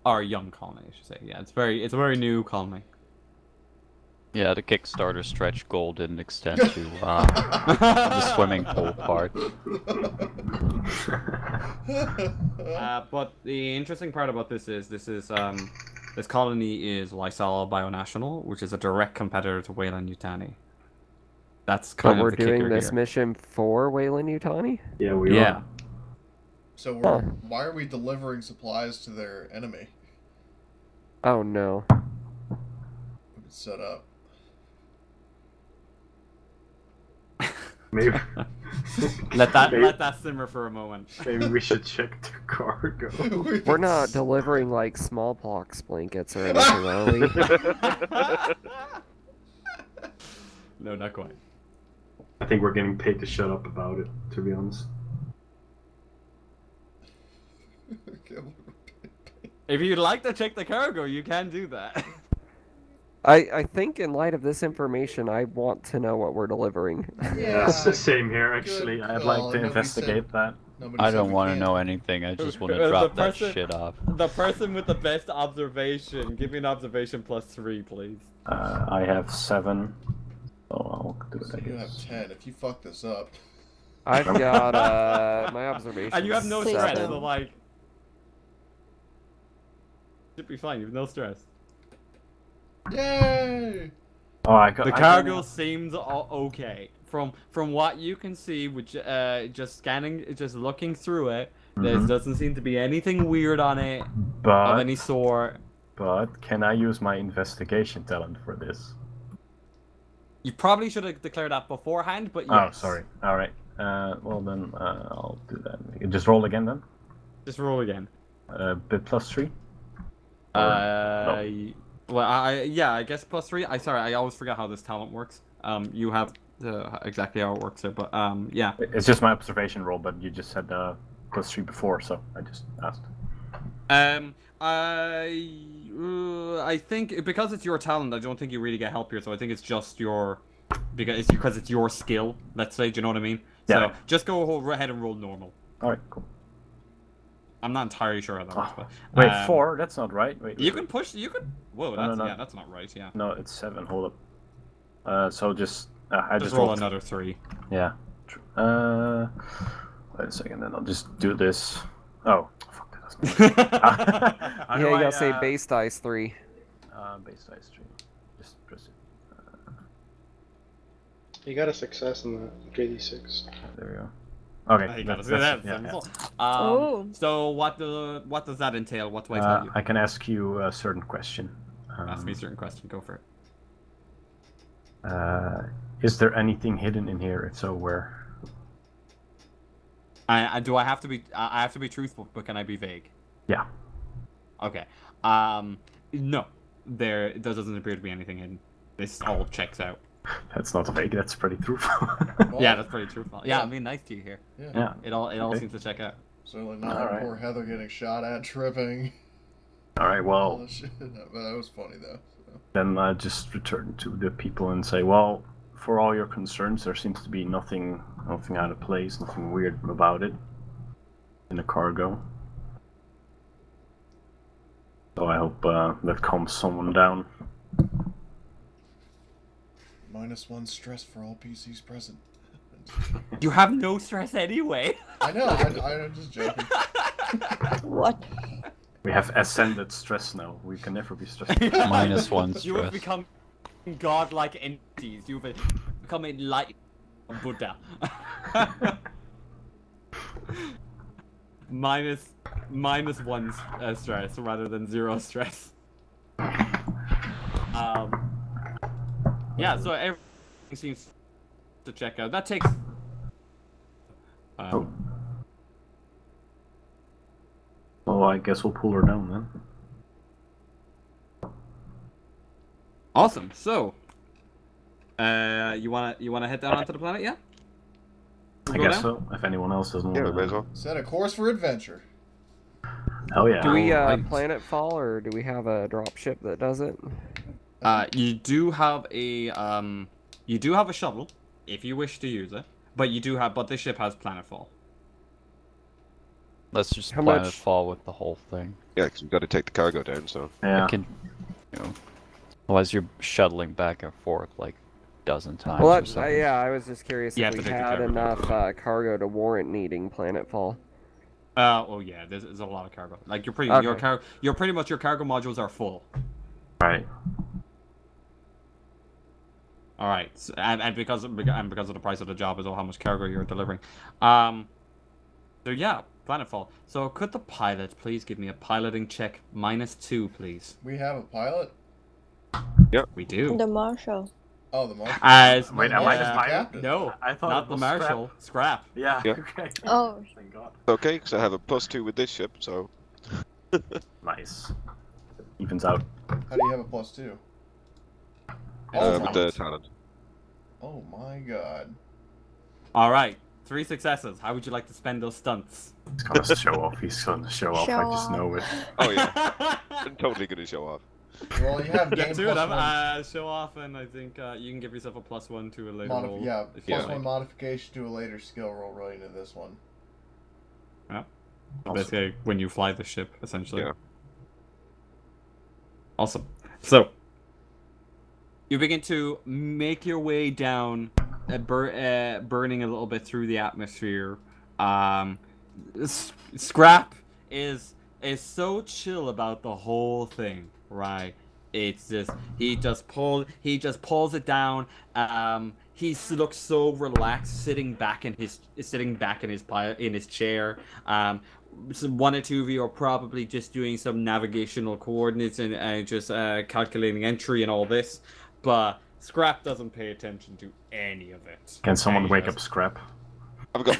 Our young colony, I should say. Yeah, it's a very new colony. Yeah, the Kickstarter stretch goal didn't extend to the swimming pool part. But the interesting part about this colony is Lysol Bionational, which is a direct competitor to Weyland-Yutani. That's kind But we're of the doing kicker this here. mission for Weyland-Yutani? Yeah, we Yeah. are. So why are we delivering supplies to their enemy? Oh no. It's set up. Maybe. Let that simmer for a moment. Maybe we should check the cargo. We're not delivering like smallpox blankets or anything, are we? No, not quite. I think we're getting paid to shut up about it, to be honest. If you'd like to check the cargo, you can do that. I think in light of this information, I want to know what we're delivering. Yeah, it's the same here, actually. Good I'd call. like to Nobody investigate that. I said don't we want to can't. know anything. I just want to The drop that person- shit off. The person with the best observation, give me an observation +3, please. I have 7. So I'll do it, So I you have guess. 10. If you fuck this up. I've got my observation. And you have no Please stress, don't. so like... Should be fine, you have no stress. Yay! Oh, I got The I cargo got- seems okay. From what you can see, which just scanning, just looking through it, there Mhm. doesn't seem to be anything weird on it of But, any sort. can I use my investigation talent for this? You probably should have declared that beforehand, but Oh, yes. sorry. Alright. Well then, I'll do that. Just roll again then. Just roll again. Bit +3. Well, I guess +3. I always forget how this talent works. You have exactly how it works there, but yeah. It's just my observation roll, but you just said +3 before, so I just asked. I think because it's your talent, I don't think you really get help here. So I think it's just your because it's your skill. Let's say, do you know what I mean? Yeah. So just go ahead and roll normal. Alright, cool. I'm not entirely sure how that works, but Wait, 4? That's not right. Wait. You can push. You could. Whoa, that's no. yeah, that's not right. Yeah. No, it's 7. Hold up. So just I Just just roll rolled. another 3. Yeah. Wait a second, then I'll just do this. Oh, fuck that. That's not Yeah, you gotta say base dice 3. Base dice 3. Just press it. You got a success in that 3d6. There we go. Okay. You gotta that's- say that. that's- yeah, yeah. Oh. So what does that entail? What do I tell you? I can ask you a certain question. Ask me a certain question. Go for it. Is there anything hidden in here? If so, where? Do I have to be? I have to be truthful, but can I be vague? Yeah. Okay. No. There doesn't appear to be anything hidden. This all checks out. That's not vague. That's pretty truthful. Yeah, that's pretty truthful. Yeah, I'm being nice to you here. Yeah. It all Okay. seems to check out. Certainly not Alright. poor Heather getting shot at, tripping. All right. All Well, this shit. But that was funny though. So. then I just return to the people and say, well, for all your concerns, there seems to be nothing out of place, nothing weird about it in the cargo. So I hope that calms someone down. -1 stress for all PCs present. You have no stress anyway. I know. I'm just joking. What? We have ascended stress now. We can never be stressed. -1 You have stress. become godlike entities. You've become a light Buddha. -1 stress rather than 0 stress. Yeah, so everything seems to check out. That takes. Oh. Oh, I guess we'll pull her down then. Awesome. So, You wanna head down onto the planet? Yeah. I guess so. If anyone else doesn't Yeah, want we may as to. well. Set a course for adventure. Oh yeah. Do we Alright. planet fall, or do we have a drop ship that does it? You do have a shuttle if you wish to use it, but this ship has planetfall. Let's just How planet much- fall with the whole thing. Yeah, because we've got to take the cargo down, so. Yeah. I can, otherwise you're shuttling back and forth like a dozen times. Well, or that's, something. yeah, I was just curious You if have we to take the had cargo. enough cargo to warrant needing planetfall. Oh yeah, there's a lot of cargo. Like your cargo modules are full. Right. All right, so, and because of the price of the job is all how much cargo you're delivering. So yeah, planetfall. So could the pilot please give me a piloting check -2, please? We have a pilot. We do. The Marshal. Oh, the Marshal. As Wait, am I the pilot? captain? No, I thought not it the was Marshal. Scrap. Yeah. Yeah. Okay. Oh, Thank God. Okay, because I have a +2 with this ship, so. Nice. Evens out. How do you have a +2? Oh, With the talent. oh my God. All right, 3 successes. How would you like to spend those stunts? He's gonna show off. He's gonna show off. Show I just off. know it. Oh, yeah. I'm totally going to show off. Well, you have Yeah, game two of them. +1. Show off, and I think you can give yourself a +1 to a later roll. Yeah, if you +1 like. modification to a later skill roll right into this one. Basically, when you fly the ship, essentially. Yeah. Awesome. So, you begin to make your way down, burning a little bit through the atmosphere. Scrap is so chill about the whole thing, right? It's just he just pulls it down. He looks so relaxed, sitting back in his chair. So 1 or 2 of you are probably just doing some navigational coordinates and just calculating entry and all this, but Scrap doesn't pay attention to any of it. Can someone Okay, wake yes. up Scrap? I've got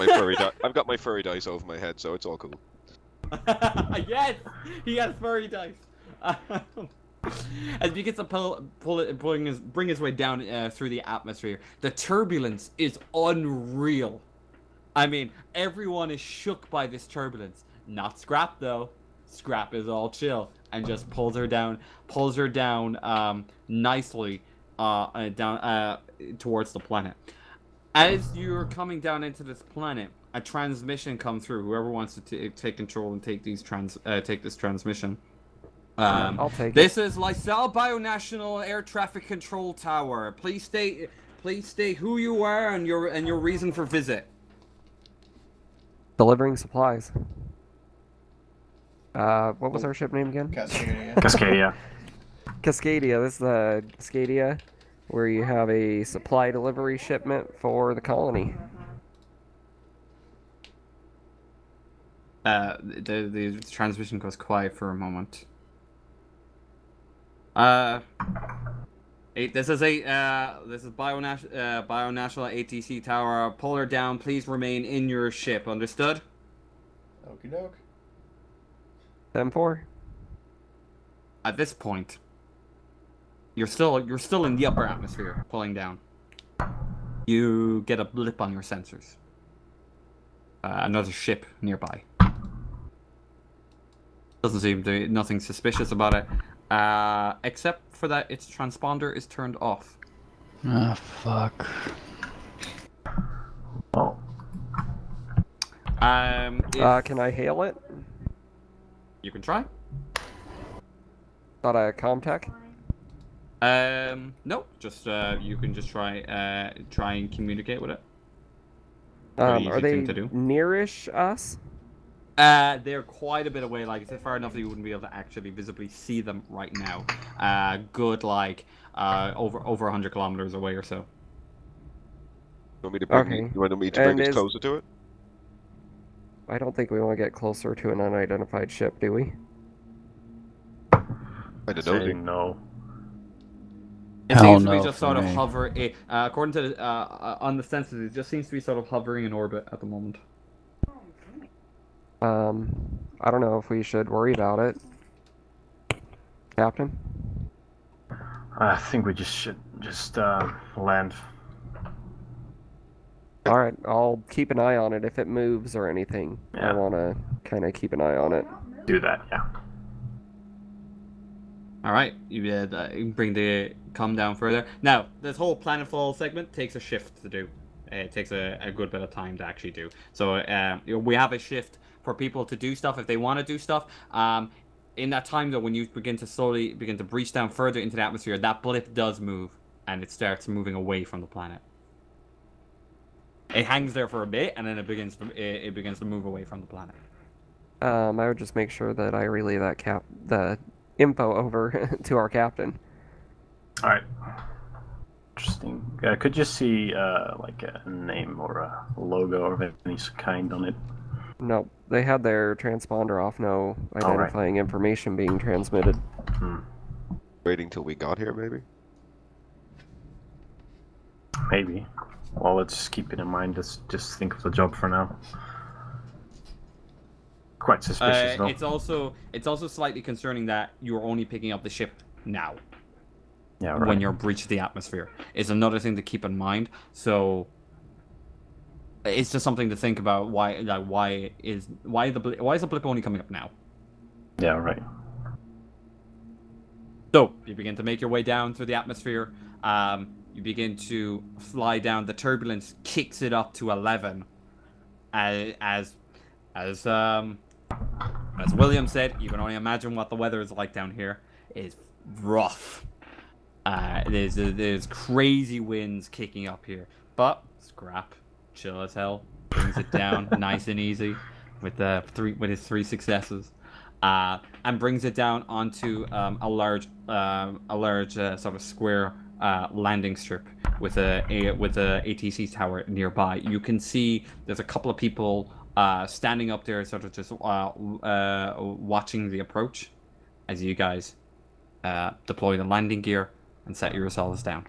my furry dice over my head, so it's all cool. Yes, he has furry dice. As he gets to bring his way down through the atmosphere, the turbulence is unreal. I mean, everyone is shook by this turbulence. Not Scrap though. Scrap is all chill and just pulls her down nicely down towards the planet. As you're coming down into this planet, a transmission comes through. Whoever wants to take control and take this transmission. I'll take it. This is Lysel Bionational Air Traffic Control Tower. Please state who you are and your reason for visit. Delivering supplies. What was our ship name again? Cascadia. Cascadia. Cascadia. This is the Cascadia, where you have a supply delivery shipment for the colony. The transmission goes quiet for a moment. This is Bionational ATC Tower. Pull her down. Please remain in your ship. Understood? Okie doke. 10-4. At this point, you're still in the upper atmosphere, pulling down. You get a blip on your sensors. Another ship nearby. Doesn't seem to nothing suspicious about it, except for that its transponder is turned off. Ah, fuck. Oh. Can I hail it? You can try. Not a comtech? No, just you can just try and communicate with it. Very Are easy they thing to do. nearish us? They're quite a bit away. Like it's far enough that you wouldn't be able to actually visibly see them right now. Good like over 100 kilometers away or so. You want me to Okay. you want me to And bring us is- closer to it? I don't think we want to get closer to an unidentified ship, do we? I don't know. Saying no. It Hell seems to be no just for sort of me. hovering. According to on the sensors, it just seems to be sort of hovering in orbit at the moment. I don't know if we should worry about it. Captain? I think we just should just land. All right, I'll keep an eye on it if it moves or anything. Yeah. I want to kind of keep an eye on it. Do that, yeah. All right, you bring the come down further. Now, this whole planetfall segment takes a shift to do. It takes a good bit of time to actually do. So we have a shift for people to do stuff if they want to do stuff. In that time, though, when you begin to breach down further into the atmosphere, that blip does move, and it starts moving away from the planet. It hangs there for a bit, and then it begins to move away from the planet. I would just make sure that I relay the info over to our captain. All right. Interesting. Could you see like a name or a logo of any kind on it? No, they had their transponder off. No identifying information being transmitted. Waiting till we got here, maybe? Maybe. Well, let's just keep it in mind. Let's just think of the job for now. Quite suspicious, though. It's also slightly concerning that you're only picking up the ship now. Yeah, right. When you're breached the atmosphere is another thing to keep in mind. So it's just something to think about. Why is the blip only coming up now? Yeah, right. So you begin to make your way down through the atmosphere. You begin to fly down. The turbulence kicks it up to 11. As William said, you can only imagine what the weather is like down here. It's rough. There's crazy winds kicking up here, but scrap, chill as hell, brings it down nice and easy with his 3 successes, and brings it down onto a large sort of square landing strip with a ATC tower nearby. You can see there's a couple of people standing up there, sort of just watching the approach as you guys deploy the landing gear and set yourselves down.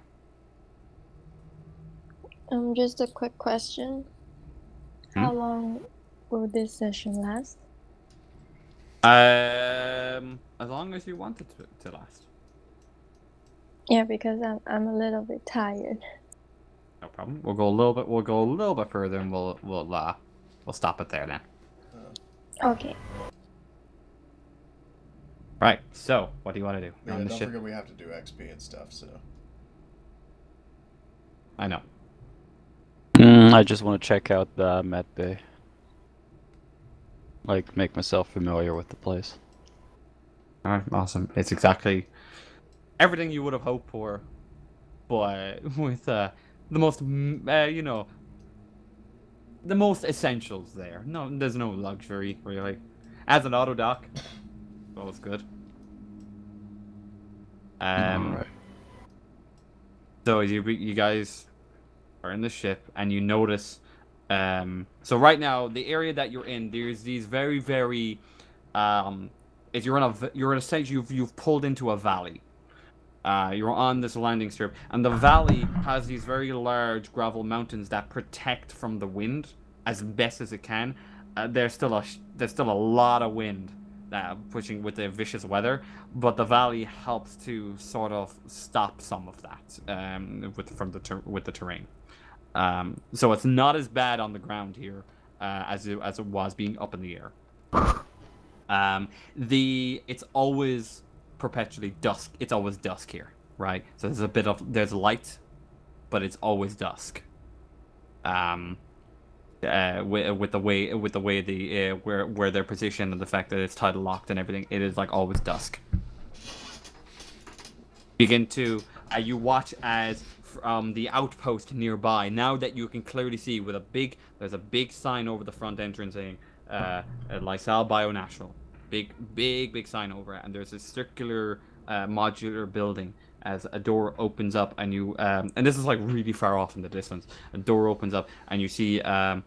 Just a quick question. How long will this session last? As long as you want it to last. Yeah, because I'm a little bit tired. No problem. We'll go a little bit further, and we'll stop it there then. Okay. Right. So, what do you want to do? Yeah, don't forget we have to do XP and stuff. So. I know. I just want to check out the med bay. Like, make myself familiar with the place. Alright, awesome. It's exactly everything you would have hoped for, but with the most, the most essentials there. No, there's no luxury, really. As an auto dock, always good. Alright. So you guys are in the ship, and you notice. So right now, the area that you're in, there's these very, very, if you're in a stage, you've pulled into a valley. You're on this landing strip, and the valley has these very large gravel mountains that protect from the wind as best as it can. There's still a lot of wind pushing with the vicious weather, but the valley helps to sort of stop some of that with the terrain. So it's not as bad on the ground here as it was being up in the air. It's always perpetually dusk. It's always dusk here, right? So there's light, but it's always dusk. With the way where they're positioned and the fact that it's tidal locked and everything, it is like always dusk. You watch as from the outpost nearby, now that you can clearly see there's a big sign over the front entrance saying Lysal Bionational. Big sign over it, and there's a circular modular building as a door opens up, and you and this is like really far off in the distance. A door opens up and you see 4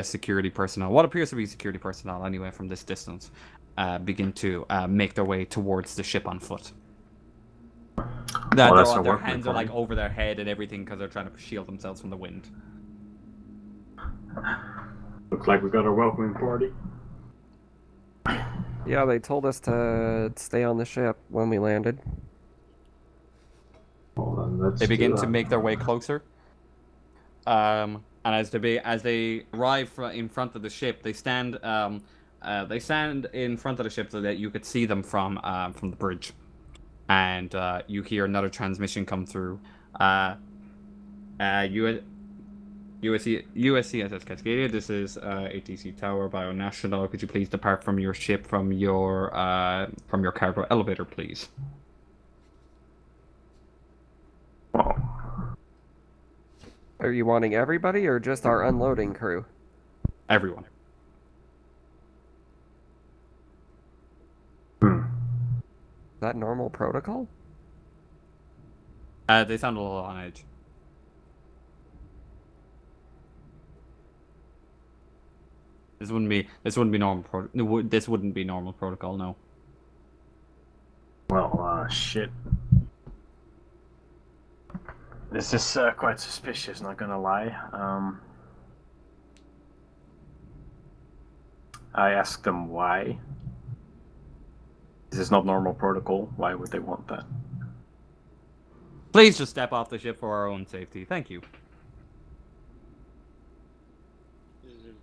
security personnel, what appears to be security personnel anyway from this distance, begin to make their way towards the ship on foot. Their hands are like over their head and everything because they're trying to shield themselves from the wind. Looks like we got a welcoming party. Yeah, they told us to stay on the ship when we landed. They begin to make their way closer. And as they arrive in front of the ship, they stand in front of the ship so that you could see them from the bridge. And you hear another transmission come through. USCSS Cascadia, this is ATC Tower Bionational. Could you please depart from your ship from your cargo elevator, please? Oh. Are you wanting everybody or just our unloading crew? Everyone. Is that normal protocol? They sound a little on edge. This wouldn't be normal this wouldn't be normal protocol, no. Well, shit. This is quite suspicious, not gonna lie. I asked them why. This is not normal protocol. Why would they want that? Please just step off the ship for our own safety. Thank you.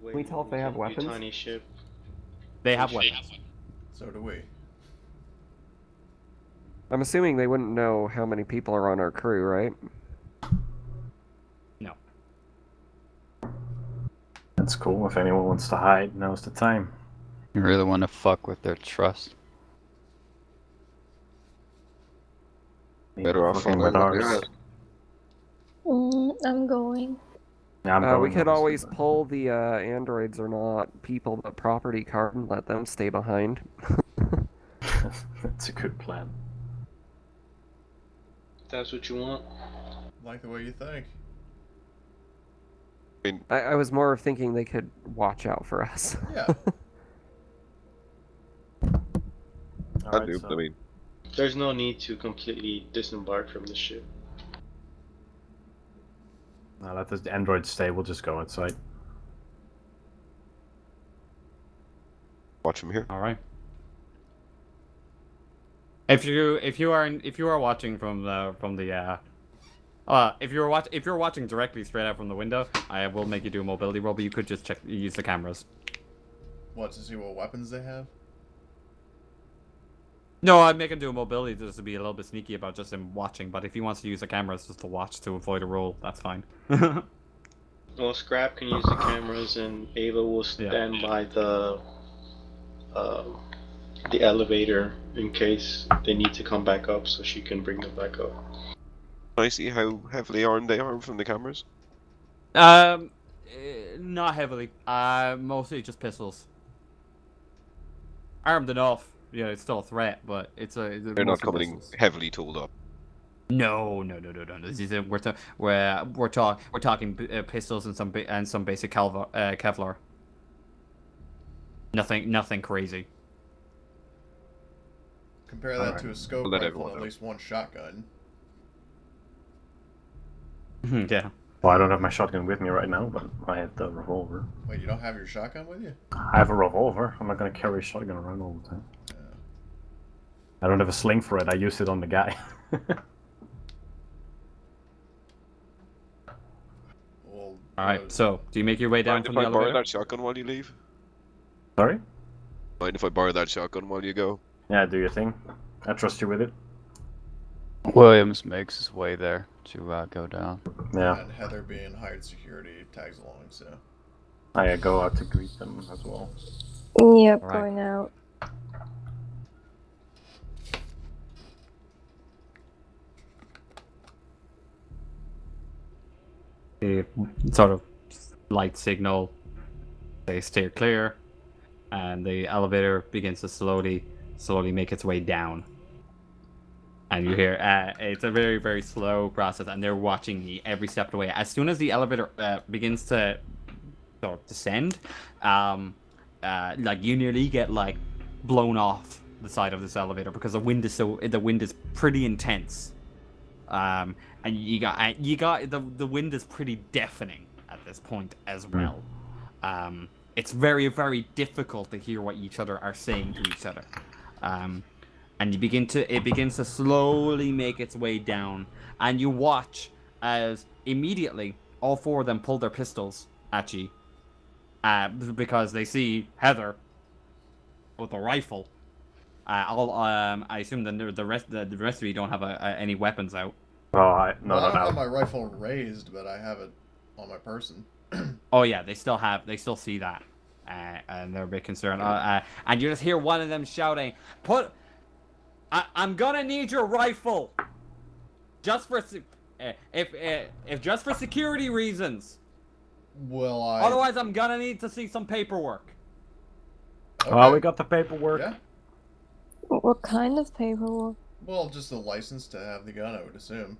Can we tell if they have weapons? Tiny ship. They have weapons. So do we. I'm assuming they wouldn't know how many people are on our crew, right? No. That's cool. If anyone wants to hide, now's the time. You really want to fuck with their trust? Better off Fucking following with what they ours. had. I'm going. Yeah, I'm We going, could obviously, always but- pull the androids are not people but property card and let them stay behind. That's a good plan. That's what you want. Like the way you think. I was more of thinking they could watch out for us. Yeah. I Alright, do. so- I mean, There's no need to completely disembark from the ship. Now let the androids stay. We'll just go outside. watch from here. All right. If you are watching from the if you're watching directly straight out from the window, I will make you do a mobility roll, but you could just use the cameras. What, to see what weapons they have? No, I'd make him do a mobility just to be a little bit sneaky about just him watching, but if he wants to use the cameras just to watch to avoid a roll, that's fine. Well, Scrap can use the cameras, and Ava will stand by the elevator in case they need to come back up, so she can bring them back up. Can I see how heavily armed they are from the cameras? Not heavily. Mostly just pistols. Armed enough. Yeah, it's still a threat, but it's They're not mostly coming pistols. heavily tooled up. No. This is we're talking pistols and some basic Kevlar. Nothing crazy. Compare that to a scope Let rifle everyone and at know. least one shotgun. Yeah. Well, I don't have my shotgun with me right now, but I have the revolver. Wait, you don't have your shotgun with you? I have a revolver. I'm not gonna carry a shotgun around all the time. I don't have a sling for it. I used it on the guy. Well, All right. So, do you make your way down Mind from if the I borrow elevator? that shotgun while you leave? Sorry? Mind if I borrow that shotgun while you go? Yeah, do your thing. I trust you with it. Williams makes his way there to go down. Yeah. And Heather being hired security tags along, so. I go out to greet them as well. Yep, Alright. going out. The sort of light signal, they steer clear, and the elevator begins to slowly make its way down. And you hear it's a very, very slow process, and they're watching you every step of the way. As soon as the elevator begins to sort of descend, like you nearly get like blown off the side of this elevator because the wind is pretty intense. And you got the wind is pretty deafening at this point as well. It's very, very difficult to hear what each other are saying to each other. and it begins to slowly make its way down, and you watch as immediately all four of them pull their pistols at you, because they see Heather with a rifle. I assume the rest of you don't have any weapons out. Oh, I don't have my rifle raised, but I have it on my person. Oh yeah, they still see that, and they're a bit concerned. And you just hear one of them shouting, I'm gonna need your rifle, just for if just for security reasons. Well, Otherwise, I'm gonna need to see some paperwork." Okay. Oh, we got the paperwork. Yeah. What kind of paperwork? Well, just a license to have the gun, I would assume.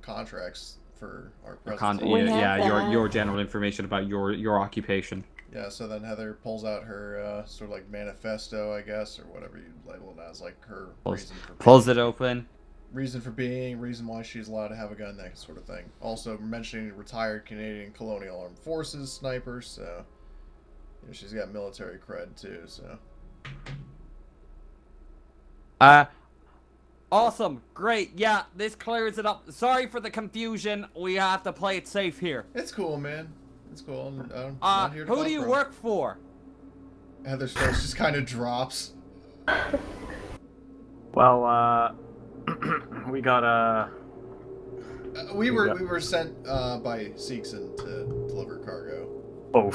Contracts for our president. Your general information about your occupation. Yeah, so then Heather pulls out her sort of like manifesto, I guess, or whatever you label it as, like her reason for being. Pulls it open. Reason for being, reason why she's allowed to have a gun, that sort of thing. Also mentioning retired Canadian Colonial Armed Forces sniper, so she's got military cred too, so. Awesome, great, yeah, this clears it up. Sorry for the confusion. We have to play it safe here. It's cool, man. It's cool. I'm not here to who do you work for? Heather's face just kind of drops. Well, we got we were sent by Seekson to deliver cargo. Oh.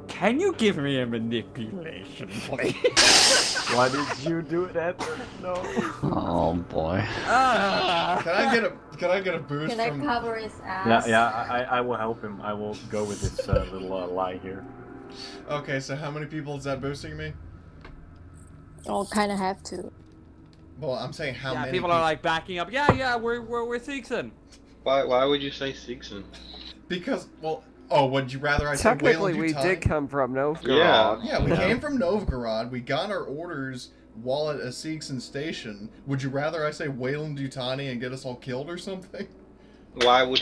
Can you give me a manipulation, please? Why did you do it, Heather? No. Oh boy. Can I get a boost? Can I cover his ass? Yeah. I will help him. I will go with this little lie here. Okay, so how many people is that boosting me? Oh, kind of have to. Well, I'm saying how many people are like backing up. Yeah, we're Seekson. Why would you say Seekson? Because, well, would you rather I say Technically, Wayland we Yutani? did come from Novgorod. Yeah, we came from Novgorod. We got our orders while at a Seekson station. Would you rather I say Wayland Yutani and get us all killed or something? Why would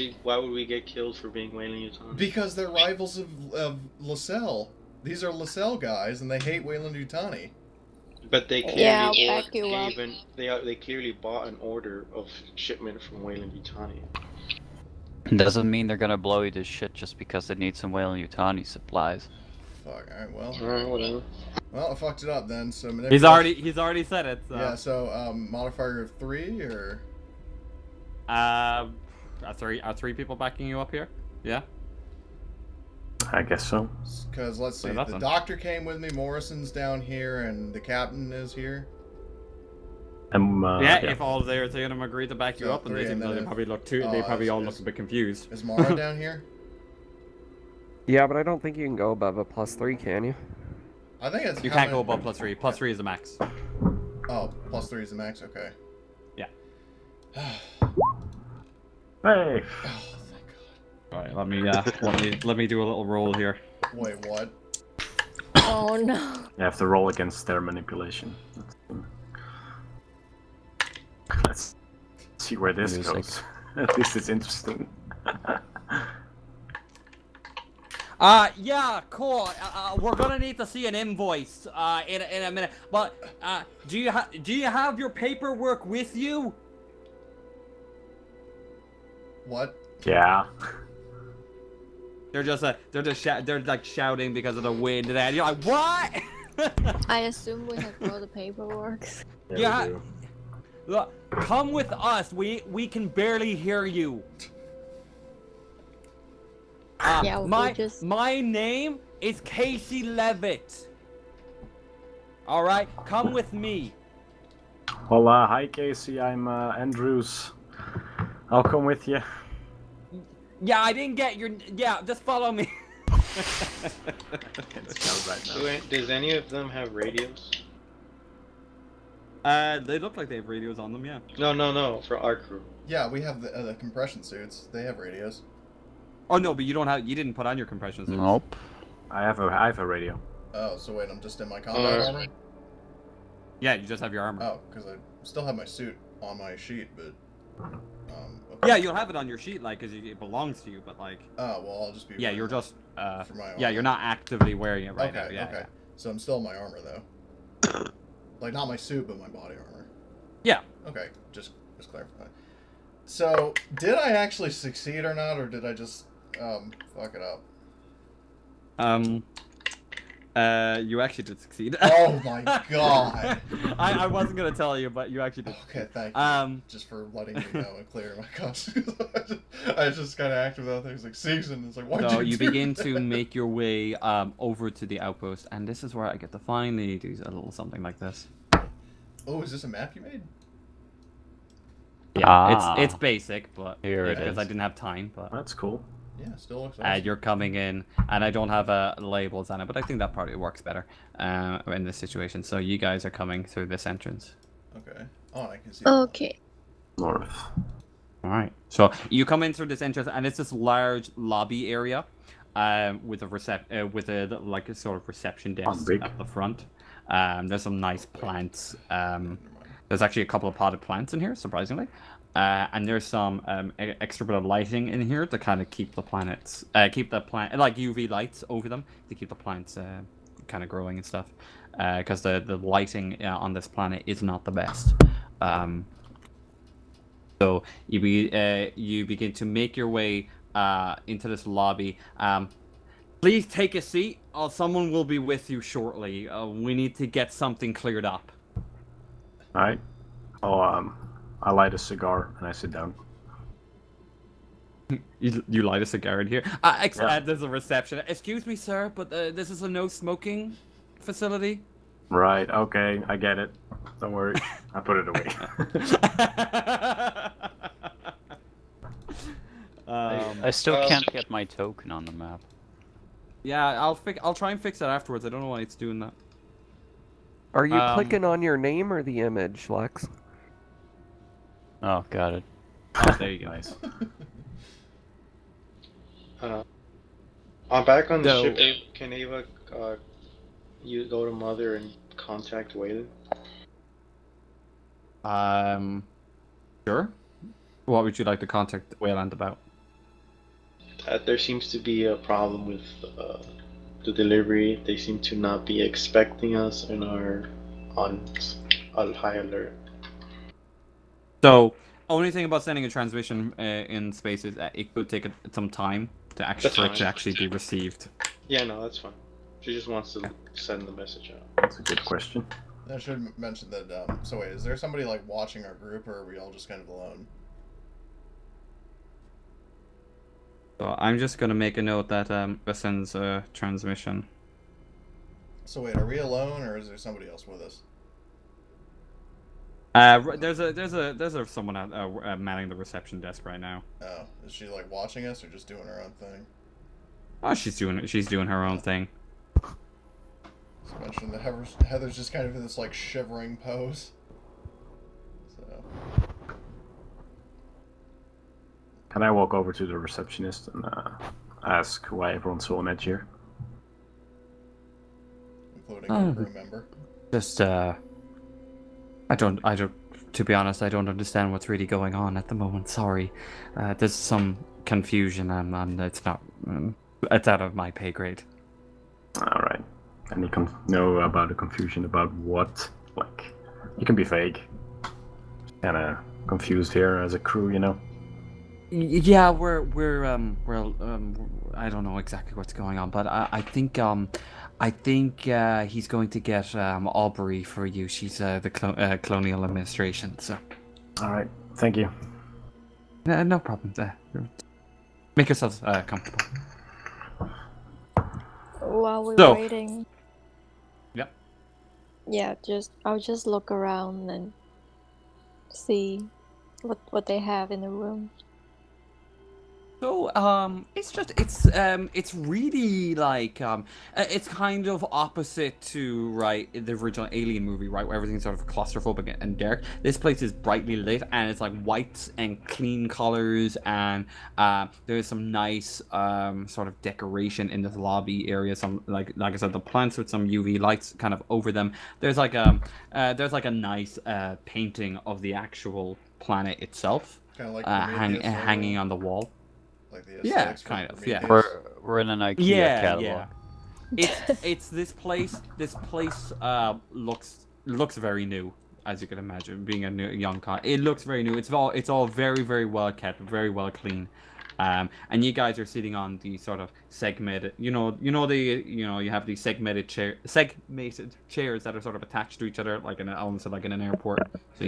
we get killed for being Wayland Yutani? Because they're rivals of LaSalle. These are LaSalle guys, and they hate Wayland Yutani. But they clearly they clearly bought an order of shipment from Wayland Yutani. Doesn't mean they're gonna blow you to shit just because they need some Wayland Yutani supplies. Fuck. All right. Well. Alright, whatever. Well, I fucked it up then. So he's already said it. So. Yeah. So modifier of 3 or. Are three people backing you up here? Yeah. I guess so. Because let's see, the doctor came with me, Morrison's down here, and the captain is here. If all of their three of them agreed to back you up, and they probably look they probably all look a bit confused. Is Mara down here? Yeah, but I don't think you can go above a +3, can you? I think it's. You can't go above +3. +3 is the max. Oh, +3 is the max. Okay. Yeah. Hey. Oh, thank God. All right, let me do a little roll here. Wait, what? Oh no. You have to roll against their manipulation. Let's see where this goes. This is interesting. Yeah, cool. We're gonna need to see an invoice in a minute. But do you have your paperwork with you? What? Yeah. They're like shouting because of the wind, and you're like, what? I assume we have all the paperwork. Yeah. Look, come with us. We can barely hear you. Yeah, my name is Casey Levitt. All right, come with me. Well, hi Casey. I'm Andrews. I'll come with you. Yeah, I didn't get your. Yeah, just follow me. Let's go right now. Does any of them have radios? They look like they have radios on them. Yeah. No, for our crew. Yeah, we have the compression suits. They have radios. Oh no, but you don't have. You didn't put on your compression suits. Nope. I have a radio. Oh, so wait, I'm just in my combat armor? Yeah, you just have your armor. Oh, because I still have my suit on my sheet, but okay. Yeah, you'll have it on your sheet, like, because it belongs to you, but like. Oh well, I'll just be. Yeah, you're just. For my yeah, you're not actively wearing it right now. Okay, Yeah. okay. So I'm still in my armor though. Like, not my suit, but my body armor. Yeah. Okay, just clarify. So, did I actually succeed or not, or did I just fuck it up? You actually did succeed. Oh my god! I wasn't gonna tell you, but you actually did. Okay, thank you. Just for letting me know and clearing my conscience. I just kind of acted without things like season. It's like, why So did you do begin that? to make your way over to the outpost, and this is where I get to finally do a little something like this. Oh, is this a map you made? Yeah, it's basic, but Here it because is. I didn't have time. But That's cool. Yeah, still looks awesome. you're coming in, and I don't have labels on it, but I think that probably works better in this situation. So you guys are coming through this entrance. Okay. Oh, I can see. Okay. North. All right. So you come in through this entrance, and it's this large lobby area, with a like a sort of reception desk big. at the front. There's some nice plants. There's actually a couple of potted plants in here, surprisingly. And there's some extra bit of lighting in here to kind of keep the plant like UV lights over them to keep the plants kind of growing and stuff. Because the lighting on this planet is not the best. So you begin to make your way into this lobby. Please take a seat. Someone will be with you shortly. We need to get something cleared up. All right. Oh, I light a cigar and I sit down. You light a cigar in here? There's a reception. Excuse me, sir, but this is a no smoking facility. Right. Okay, I get it. Don't worry. I put it away. I still can't get my token on the map. Yeah, I'll try and fix that afterwards. I don't know why it's doing that. Are you clicking on your name or the image, Lex? Oh, got it. Oh, there you go. Nice. I'm back on the ship. Can Ava, you go to Mother and contact Waylon? Sure. What would you like to contact Wayland about? There seems to be a problem with the delivery. They seem to not be expecting us and are on high alert. So, only thing about sending a transmission in space is that it could take some time to actually be received. Yeah, no, that's fine. She just wants to send the message out. That's a good question. I should mention that. So wait, is there somebody like watching our group, or are we all just kind of alone? So I'm just gonna make a note that sends a transmission. So wait, are we alone, or is there somebody else with us? There's someone manning the reception desk right now. Oh, is she like watching us, or just doing her own thing? Oh, she's doing her own thing. So I mentioned that Heather's just kind of in this like shivering pose. So. Can I walk over to the receptionist and ask why everyone's so on edge here? Including a crew member. Just I don't. To be honest, I don't understand what's really going on at the moment. Sorry, there's some confusion, and it's not. It's out of my pay grade. All right. And you can know about the confusion about what? Like, you can be vague. Kind of confused here as a crew, you know. Yeah, we're I don't know exactly what's going on, but I think he's going to get Aubrey for you. She's the colonial administration. So. All right. Thank you. No problem. Make yourselves comfortable. While we're waiting. Yep. Yeah, I'll just look around and see what they have in the room. So it's really like it's kind of opposite to the original Alien movie, right, where everything's sort of claustrophobic and dark. This place is brightly lit, and it's like white and clean colors, and there's some nice sort of decoration in this lobby area. Some like I said, the plants with some UV lights kind of over them. There's like a nice painting of the actual planet itself, kind of like hanging on the wall. Like the yeah, kind of. Yeah, we're in an IKEA catalog. Yeah. It's this place. This place looks looks very new, as you can imagine, being a young con. It looks very new. It's all very, very well kept, very well clean. And you guys are sitting on the sort of segmented, you have these segmented chairs that are sort of attached to each other, like almost like in an airport. So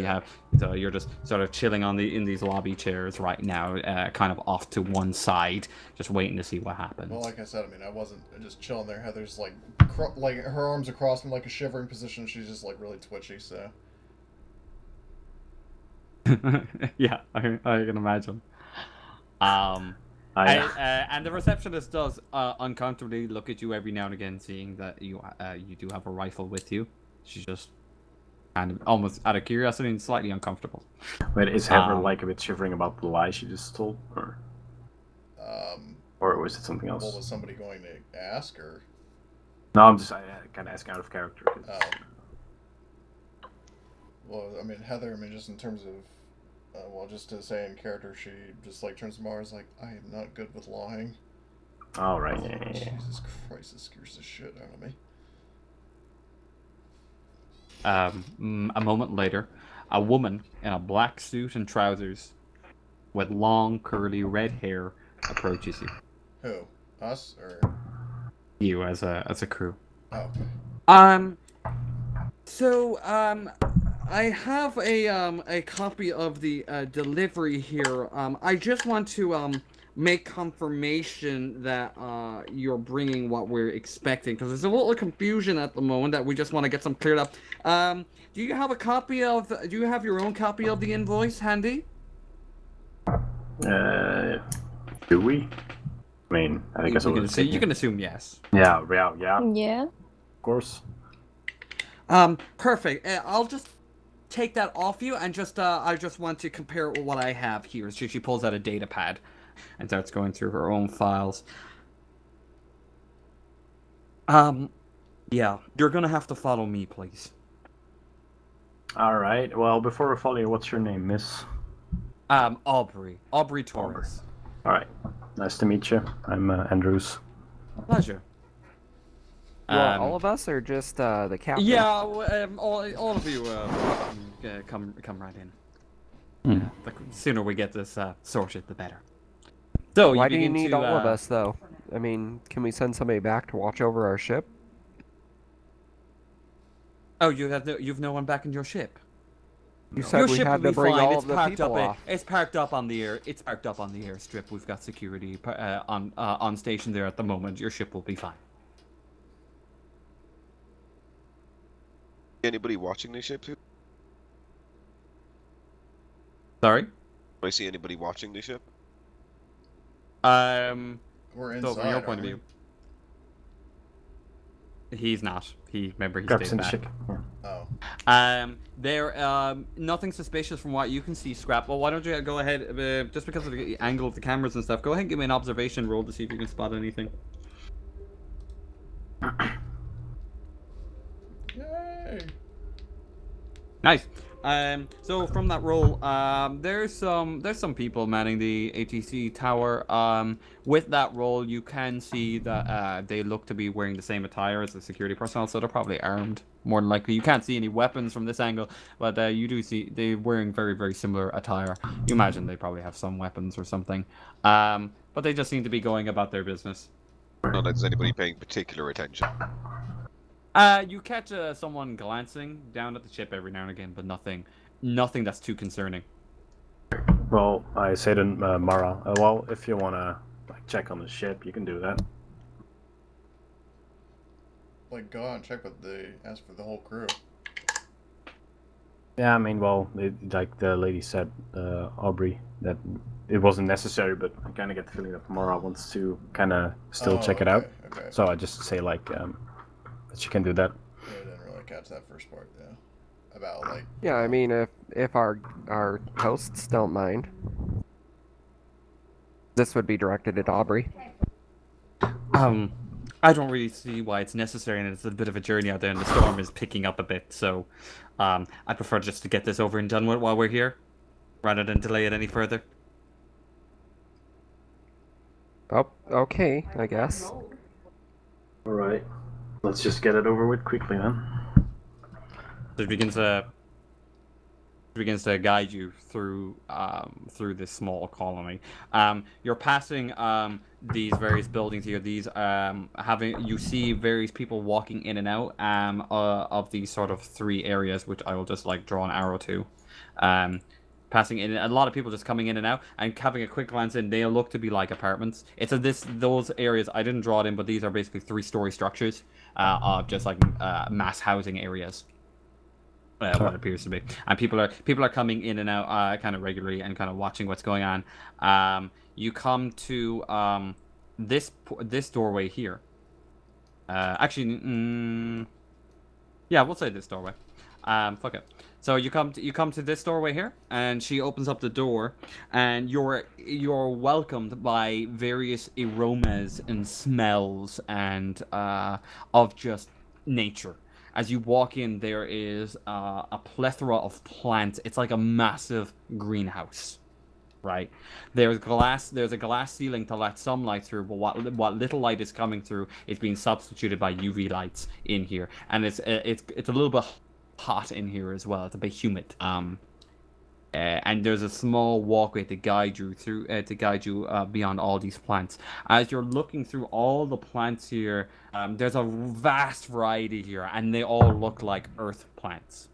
you're just sort of chilling in these lobby chairs right now, kind of off to one side, just waiting to see what happens. Well, like I said, I mean, I wasn't just chilling there. Heather's like her arms are crossed in like a shivering position. She's just like really twitchy. So. Yeah, I can imagine. And the receptionist does uncomfortably look at you every now and again, seeing that you do have a rifle with you. She's just kind of almost out of curiosity and slightly uncomfortable. Wait, is Heather like a bit shivering about the lie she just told, or was it something else? Well, was somebody going to ask, or? No, I'm just kind of asking out of character. Well, I mean, Heather. I mean, just in terms of. Well, just to say in character, she just like turns to Mars like, I am not good with lying. All right. Jesus Christ, this scares the shit out of me. A moment later, a woman in a black suit and trousers, with long curly red hair, approaches you. Who? Us or? You as a crew. Oh. I have a copy of the delivery here. I just want to make confirmation that you're bringing what we're expecting, because there's a little confusion at the moment that we just want to get some cleared up. Do you have your own copy of the invoice handy? Do we? I mean, I think you can assume yes. Yeah. Yeah. Of course. Perfect. I'll just take that off you, and I just want to compare it with what I have here. So she pulls out a data pad and starts going through her own files. Yeah, you're gonna have to follow me, please. All right. Well, before we follow you, what's your name, Miss? Aubrey Torres. All right. Nice to meet you. I'm Andrews. Pleasure. All of us, or just the captain? Yeah, all of you come right in. The sooner we get this sorted, the better. So why do you need all of us, though? I mean, can we send somebody back to watch over our ship? Oh, you've no one back in your ship. You said we had to bring all of the people off. It's parked up on the airstrip. We've got security on station there at the moment. Your ship will be fine. Anybody watching the ship? Sorry? Do I see anybody watching the ship? We're inside. So from your point of view, he's not. Remember, he stayed back. Ship. Oh. There, nothing suspicious from what you can see, Scrap. Well, why don't you go ahead, just because of the angle of the cameras and stuff, go ahead and give me an observation roll to see if you can spot anything. Yay! Nice. So from that roll, there's some people manning the ATC tower. With that roll, you can see that they look to be wearing the same attire as the security personnel, so they're probably armed, more than likely. You can't see any weapons from this angle, but you do see they're wearing very, very similar attire. You imagine they probably have some weapons or something. But they just seem to be going about their business. Not that there's anybody paying particular attention. You catch someone glancing down at the ship every now and again, but nothing that's too concerning. Well, I say to Mara, well, if you wanna check on the ship, you can do that. Like, go out and check what they asked for the whole crew. Yeah, I mean, well, like the lady said, Aubrey, that it wasn't necessary, but I kind of get the feeling that Mara wants to kind of still check it out. Okay. So I just say that she can do that. Yeah, I didn't really catch that first part, yeah. About Yeah, I mean, if our hosts don't mind, this would be directed at Aubrey. I don't really see why it's necessary, and it's a bit of a journey out there, and the storm is picking up a bit, so I prefer just to get this over and done with while we're here, rather than delay it any further. Oh, okay, I guess. Alright. Let's just get it over with quickly then. It begins to guide you through this small colony. You're passing these various buildings here. These you see various people walking in and out of these sort of 3 areas, which I will just like draw an arrow to. Passing in, a lot of people just coming in and out, and having a quick glance in, they look to be like apartments. It's those areas. I didn't draw it in, but these are basically 3-story structures of just like mass housing areas. What it appears to be, and people are coming in and out kind of regularly and kind of watching what's going on. You come to this doorway here. Actually, yeah, we'll say this doorway. Fuck it. So you come to this doorway here, and she opens up the door, and you're welcomed by various aromas and smells and of just nature. As you walk in, there is a plethora of plants. It's like a massive greenhouse, right? There's a glass ceiling to let some light through, but what little light is coming through is being substituted by UV lights in here, and it's a little bit hot in here as well. It's a bit humid. And there's a small walkway to guide you through, beyond all these plants. As you're looking through all the plants here, there's a vast variety here, and they all look like Earth plants.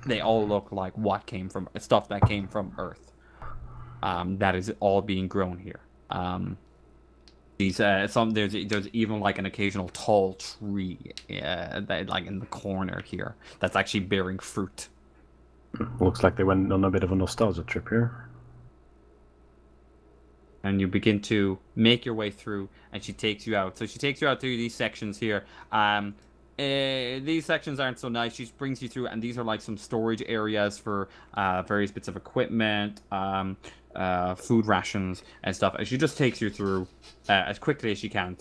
They all look like stuff that came from Earth. That is all being grown here. There's even like an occasional tall tree, that like in the corner here, that's actually bearing fruit. Looks like they went on a bit of a nostalgia trip here. And you begin to make your way through, and she takes you out. So she takes you out through these sections here. These sections aren't so nice. She brings you through, and these are like some storage areas for various bits of equipment, food rations and stuff. And she just takes you through as quickly as she can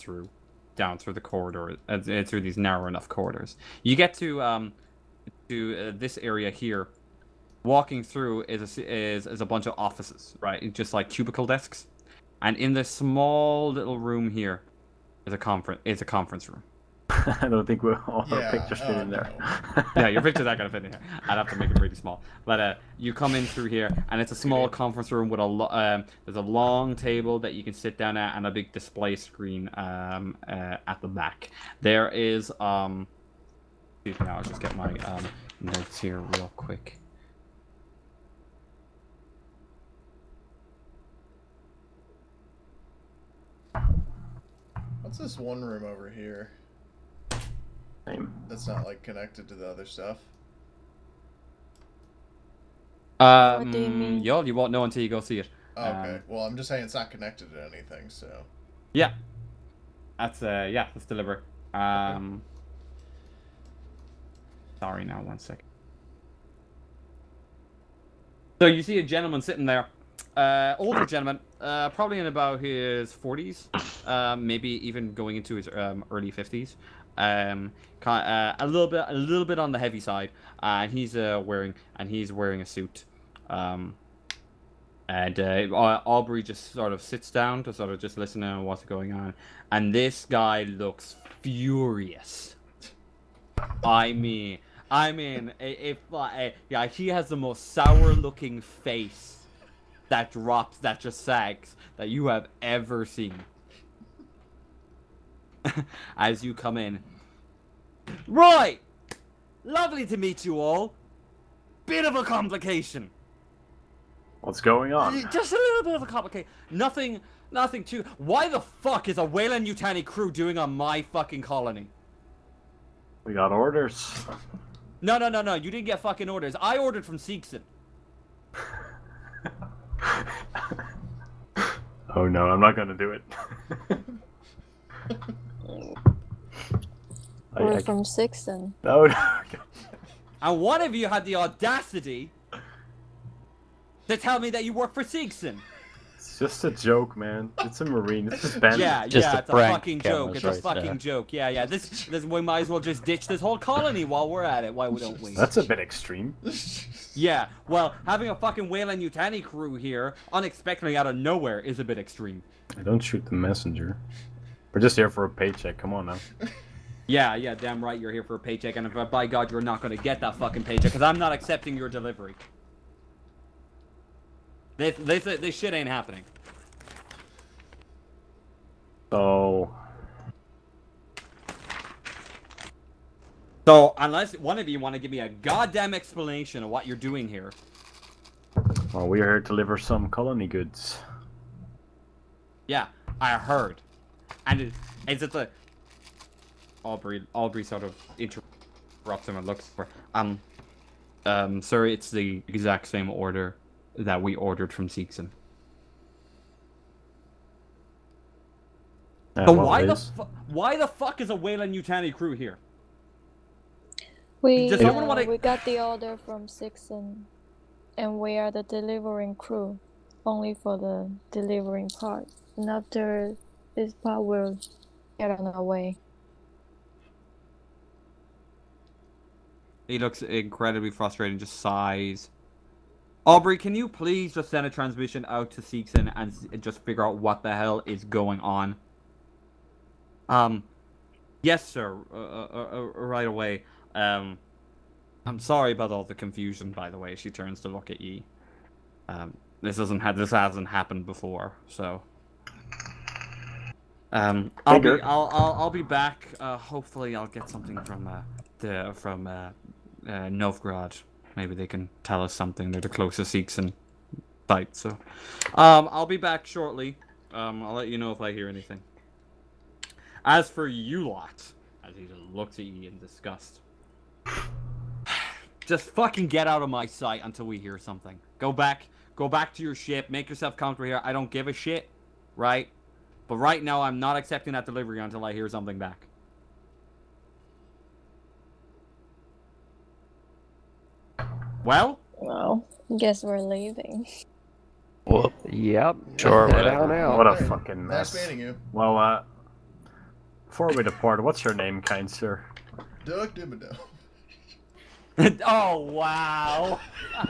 down through the corridor, through these narrow enough corridors. You get to this area here. Walking through is a bunch of offices, right? Just like cubicle desks, and in this small little room here is a conference room. I don't think all our pictures fit in there. Yeah, your pictures aren't gonna fit in here. I'd have to make it really small. But you come in through here, and it's a small conference room with there's a long table that you can sit down at, and a big display screen at the back. There is excuse me, I'll just get my notes here real quick. What's this one room over here? That's not like connected to the other stuff. What do you mean? You won't know until you go see it. Oh, okay. Well, I'm just saying it's not connected to anything, so. Yeah. That's let's deliver. Sorry, now 1 second. So you see a gentleman sitting there. Older gentleman, probably in about his 40s, maybe even going into his early 50s. A little bit on the heavy side, and he's wearing a suit. Aubrey just sort of sits down to sort of just listen to what's going on, and this guy looks furious. I mean, he has the most sour-looking face that just sags, that you have ever seen. As you come in. Right! Lovely to meet you all. Bit of a complication. What's going on? Just a little bit of a complication. Nothing too... Why the fuck is a Weyland-Yutani crew doing on my fucking colony? We got orders. No, you didn't get fucking orders. I ordered from Seegson. Oh no, I'm not gonna do it. We're from Sixton. No. And one of you had the audacity to tell me that you work for Seegson. It's just a joke, man. It's a marine. It's just bandit. Yeah, Just it's a a prank fucking joke. It's a right fucking there. joke. Yeah. This we might as well just ditch this whole colony while we're at it. Why don't we? That's a bit extreme. Yeah, well, having a fucking Weyland-Yutani crew here, unexpectedly out of nowhere, is a bit extreme. I don't shoot the messenger. We're just here for a paycheck. Come on now. Yeah, damn right you're here for a paycheck, and if, by God you're not gonna get that fucking paycheck, because I'm not accepting your delivery. This shit ain't happening. So Unless one of you want to give me a goddamn explanation of what you're doing here. well, we are here to deliver some colony goods. Yeah, I heard. And it's at the... Aubrey sort of interrupts him and looks for... Sir, it's the exact same order that we ordered from Seekson. So why the fuck is a Wayland Yutani crew here? We Does someone wanna- we got the order from Sixon, and we are the delivering crew, only for the delivering part. And after this part, we'll get on our way. He looks incredibly frustrated and just sighs. Aubrey, can you please just send a transmission out to Seekson and just figure out what the hell is going on? Yes, sir. Right away. I'm sorry about all the confusion, by the way. She turns to look at Yi. This hasn't happened before, so. I'll be back. Hopefully, I'll get something from Novgorod. Maybe they can tell us something. They're the closest Seekson site, so. I'll be back shortly. I'll let you know if I hear anything. As for you lot, as he just looks at you in disgust, just fucking get out of my sight until we hear something. Go back to your ship, make yourself comfortable here. I don't give a shit, right? But right now, I'm not accepting that delivery until I hear something back. Well, guess we're leaving. Whoop. Yep. Sure, Head whatever. on out. What a fucking Nice mess. meeting you. Well, before we depart, what's your name, kind sir? Doug Dimmadome. Oh, wow.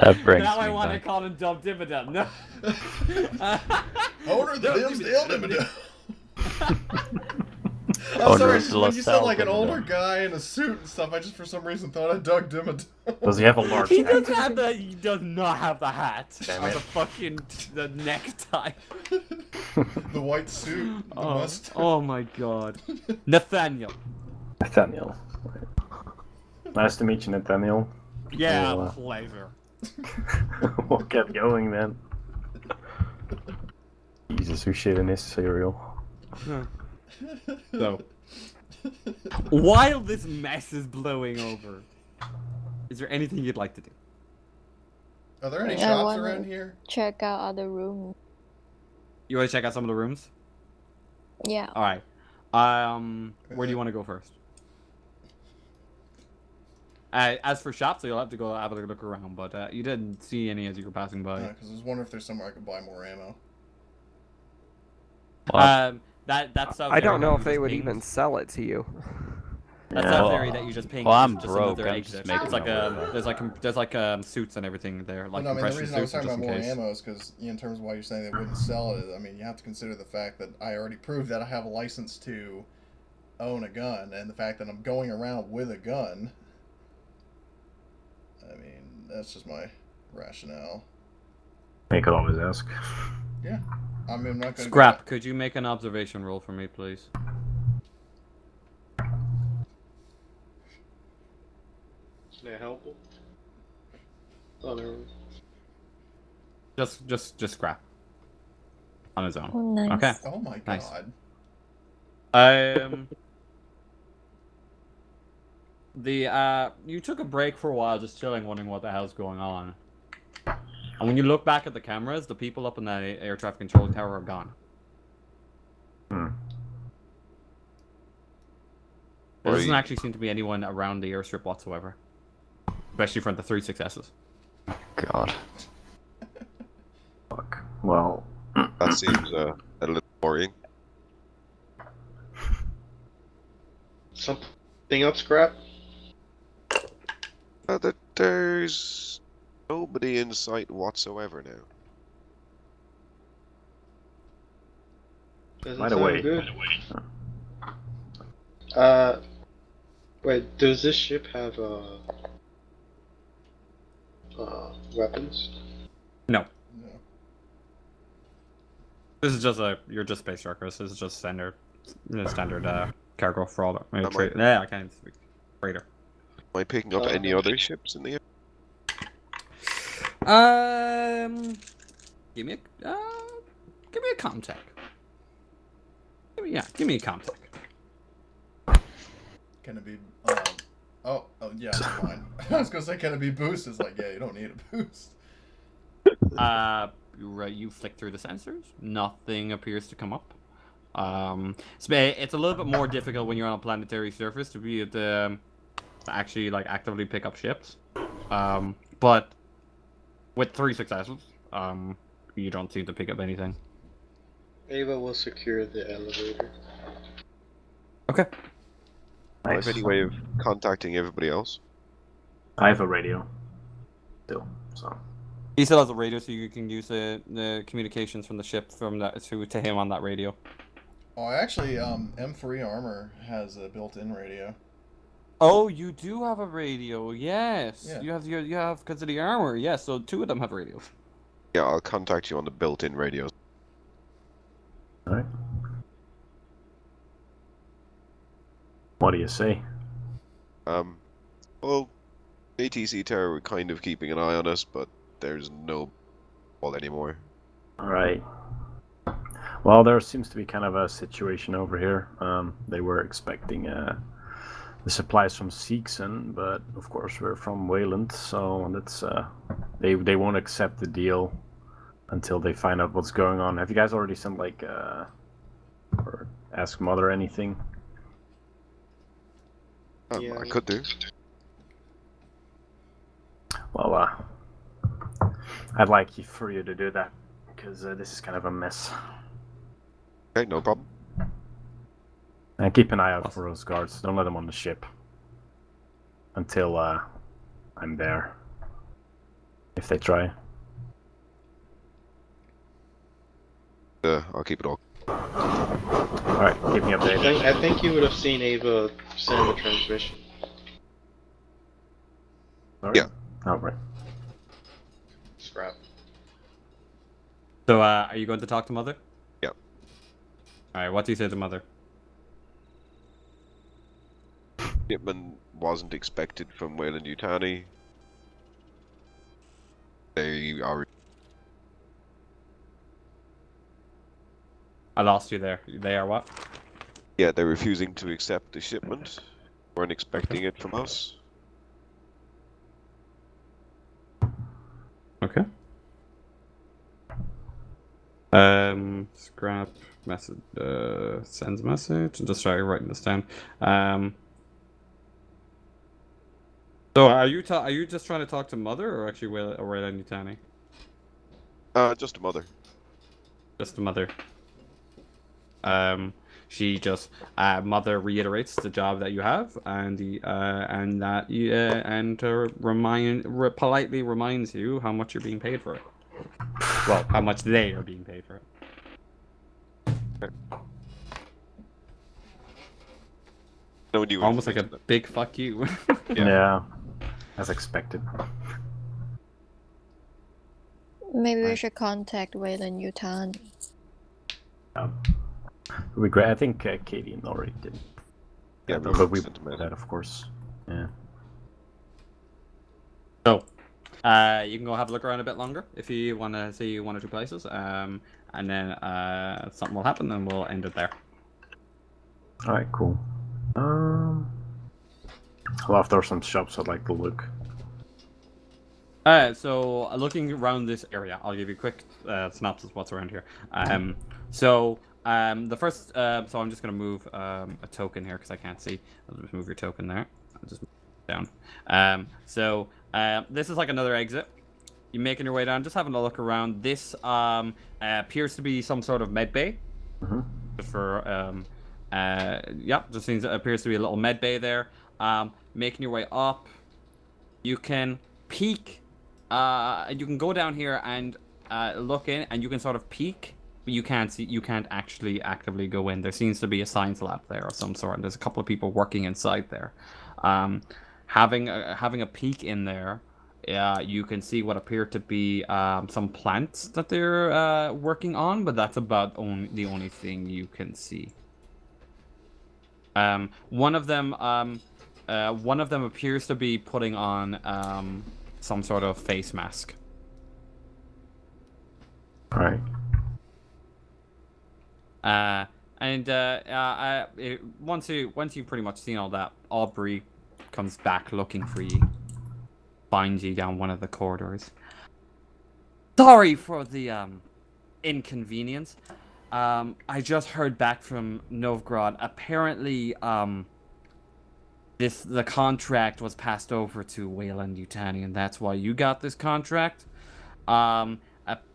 That brings now me I want back. to call him Dumb Dimmadum. No. Owner of the Dimsdale Dimmadome. I'm Owner sorry, of just the when you said like an LaSalle older guy in a suit and stuff, I just for some reason thought of Doug Dimmadome. Does he have a large He hat? does not have the hat. Damn Or it. the fucking the necktie. The white suit, the mustache. Oh my god. Nathaniel. Nathaniel. Nice to meet you, Nathaniel. Yeah, Well, pleasure. we'll get going then. Jesus, who's shit in this cereal? So, while this mess is blowing over, is there anything you'd like to do? Are there any I shops wanna around here? check out other rooms. You want to check out some of the rooms? Yeah. All right. Where do you want to go first? As for shops, you'll have to go have a look around, but you didn't see any as you were passing by. Because I was wondering if there's somewhere I could buy more ammo. That's South I don't area know that if you they just would pinged. even sell it to you. That's Yeah. South area that you just pinged. Well, I'm just another broke, I'm just exit. making It's like my way back. there's like suits and everything there, like Well, no, I mean, the compression reason I was suits talking just about in more case. ammo is because, in terms of why you're saying they wouldn't sell it, I mean, you have to consider the fact that I already proved that I have a license to own a gun, and the fact that I'm going around with a gun. I mean, that's just my rationale. You could always ask. Yeah. I mean, I'm not going to... Scrap, could you make an observation roll for me, please? Can I help him? Oh, never mind. Just scrap. On his own. Oh, nice. Okay. Oh my Nice. god. You took a break for a while, just chilling, wondering what the hell's going on. And when you look back at the cameras, the people up in the air traffic control tower are gone. There doesn't actually seem to be anyone around the airstrip whatsoever. Especially for the 3 successes. God. Fuck. Well, That seems a little worrying. Something up, Scrap? There's nobody in sight whatsoever now. Doesn't By the sound way. good. Wait, does this ship have weapons? No. No. This is just you're just space truckers. This is just standard cargo for all. I Yeah, I can't speak. Freighter. Am I picking up any other ships in the air? Give me a comtech. Give me a comtech. Can it be? Oh, yeah, that's fine. I was gonna say, can it be boost? It's like, yeah, you don't need a boost. Right, you flick through the sensors. Nothing appears to come up. It's a little bit more difficult when you're on a planetary surface to be able to actually like actively pick up ships. But with 3 successes, you don't seem to pick up anything. Ava will secure the elevator. Okay. Do I have any way of contacting everybody else? I have a radio. Still, so. He still has a radio, so you can use the communications from the ship from that to him on that radio. Oh, actually, M3 armor has a built-in radio. Oh, you do have a radio. Yes, Yeah. you have because of the armor. Yes, so 2 of them have radios. Yeah, I'll contact you on the built-in radios. Alright. What do you say? Well, ATC Tower were kind of keeping an eye on us, but there's no ball anymore. Alright. Well, there seems to be kind of a situation over here. They were expecting the supplies from Seegson, but of course we're from Wayland, so that's they won't accept the deal until they find out what's going on. Have you guys already sent like or ask Mother anything? Yeah. I could do. Well, I'd like for you to do that because this is kind of a mess. Okay, no problem. And keep an eye out for those guards. Don't let them on the ship until I'm there. If they try. I'll keep it all. Alright, keep me updated. I think you would have seen Ava send the transmission. Sorry? Yeah. Alright. Scrap. So, are you going to talk to Mother? Yeah. Alright, what do you say to Mother? Shipment wasn't expected from Wayland Yutani. They are. I lost you there. They are what? Yeah, they're refusing to accept the shipment. Weren't expecting it from us. Okay. Scrap message. Sends message. Just try writing this down. So are you just trying to talk to Mother or actually Wayland Yutani? Just a Mother. Just the Mother. She just Mother reiterates the job that you have and the and that you politely reminds you how much you're being paid for it. Well, how much they are being paid for it. No, you Almost like a big fuck you. Yeah, as expected. Maybe we should contact Wayland Yutani. We great. I think Katie already did. Yeah, but we sent a message. that, of course. Yeah. So, you can go have a look around a bit longer if you want to see 1 or 2 places. And then something will happen, and we'll end it there. All right. Cool. Well, if there are some shops, I'd like to look. So looking around this area, I'll give you a quick synopsis of what's around here. The first, so I'm just gonna move a token here because I can't see. I'll just move your token there. I'll just move it down. This is like another exit. You're making your way down, just having a look around. This appears to be some sort of med bay. Mm-hmm. For just seems it appears to be a little med bay there. Making your way up, you can peek. You can go down here and look in, and you can sort of peek, but you can't see. You can't actually actively go in. There seems to be a science lab there of some sort, and there's a couple of people working inside there. Having a peek in there, you can see what appear to be some plants that they're working on, but that's about the only thing you can see. One of them appears to be putting on some sort of face mask. All right. Once you've pretty much seen all that, Aubrey comes back looking for you, finds you down one of the corridors. Sorry for the inconvenience. I just heard back from Novgorod. Apparently, the contract was passed over to Weyland-Yutani, and that's why you got this contract.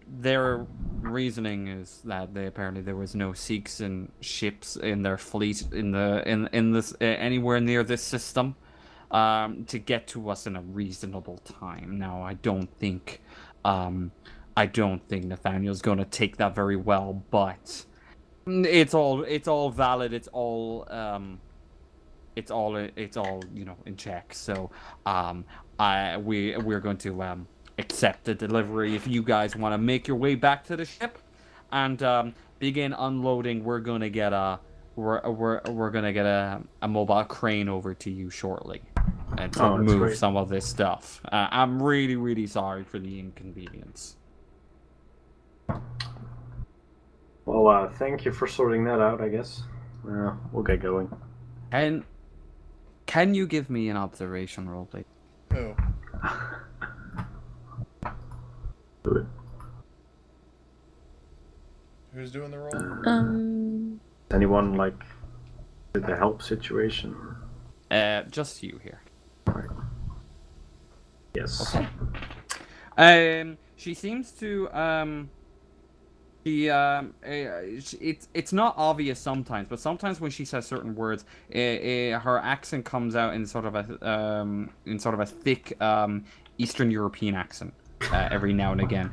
Their reasoning is that apparently there was no Sikhs and ships in their fleet in this anywhere near this system to get to us in a reasonable time. Now, I don't think Nathaniel's going to take that very well, but it's all valid. It's all in check. So we're going to accept the delivery. If you guys want to make your way back to the ship and begin unloading, we're gonna get a mobile crane over to you shortly and to move great. some of this stuff. I'm really sorry for the inconvenience. Well, thank you for sorting that out, I guess. We'll get going. Can you give me an observation roll, please? Who? Do it. Who's doing the roll? Anyone like with the help situation? Just you here. All right. Yes. Okay. She seems to it's not obvious sometimes, but sometimes when she says certain words, her accent comes out in sort of a thick Eastern European accent every now and again.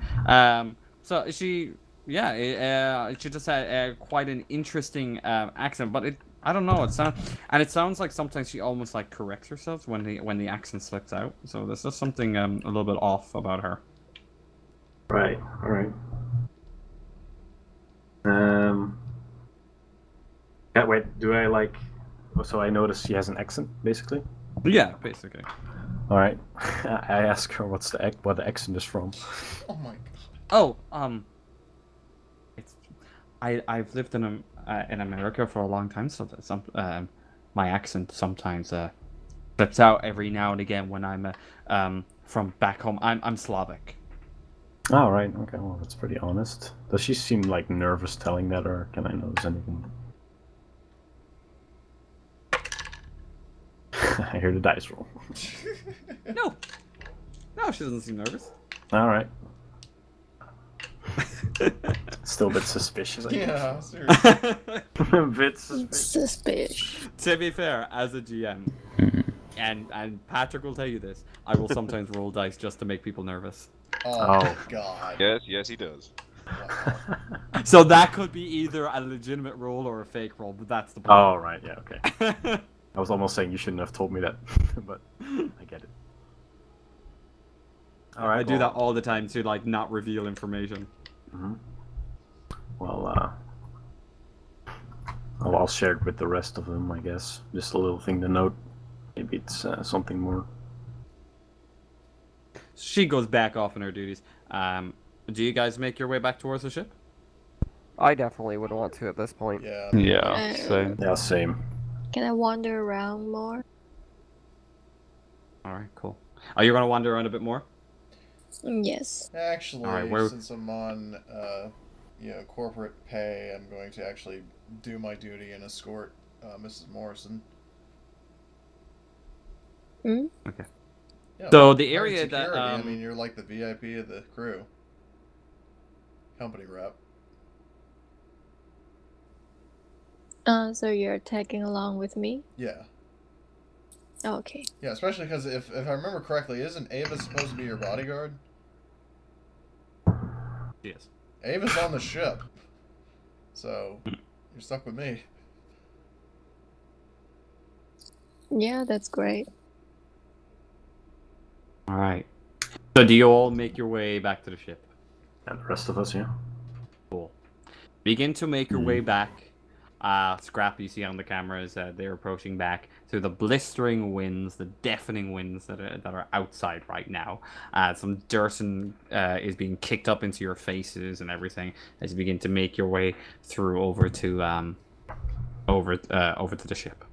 So she just had quite an interesting accent, but I don't know. It sounds like sometimes she almost like corrects herself when the accent slips out. So there's just something a little bit off about her. Right. All right. Yeah, wait, do I like... So I notice she has an accent, basically? Yeah, basically. Alright. I ask her what the accent is from. Oh my god. Oh, I've lived in America for a long time, so that my accent sometimes slips out every now and again when I'm from back home. I'm Slavic. Oh, right. Okay, well, that's pretty honest. Does she seem like nervous telling that, or can I notice anything? I hear the dice roll. No, she doesn't seem nervous. All right. Still a bit suspicious, I guess. Yeah, seriously. A bit suspicious. Suspicious. To be fair, as a GM, and Patrick will tell you this, I will sometimes roll dice just to make people nervous. Oh god. Yes, he does. Wow. So that could be either a legitimate roll or a fake roll, but that's the point. Oh, right, yeah, okay. I was almost saying you shouldn't have told me that, but I get it. All right, I do that all the time to like not reveal information. Mm-hmm. Well, I'll share it with the rest of them, I guess. Just a little thing to note. Maybe it's something more. She goes back off on her duties. Do you guys make your way back towards the ship? I definitely would want to at this point. Yeah. Yeah, same. Yeah, same. Can I wander around more? All right, cool. Are you gonna wander around a bit more? Yes. Actually, All right, since I'm on, corporate pay, I'm going to actually do my duty and escort Mrs. Morrison. Hmm? Okay. Yeah, So the guard area that, security, I mean, you're like the VIP of the crew. Company rep. So you're tagging along with me? Yeah. Oh, okay. Yeah, especially because if I remember correctly, isn't Ava supposed to be your bodyguard? Yes. Ava's on the ship. So, you're stuck with me. Yeah, that's great. All right. So do you all make your way back to the ship? And the rest of us, yeah. Cool. Begin to make your way back. Scrap, you see on the cameras, they're approaching back through the blistering winds, the deafening winds that are outside right now. Some dirt is being kicked up into your faces and everything as you begin to make your way through over to the ship.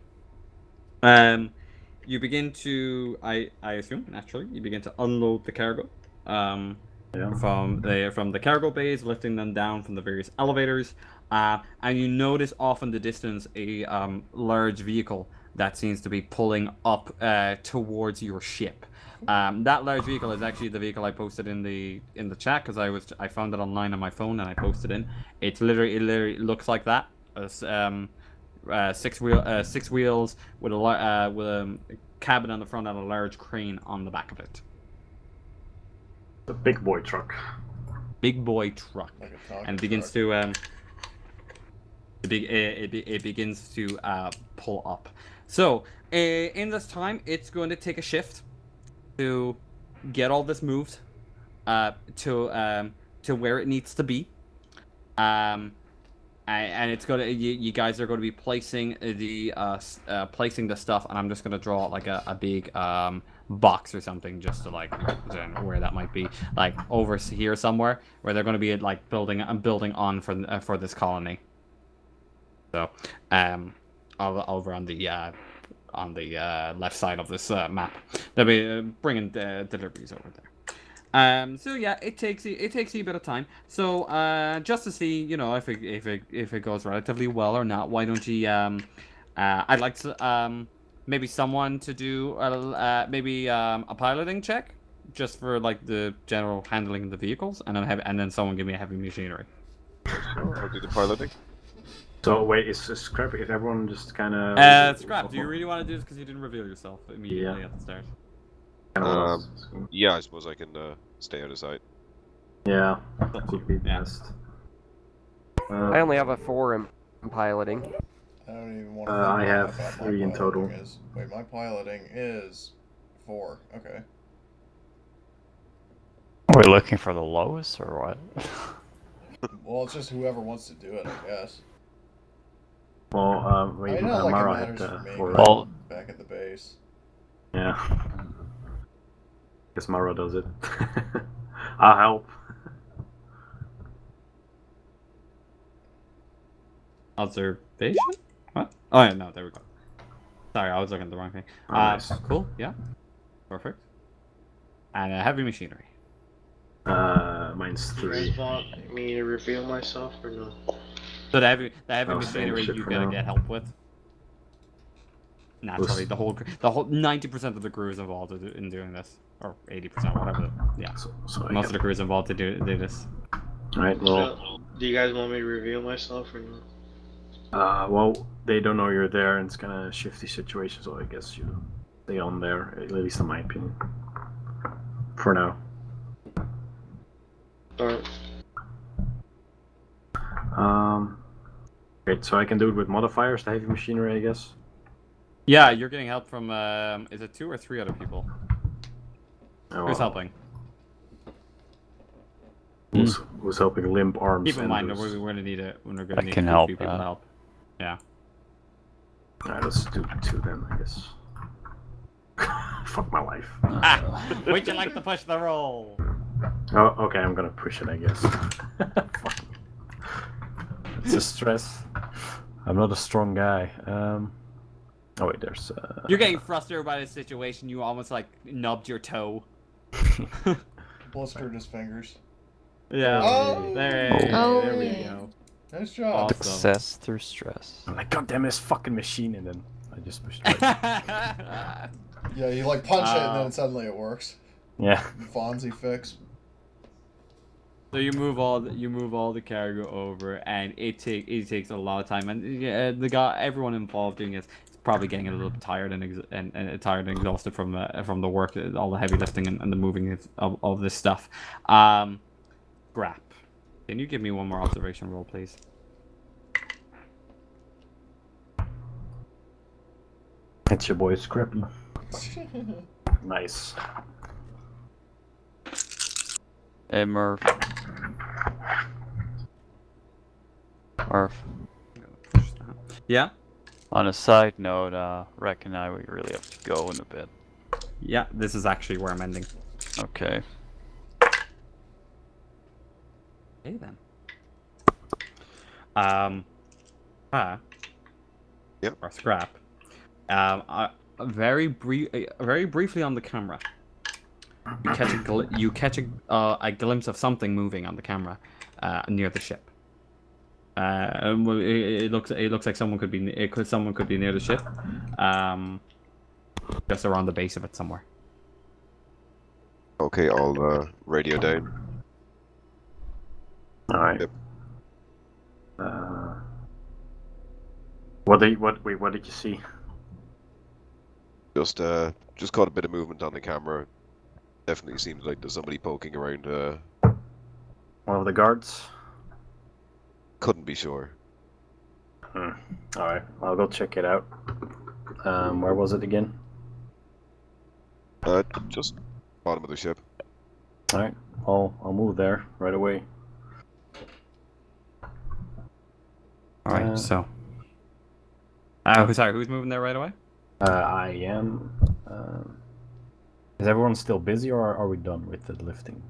You begin to, I assume, naturally, you begin to unload the cargo. From the cargo bays, lifting them down from the various elevators, and you notice off in the distance a large vehicle that seems to be pulling up towards your ship. That large vehicle is actually the vehicle I posted in the chat because I found it online on my phone and I posted in. It literally looks like that. Six wheels with a cabin on the front and a large crane on the back of it. The big boy truck. Big boy truck, and it begins to it begins to pull up. So in this time, it's going to take a shift to get all this moved to where it needs to be. And it's gonna you guys are going to be placing the stuff, and I'm just going to draw like a big box or something just to like represent where that might be, like over here somewhere where they're going to be like building on for this colony. So over on the left side of this map, they'll be bringing deliveries over there. So yeah, it takes you a bit of time. So just to see, if it goes relatively well or not, why don't you I'd like to maybe someone to do a piloting check just for like the general handling of the vehicles, and then someone give me a heavy machinery. I'll do the piloting. So wait, is Scrap? Is everyone just kind of? Scrap, do you really want to do this because you didn't reveal yourself immediately at the start? Yeah, I suppose I can stay out of sight. Yeah, that would be best. I only have a 4 in piloting. I don't even want to. I have about 3 in total. Wait, my piloting is 4. Okay. Are we looking for the lowest or what? Well, it's just whoever wants to do it, I guess. Well, I know, like, Mara it had matters for me, 4. but back at the base. Yeah. Guess Mara does it. I'll help. Observation? What? Oh yeah, no, there we go. Sorry, I was looking at the wrong thing. Nice. Cool, yeah. Perfect. And heavy machinery. Mine's Do you 3. guys want me to reveal myself or no? So the heavy I'll machinery save shit you for gotta now. get help with. Naturally, the whole 90% of the crew is involved in doing this, or 80%, whatever. Yeah, So most of the crew is involved to do this. Alright, well, Do you guys want me to reveal myself or not? well, they don't know you're there, and it's kind of a shifty situation, so I guess you stay on there, at least in my opinion. For now. Alright. Great, so I can do it with modifiers, the heavy machinery, I guess. Yeah, you're getting help from, is it 2 or 3 other people? Oh, Who's well. helping? Who's helping limp arms? Keep in mind that those- we're gonna need I a can few help, people to help. Yeah. Alright, let's do 2 then, I guess. Fuck my life. Would you like to push the roll? Oh, okay, I'm gonna push it, I guess. Fuck. It's a stress. I'm not a strong guy. Oh wait, there's. You're getting frustrated by the situation. You almost like nubbed your toe. Blistered his fingers. Yeah. Oh! There we yeah. go. Nice job. Awesome. Success through stress. I'm like, goddamn this fucking machine, and then I just pushed it. Yeah, you like punch it and then Oh. suddenly it works. Yeah. Fonzie fix. So you move all the cargo over, and it takes a lot of time, and everyone involved doing it is probably getting a little bit tired and tired and exhausted from the work, all the heavy lifting and the moving of this stuff. Grap, can you give me one more observation roll, please? It's your boy Scrappy. Nice. Hey, Murph. Murph. Yeah. On a side note, Reckon I we really have to go in a bit. Yeah. This is actually where I'm ending. Okay. Okay then. Yep. Or scrap. Very briefly on the camera. You catch a glimpse of something moving on the camera, near the ship. Well, it looks like someone could be near the ship, just around the base of it somewhere. Okay, I'll radio down. All right. Yep. What did you see? Just caught a bit of movement on the camera. Definitely seems like there's somebody poking around. One of the guards? Couldn't be sure. Alright, I'll go check it out. Where was it again? Just bottom of the ship. Alright, I'll move there right away. Alright, so. Sorry, who's moving there right away? I am. Is everyone still busy, or are we done with the lifting?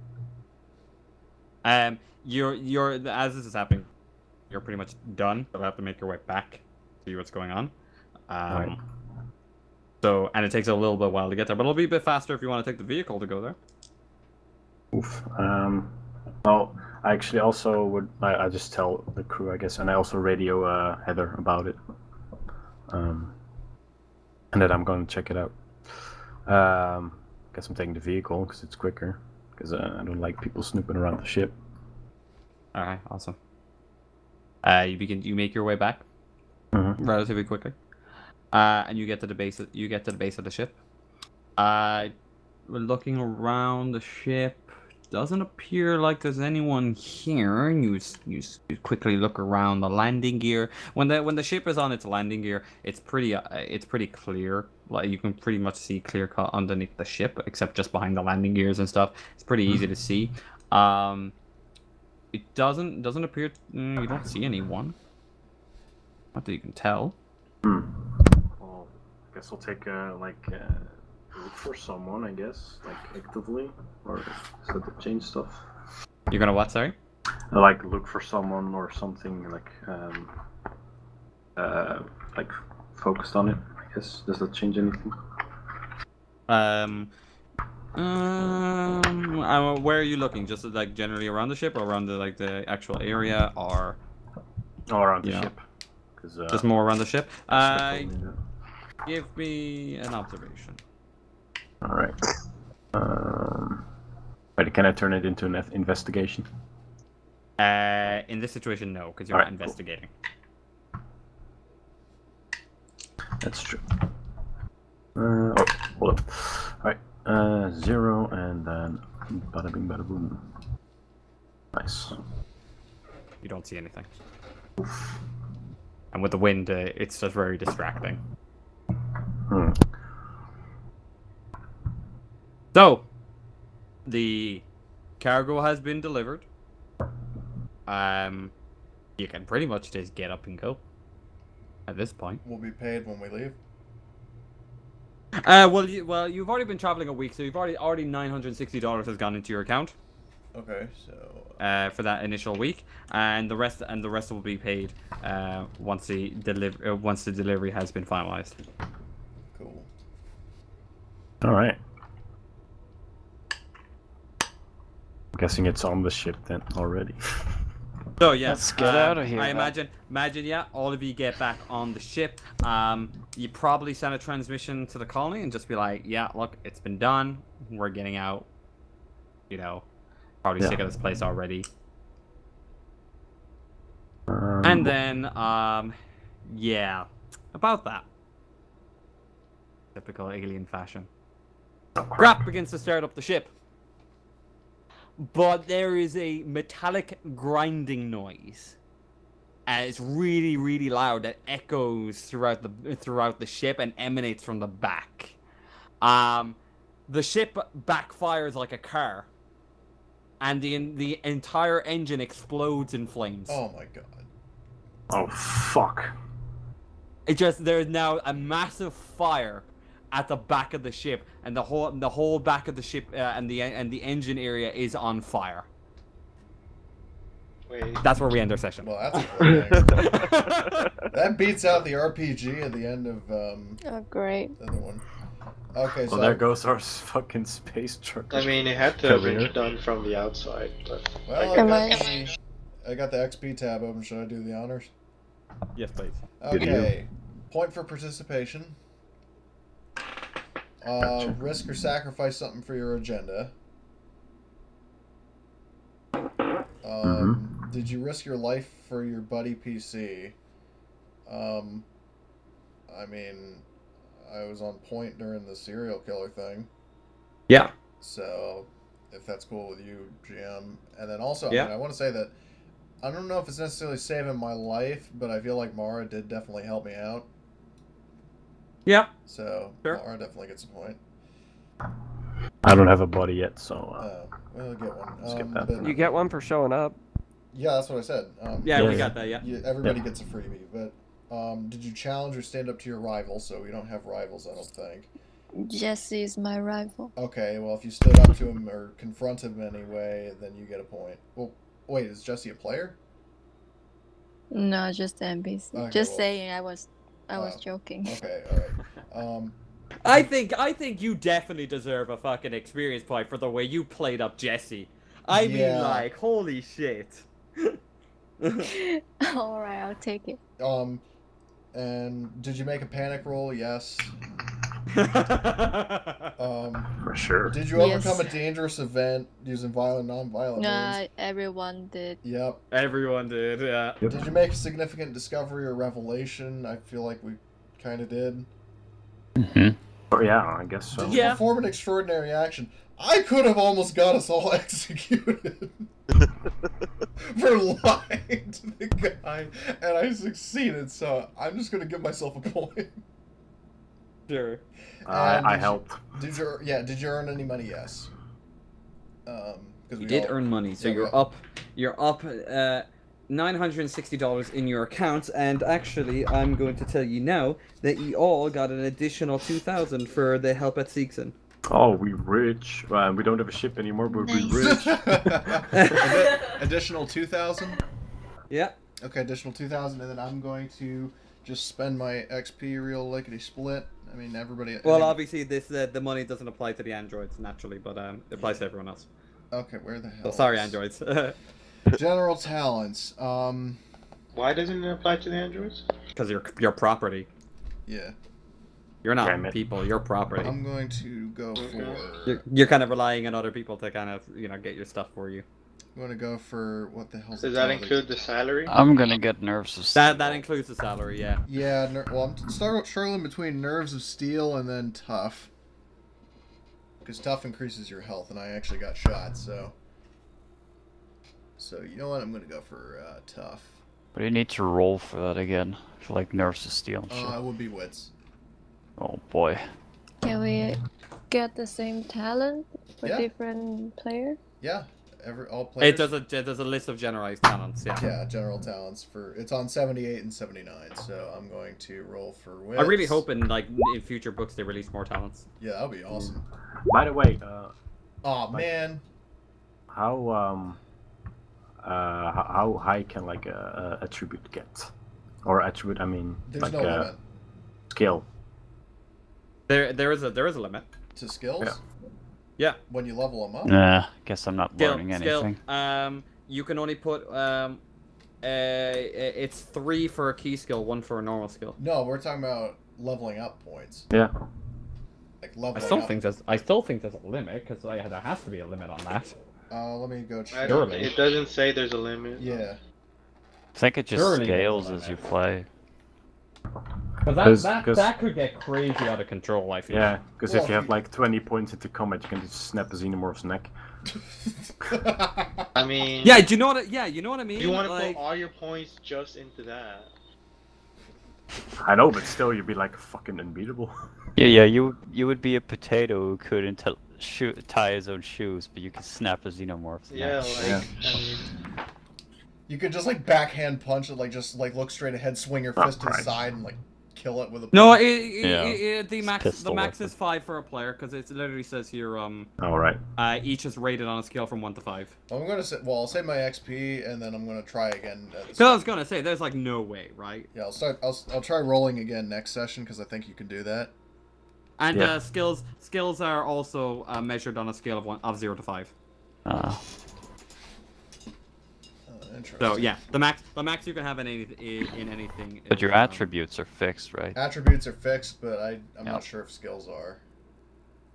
You're as this is happening, you're pretty much done. You'll have to make your way back, see what's going on. Right. So, and it takes a little bit while to get there, but it'll be a bit faster if you want to take the vehicle to go there. Oof. Well, I actually also would. I just tell the crew, I guess, and I also radio Heather about it. And then I'm going to check it out. Guess I'm taking the vehicle because it's quicker. Because I don't like people snooping around the ship. All right, awesome. You make your way back relatively quickly, and you get to the base. You get to the base of the ship. We're looking around the ship. Doesn't appear like there's anyone here. You quickly look around the landing gear. When the ship is on its landing gear, it's pretty clear. Like you can pretty much see clear cut underneath the ship, except just behind the landing gears and stuff. It's pretty easy to see. It doesn't appear. You don't see anyone. Not that you can tell. Well, I guess I'll take look for someone, I guess, like actively, or so to change stuff. You're gonna what? Sorry. Like look for someone or something like focused on it. I guess does that change anything? Where are you looking? Just like generally around the ship, or around the actual area, or around the ship? Just more around the ship. Give me an observation. All right. Wait, can I turn it into an investigation? In this situation, no, because you're not investigating. Cool. That's true. Hold up. All right. 0 and then bada bing bada boom. Nice. You don't see anything. And with the wind, it's just very distracting. So, the cargo has been delivered. You can pretty much just get up and go. At this point, We'll be paid when we leave. well, you've already been traveling a week, so you've already $960 has gone into your account. Okay, so For that initial week, and the rest will be paid once the delivery has been finalized. cool. All right. I'm guessing it's on the ship then already. So yeah, Let's get out of here. I imagine, yeah, all of you get back on the ship. You probably send a transmission to the colony and just be like, yeah, look, it's been done. We're getting out. You know, probably sick of this place already. And then, yeah, about that. Typical alien fashion. Grap begins to start up the ship. But there is a metallic grinding noise and it's really, really loud. That echoes throughout the ship and emanates from the back. The ship backfires like a car, and the entire engine explodes in flames. Oh my god. Oh fuck. There's now a massive fire at the back of the ship, and the whole back of the ship and the engine area is on fire. Wait. That's where we end our session. Well, that's a great thing. That beats out the RPG at the end of Oh, great. the other one. Okay, so Well, there goes our fucking space truck. I mean, it had to have Career. been done from the outside, but well, I got the XP tab open. Should I do the honors? Yes, please. Okay. Point for participation. Risk or sacrifice something for your agenda. Did you risk your life for your buddy PC? I mean, I was on point during the serial killer thing. Yeah. So, if that's cool with you, GM. And then also, Yeah. I mean, I want to say that I don't know if it's necessarily saving my life, but I feel like Mara did definitely help me out. Yeah. So, Sure. Mara definitely gets a point. I don't have a body yet, so We'll get one. skip that. But- You get one for showing up. Yeah, that's what I said. Yeah, we Yeah. got that. Yeah. Everybody gets a freebie, but did you challenge or stand up to your rival? So we don't have rivals, I don't think. Jesse is my rival. Okay, well, if you stood up to him or confront him anyway, then you get a point. Well, wait, is Jesse a player? No, just NPC. Okay, Just well- saying, I was Oh. joking. Okay, alright. I think you definitely deserve a fucking experience point for the way you played up Jesse. I mean, Yeah. like, holy shit. Alright, I'll take it. And did you make a panic roll? Yes. For sure. Did you Yes. overcome a dangerous event using violent, non-violent means? Everyone did. Yep. Everyone did, yeah. Yep. Did you make a significant discovery or revelation? I feel like we kind of did. Oh, yeah, I guess so. Did you perform an extraordinary action? I could have almost got us all executed for lying to the guy, and I succeeded, so I'm just going to give myself a point. Sure. I helped. Did you earn any money? Yes. You did earn money, so you're up $960 in your account, and actually, I'm going to tell you now that you all got an additional $2,000 for the help at Seegson. Oh, we rich. We don't have a ship anymore, but we rich. Additional 2,000. Yeah. Okay, additional 2,000, and then I'm going to just spend my XP real lickety split. I mean, everybody. Well, obviously, the money doesn't apply to the androids naturally, but it applies to everyone else. Okay, where the hell? So sorry, is- androids. General talents. why doesn't it apply to the androids? Because you're property. Yeah. You're not Damn it. people. You're property. I'm going to go for. You're kind of relying on other people to kind of get your stuff for you. I'm going to go for what the hell? Does that include the salary? I'm gonna get nerves of steel. That includes the salary, yeah. Yeah. Well, I'm struggling between nerves of steel and then tough. Because tough increases your health, and I actually got shot, so. So you know what? I'm going to go for tough. But you need to roll for that again. For like nerves of steel and shit. It would be wits. Oh boy. Can we get the same talent for Yeah. different player? Yeah. All players. There's a list of generalized talents, yeah. Yeah, general talents for it's on 78 and 79, so I'm going to roll for wits. I really hope in future books they release more talents. Yeah, that'll be awesome. By the way, Oh man. how high can like a attribute get? Or attribute, I mean, There's like no limit skill. There is a limit. to skills. Yeah. Yeah. When you level them up. Nah, guess I'm not learning anything. You can only put it's 3 for a key skill, 1 for a normal skill. No, we're talking about leveling up points. Yeah. Like leveling I still up. think there's a limit because there has to be a limit on that. Let me go check. Surely. It doesn't say there's a limit. Yeah. I think it just Surely scales there's a as you limit. play. Because that could get crazy out of control, I feel. Yeah, because Well, if you have like 20 points into combat, you can just snap a xenomorph's neck. I mean, Yeah, do you know what? Yeah, you know what I mean. you want to like... put all your points just into that. I know, but still, you'd be like fucking unbeatable. Yeah, you would be a potato who couldn't tie his own shoes, but you could snap a xenomorph's Yeah, neck. like, I mean, You could just like backhand punch it, like just like look straight ahead, swing your fist to the Christ. side, and like kill it with a. No, punch. the max pistol is weapon. 5 for a player because it literally says here Alright. each is rated on a scale from 1 to 5. I'm gonna say, well, I'll save my XP and then I'm gonna try again. So I was gonna say, there's like no way, right? Yeah, I'll try rolling again next session because I think you can do that. And Yeah. skills are also measured on a scale of 0 to 5. Interesting. So yeah, the max you can have in anything. But is, your attributes are fixed, right? Attributes are fixed, but I'm Yeah. not sure if skills are.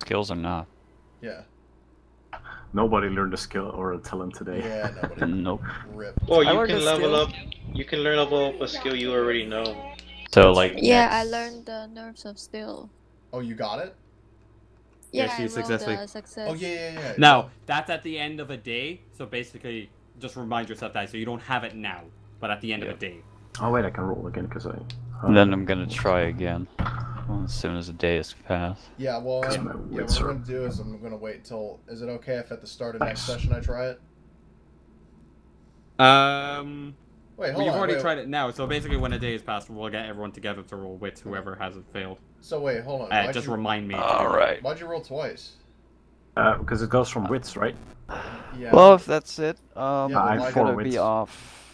Skills are not. Yeah. Nobody learned a skill or a talent today. Yeah, nobody. Nope. Rip. well, I you learned can a level skill. up. You can level up a skill you already know. So like. Yeah, I next- learned the nerves of steel. Oh, you got it? Yeah, Yeah, she I rolled successfully- a success. Oh yeah. Now that's at the end of a day, so basically just remind yourself that so you don't have it now, but at the end of a day. Oh wait, I can roll again because I. And then I'm gonna try again as soon as the day has passed. Yeah, well, Because my what wits I'm are- gonna do is I'm gonna wait till. Is it okay if at the start of next session I try it? Wait, hold Well, you've on. already wait, tried it now, so basically when a day is passed, we'll get everyone together to roll with whoever hasn't failed. So wait, hold on. Why'd Just you, remind me. Alright. Why'd you roll twice? Because it goes from wits, right? Yeah. Well, if that's it, Yeah, but I'm why gonna four be wits? off